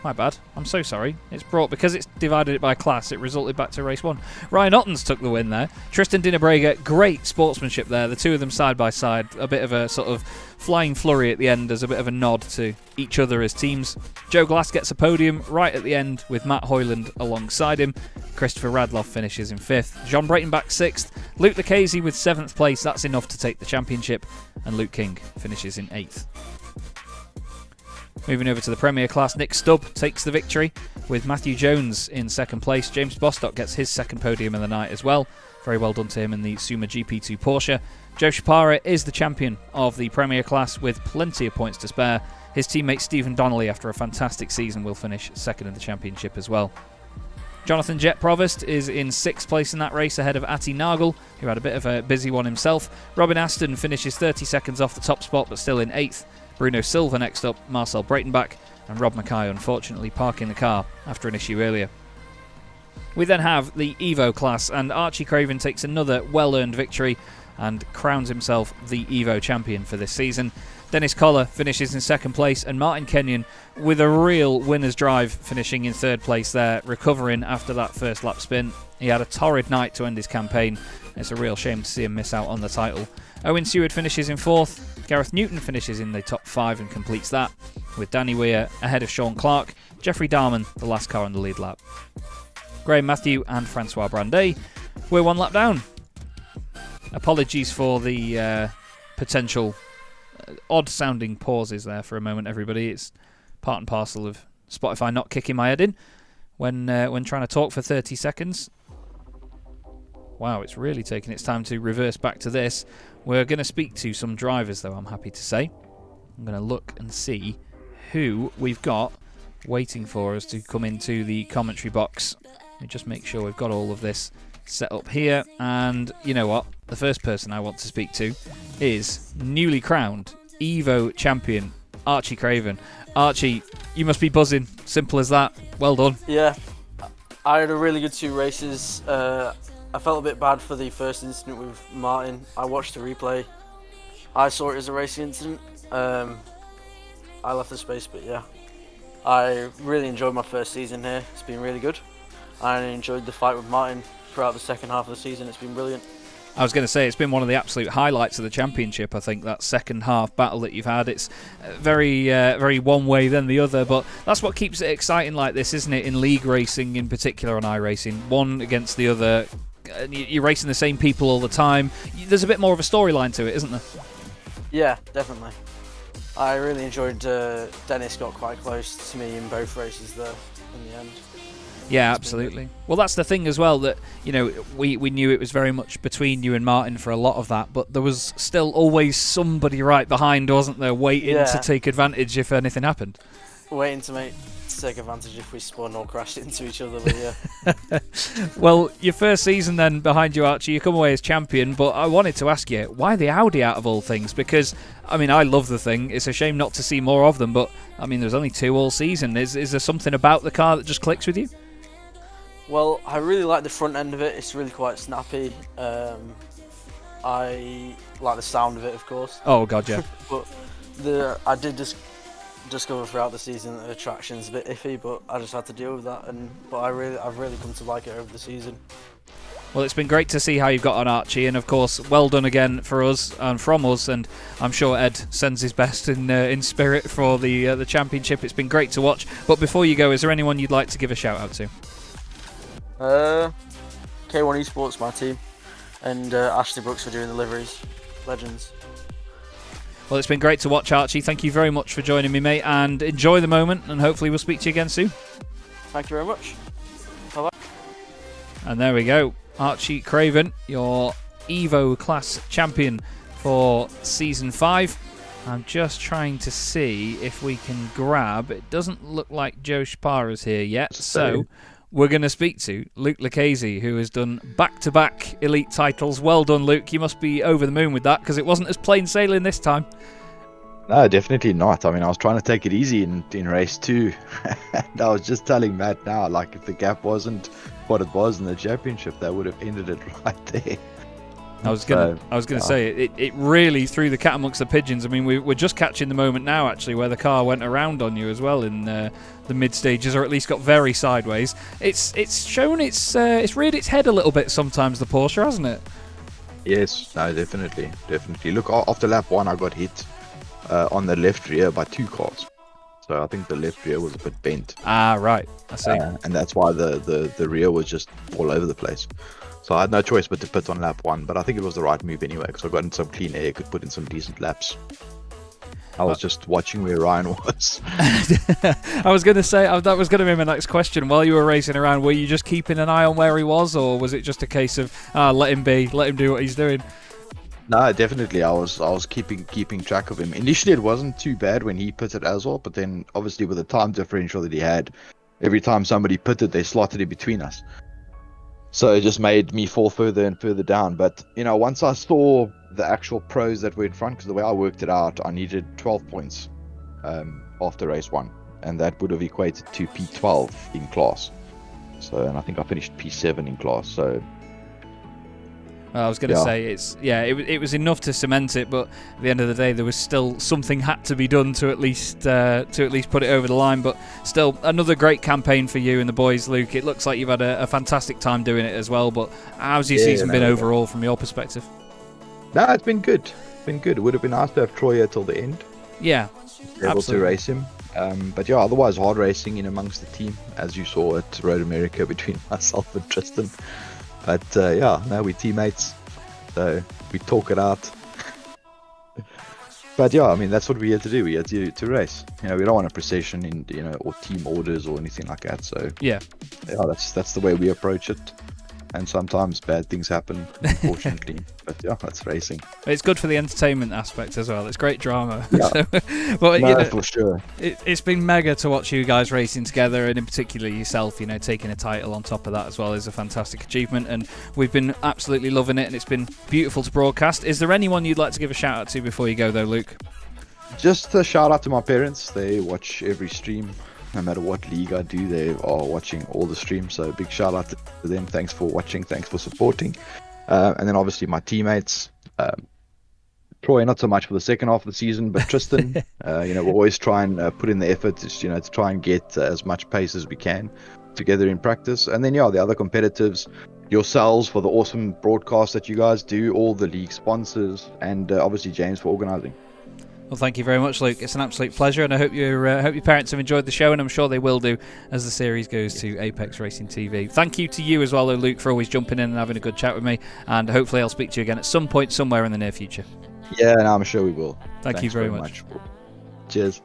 My bad. I'm so sorry. It's brought, because it's divided it by class, it resulted back to race 1. Ryan Ottens took the win there. Tristan Dinnebrega, great sportsmanship there. The two of them side by side. A bit of a sort of flying flurry at the end as a bit of a nod to each other as teams. Joe Glass gets a podium right at the end with Matt Hoyland alongside him. Christopher Radloff finishes in 5th. John Breitenbach 6th. Luke Lucchese with 7th place. That's enough to take the championship. And Luke King finishes in 8th. Moving over to the Premier class, Nick Stubb takes the victory with Matthew Jones in 2nd place. James Bostock gets his 2nd podium of the night as well. Very well done to him in the Suma GP2 Porsche. Joe Shapara is the champion of the Premier class with plenty of points to spare. His teammate Stephen Donnelly, after a fantastic season, will finish 2nd in the championship as well. Jonathan Jet Provost is in 6th place in that race ahead of Ati Nagel, who had a bit of a busy one himself. Robin Aston finishes 30 seconds off the top spot but still in 8th. Bruno Silva next up, Marcel Breitenbach, and Rob Mackay unfortunately parking the car after an issue earlier. We then have the Evo class, and Archie Craven takes another well-earned victory and crowns himself the Evo champion for this season. Dennis Collar finishes in second place, and Martin Kenyon with a real winner's drive finishing in third place there, recovering after that first lap spin. He had a torrid night to end his campaign. It's a real shame to see him miss out on the title. Owen Seward finishes in fourth. Gareth Newton finishes in the top 5 and completes that, with Danny Weir ahead of Sean Clark. Jeffrey Darman, the last car on the lead lap. Graham Matthew and Francois Brandet were 1 lap down. Apologies for the potential odd-sounding pauses there for a moment, everybody. It's part and parcel of Spotify not kicking my head in when trying to talk for 30 seconds. Wow, it's really taking its time to reverse back to this. We're going to speak to some drivers, though, I'm happy to say. I'm going to look and see who we've got waiting for us to come into the commentary box. And just make sure we've got all of this set up here. And you know what? The first person I want to speak to is newly crowned Evo champion, Archie Craven. Archie, you must be buzzing. Simple as that. Well done. Yeah, I had a really good 2 races. I felt a bit bad for the first incident with Martin. I watched the replay. I saw it as a racing incident. I left the space, but yeah. I really enjoyed my first season here. It's been really good. I enjoyed the fight with Martin throughout the second half of the season. It's been brilliant. I was going to say, it's been one of the absolute highlights of the championship, I think, that second half battle that you've had. It's very one way then the other, but that's what keeps it exciting like this, isn't it, in league racing in particular, on iRacing. One against the other, you're racing the same people all the time. There's a bit more of a storyline to it, isn't there? Yeah, definitely. I really enjoyed Dennis got quite close to me in both races there in the end. Yeah, absolutely. Well, that's the thing as well, that, you know, we knew it was very much between you and Martin for a lot of that, but there was still always somebody right behind, wasn't there, waiting to take advantage if anything happened. Waiting to take advantage if we spun or crashed into each other, but yeah. Well, your first season then behind you, Archie, you come away as champion, but I wanted to ask you, why the Audi out of all things? Because, I mean, I love the thing. It's a shame not to see more of them, but, I mean, there's only 2 all season. Is there something about the car that just clicks with you? Well, I really like the front end of it. It's really quite snappy. I like the sound of it, of course. Oh, God, yeah. But I did just discover throughout the season that the traction's a bit iffy, but I just had to deal with that. But I've really come to like it over the season. Well, it's been great to see how you've got on, Archie, and of course, well done again for us and from us. And I'm sure Ed sends his best in spirit for the championship. It's been great to watch. But before you go, is there anyone you'd like to give a shout out to? K1 Esports, my team, and Ashley Brooks for doing the liveries. Legends. Well, it's been great to watch, Archie. Thank you very much for joining me, mate, and enjoy the moment, and hopefully we'll speak to you again soon. Thank you very much. Bye-bye. And there we go. Archie Craven, your Evo class champion for Season 5. I'm just trying to see if we can grab... It doesn't look like Joe Shapara's here yet, so... We're going to speak to Luke Lucchese, who has done back-to-back elite titles. Well done, Luke. You must be over the moon with that, because it wasn't as plain sailing this time. No, definitely not. I mean, I was trying to take it easy in race 2. And I was just telling Matt now, like, if the gap wasn't what it was in the championship, that would have ended it right there. I was gonna say it really threw the cat amongst the pigeons. I mean, we're just catching the moment now, actually, where the car went around on you as well in the mid stages, or at least got very sideways. It's shown it's reared its head a little bit sometimes, the Porsche, hasn't it? Yes, no, definitely. Look, after lap 1, I got hit on the left rear by 2 cars. So I think the left rear was a bit bent. Ah, right. I see. And that's why the rear was just all over the place. So I had no choice but to pit on lap 1, but I think it was the right move anyway, because I got in some clean air, could put in some decent laps. I was just watching where Ryan was. I was going to say, that was going to be my next question. While you were racing around, were you just keeping an eye on where he was, or was it just a case of, let him do what he's doing? No, definitely. I was keeping track of him. Initially, it wasn't too bad when he pitted as well, but then obviously with the time differential that he had, every time somebody pitted, they slotted in between us. So it just made me fall further and further down. But, once I saw the actual pros that were in front, because the way I worked it out, I needed 12 points after race 1. And that would have equated to P12 in class. So, and I think I finished P7 in class. So, I was going to say it was enough to cement it, but at the end of the day, there was still something had to be done to at least put it over the line. But still, another great campaign for you and the boys, Luke. It looks like you've had a fantastic time doing it as well. But how's your season been overall from your perspective? No, it's been good. It would have been nice to have Troy here till the end. Yeah, able to race him. But yeah, otherwise hard racing in amongst the team, as you saw at Road America between myself and Tristan. But we're teammates, so we talk it out. But yeah, I mean, that's what we're here to do. We're here to race. We don't want a procession in or team orders or anything like that. So that's the way we approach it. And sometimes bad things happen, unfortunately. But yeah, that's racing. It's good for the entertainment aspect as well. It's great drama. Yeah. But, for sure. It's been mega to watch you guys racing together, and in particular yourself, taking a title on top of that as well is a fantastic achievement. And we've been absolutely loving it, and it's been beautiful to broadcast. Is there anyone you'd like to give a shout out to before you go, though, Luke? Just a shout out to my parents. They watch every stream. No matter what league I do, they are watching all the streams. So big shout out to them. Thanks for watching. Thanks for supporting. And then obviously my teammates. Troy, not so much for the second half of the season, but Tristan. We always try and put in the effort to try and get as much pace as we can together in practice. And then the other competitors, yourselves for the awesome broadcast that you guys do, all the league sponsors, and obviously James for organising. Well, thank you very much, Luke. It's an absolute pleasure, and I hope your parents have enjoyed the show, and I'm sure they will do as the series goes to Apex Racing TV. Thank you to you as well, though, Luke, for always jumping in and having a good chat with me, and hopefully I'll speak to you again at some point somewhere in the near future. Yeah, no, I'm sure we will. Thanks you very much. Cheers.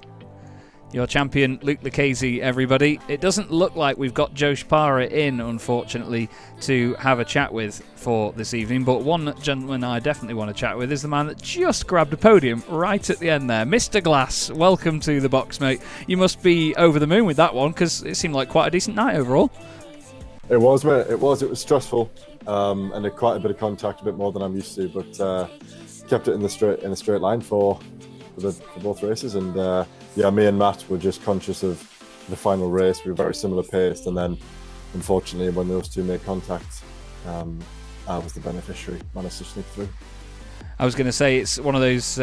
Your champion, Luke Lucchese, everybody. It doesn't look like we've got Joe Spara in, unfortunately, to have a chat with for this evening, but one gentleman I definitely want to chat with is the man that just grabbed a podium right at the end there. Mr. Glass, welcome to the box, mate. You must be over the moon with that one, because it seemed like quite a decent night overall. It was, mate. It was stressful, and quite a bit of contact, a bit more than I'm used to, but kept it in the straight line for both races, and me and Matt were just conscious of the final race. We were very similar paced, and then unfortunately when those two made contact, I was the beneficiary, managed to sneak through. I was going to say it's one of those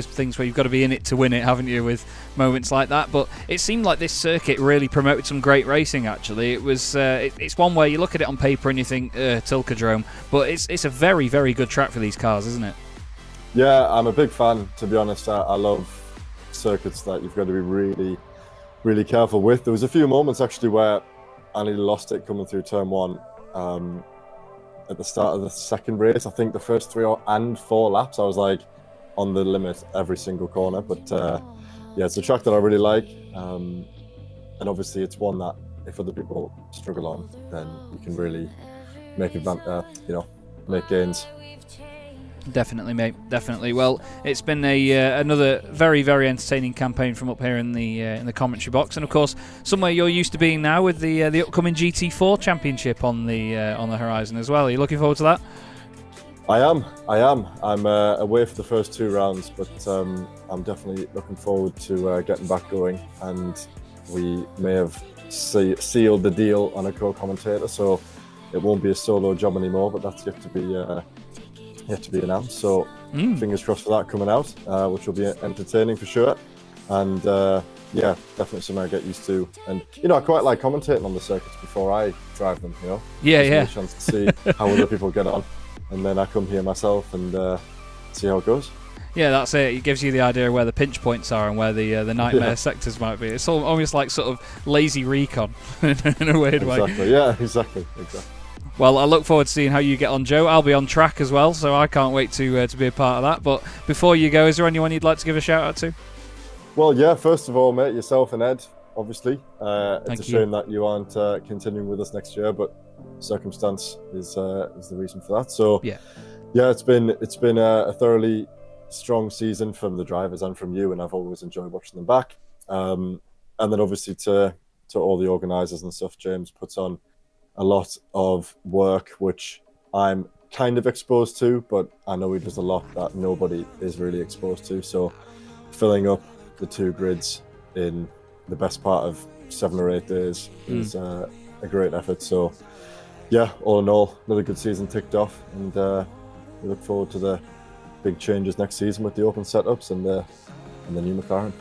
things where you've got to be in it to win it, haven't you, with moments like that. But it seemed like this circuit really promoted some great racing. Actually, it was it's one where you look at it on paper and you think Tilkedrome, but it's a very, very good track for these cars, isn't it? Yeah, I'm a big fan, to be honest. I love circuits that you've got to be really, really careful with. There was a few moments actually where I nearly lost it coming through turn 1 at the start of the second race. I think the first 3 and 4 laps I was like on the limit every single corner, but it's a track that I really like, and obviously it's one that if other people struggle on, then you can really make make gains. Definitely, mate. Definitely. Well, it's been another very, very entertaining campaign from up here in the commentary box, and of course, somewhere you're used to being now with the upcoming GT4 Championship on the horizon as well. Are you looking forward to that? I am. I'm away for the first 2 rounds, but I'm definitely looking forward to getting back going. And we may have sealed the deal on a co-commentator, so it won't be a solo job anymore. But that's yet to be announced, so fingers crossed for that coming out, which will be entertaining for sure, and definitely something I get used to. And I quite like commentating on the circuits before I drive them. A chance to see how other people get on, and then I come here myself and see how it goes. Yeah, that's it. It gives you the idea of where the pinch points are and where the nightmare sectors might be. It's almost like sort of lazy recon in a weird way. Exactly. Yeah, exactly. Well, I look forward to seeing how you get on, Joe. I'll be on track as well, so I can't wait to be a part of that. But before you go, is there anyone you'd like to give a shout out to? Well, yeah, first of all, mate, yourself and Ed, obviously. It's a shame that you aren't continuing with us next year, but circumstance is the reason for that. So yeah, it's been a thoroughly strong season from the drivers and from you, and I've always enjoyed watching them back. And then obviously to all the organisers and stuff, James puts on a lot of work which I'm kind of exposed to, but I know he does a lot that nobody is really exposed to. So filling up the 2 grids in the best part of 7 or 8 days is a great effort. So yeah, all in all, another good season ticked off, and we look forward to the big changes next season with the open setups and the new McLaren.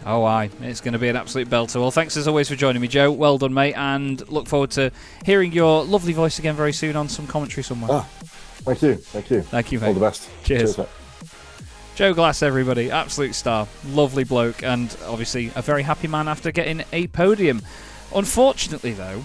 Oh, aye. It's going to be an absolute belter. Well, thanks as always for joining me, Joe. Well done, mate, and look forward to hearing your lovely voice again very soon on some commentary somewhere. Thank you. Thank you, mate. All the best. Cheers. Mate. Joe Glass, everybody. Absolute star. Lovely bloke, and obviously a very happy man after getting a podium. Unfortunately, though,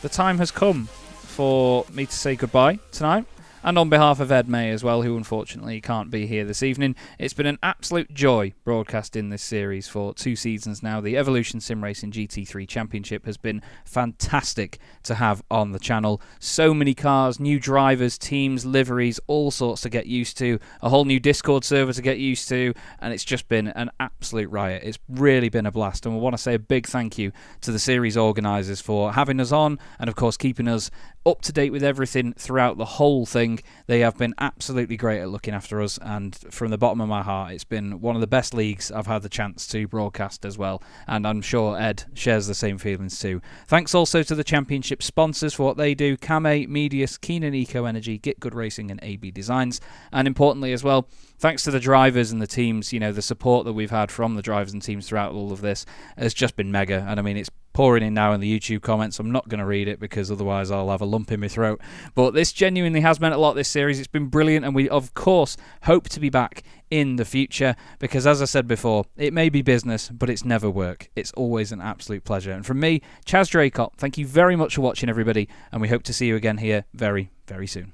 the time has come for me to say goodbye tonight. And on behalf of Ed May as well, who unfortunately can't be here this evening, it's been an absolute joy broadcasting this series for 2 seasons now. The Evolution Sim Racing GT3 Championship has been fantastic to have on the channel. So many cars, new drivers, teams, liveries, all sorts to get used to, a whole new Discord server to get used to, and it's just been an absolute riot. It's really been a blast, and we want to say a big thank you to the series organisers for having us on, and of course keeping us up to date with everything throughout the whole thing. They have been absolutely great at looking after us, and from the bottom of my heart, it's been one of the best leagues I've had the chance to broadcast as well, and I'm sure Ed shares the same feelings too. Thanks also to the championship sponsors for what they do: Kame, Medius, Keenan Eco Energy, GitGud Racing and AB Designs, and importantly as well, thanks to the drivers and the teams. You know, the support that we've had from the drivers and teams throughout all of this has just been mega, and I mean, it's pouring in now in the YouTube comments. I'm not going to read it because otherwise I'll have a lump in my throat. But this genuinely has meant a lot, this series. It's been brilliant, and we, of course, hope to be back in the future because, as I said before, it may be business, but it's never work. It's always an absolute pleasure. And from me, Chaz Draycott, thank you very much for watching, everybody, and we hope to see you again here very, very soon.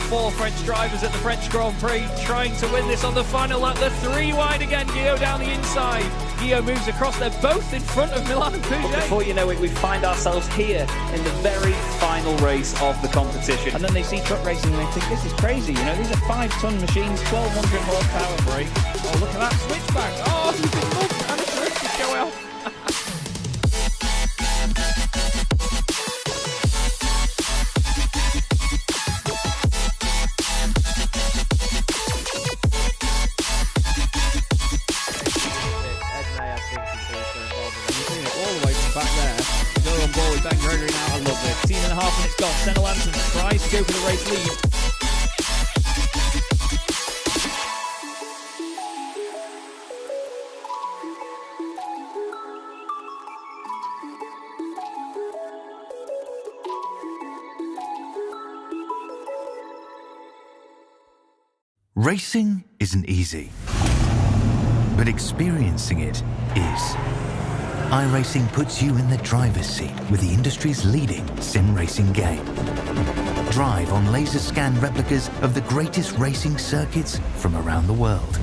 4 French drivers at the French Grand Prix trying to win this on the final lap. They're 3 wide again. Guillaume down the inside. Guillaume moves across. They're both in front of Milan and Pouget. Before you know it, we find ourselves here in the very final race of the competition. And then they see truck racing and they think, this is crazy. You know, these are 5-ton machines, 1,200 horsepower brake. Oh, look at that switchback. Oh, you can look and a drift to go out. Ben Gregory now, I love this. 18.5 minutes gone. Senna Lanson tries to go for the race lead. Racing isn't easy, but experiencing it is. iRacing puts you in the driver's seat with the industry's leading sim racing game. Drive on laser scan replicas of the greatest racing circuits from around the world.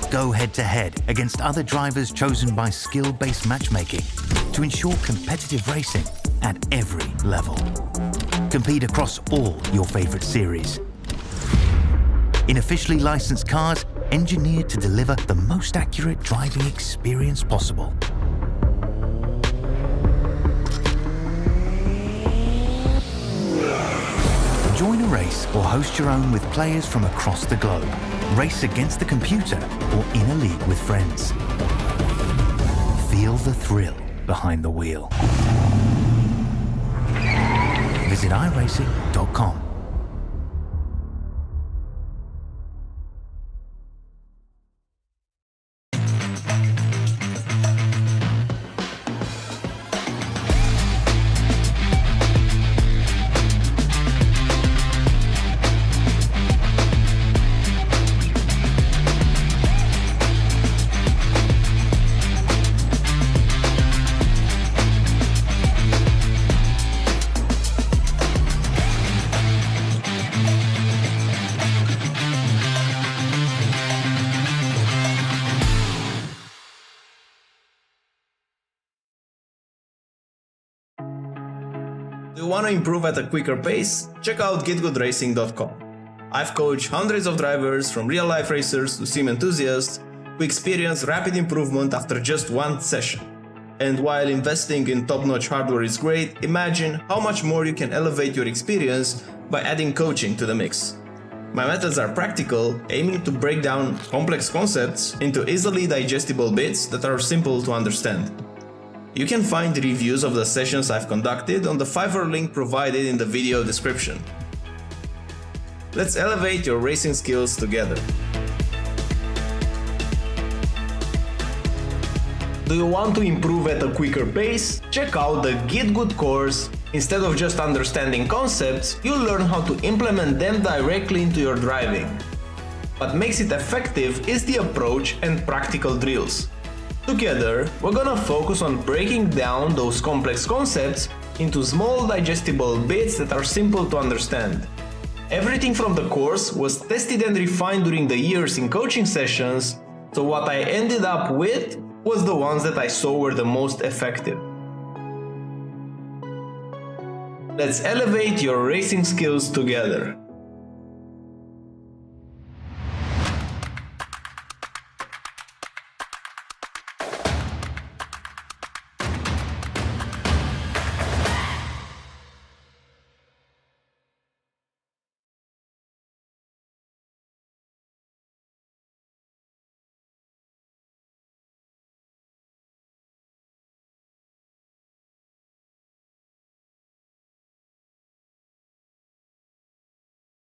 Go head to head against other drivers chosen by skill-based matchmaking to ensure competitive racing at every level. Compete across all your favorite series. In officially licensed cars, engineered to deliver the most accurate driving experience possible. Join a race or host your own with players from across the globe. Race against the computer or in a league with friends. Feel the thrill behind the wheel. Visit iRacing.com. Do you want to improve at a quicker pace? Check out GitGudRacing.com. I've coached hundreds of drivers from real-life racers to sim enthusiasts, who who experience rapid improvement after just one session. And while investing in top-notch hardware is great, imagine how much more you can elevate your experience by adding coaching to the mix. My methods are practical, aiming to break down complex concepts into easily digestible bits that are simple to understand. You can find reviews of the sessions I've conducted on the Fiverr link provided in the video description. Let's elevate your racing skills together. Do you want to improve at a quicker pace? Check out the GitGud course. Instead of just understanding concepts, you'll learn how to implement them directly into your driving. What makes it effective is the approach and practical drills. Together, we're gonna focus on breaking down those complex concepts into small digestible bits that are simple to understand. Everything from the course was tested and refined during the years in coaching sessions, so what I ended up with was the ones that I saw were the most effective. Let's elevate your racing skills together.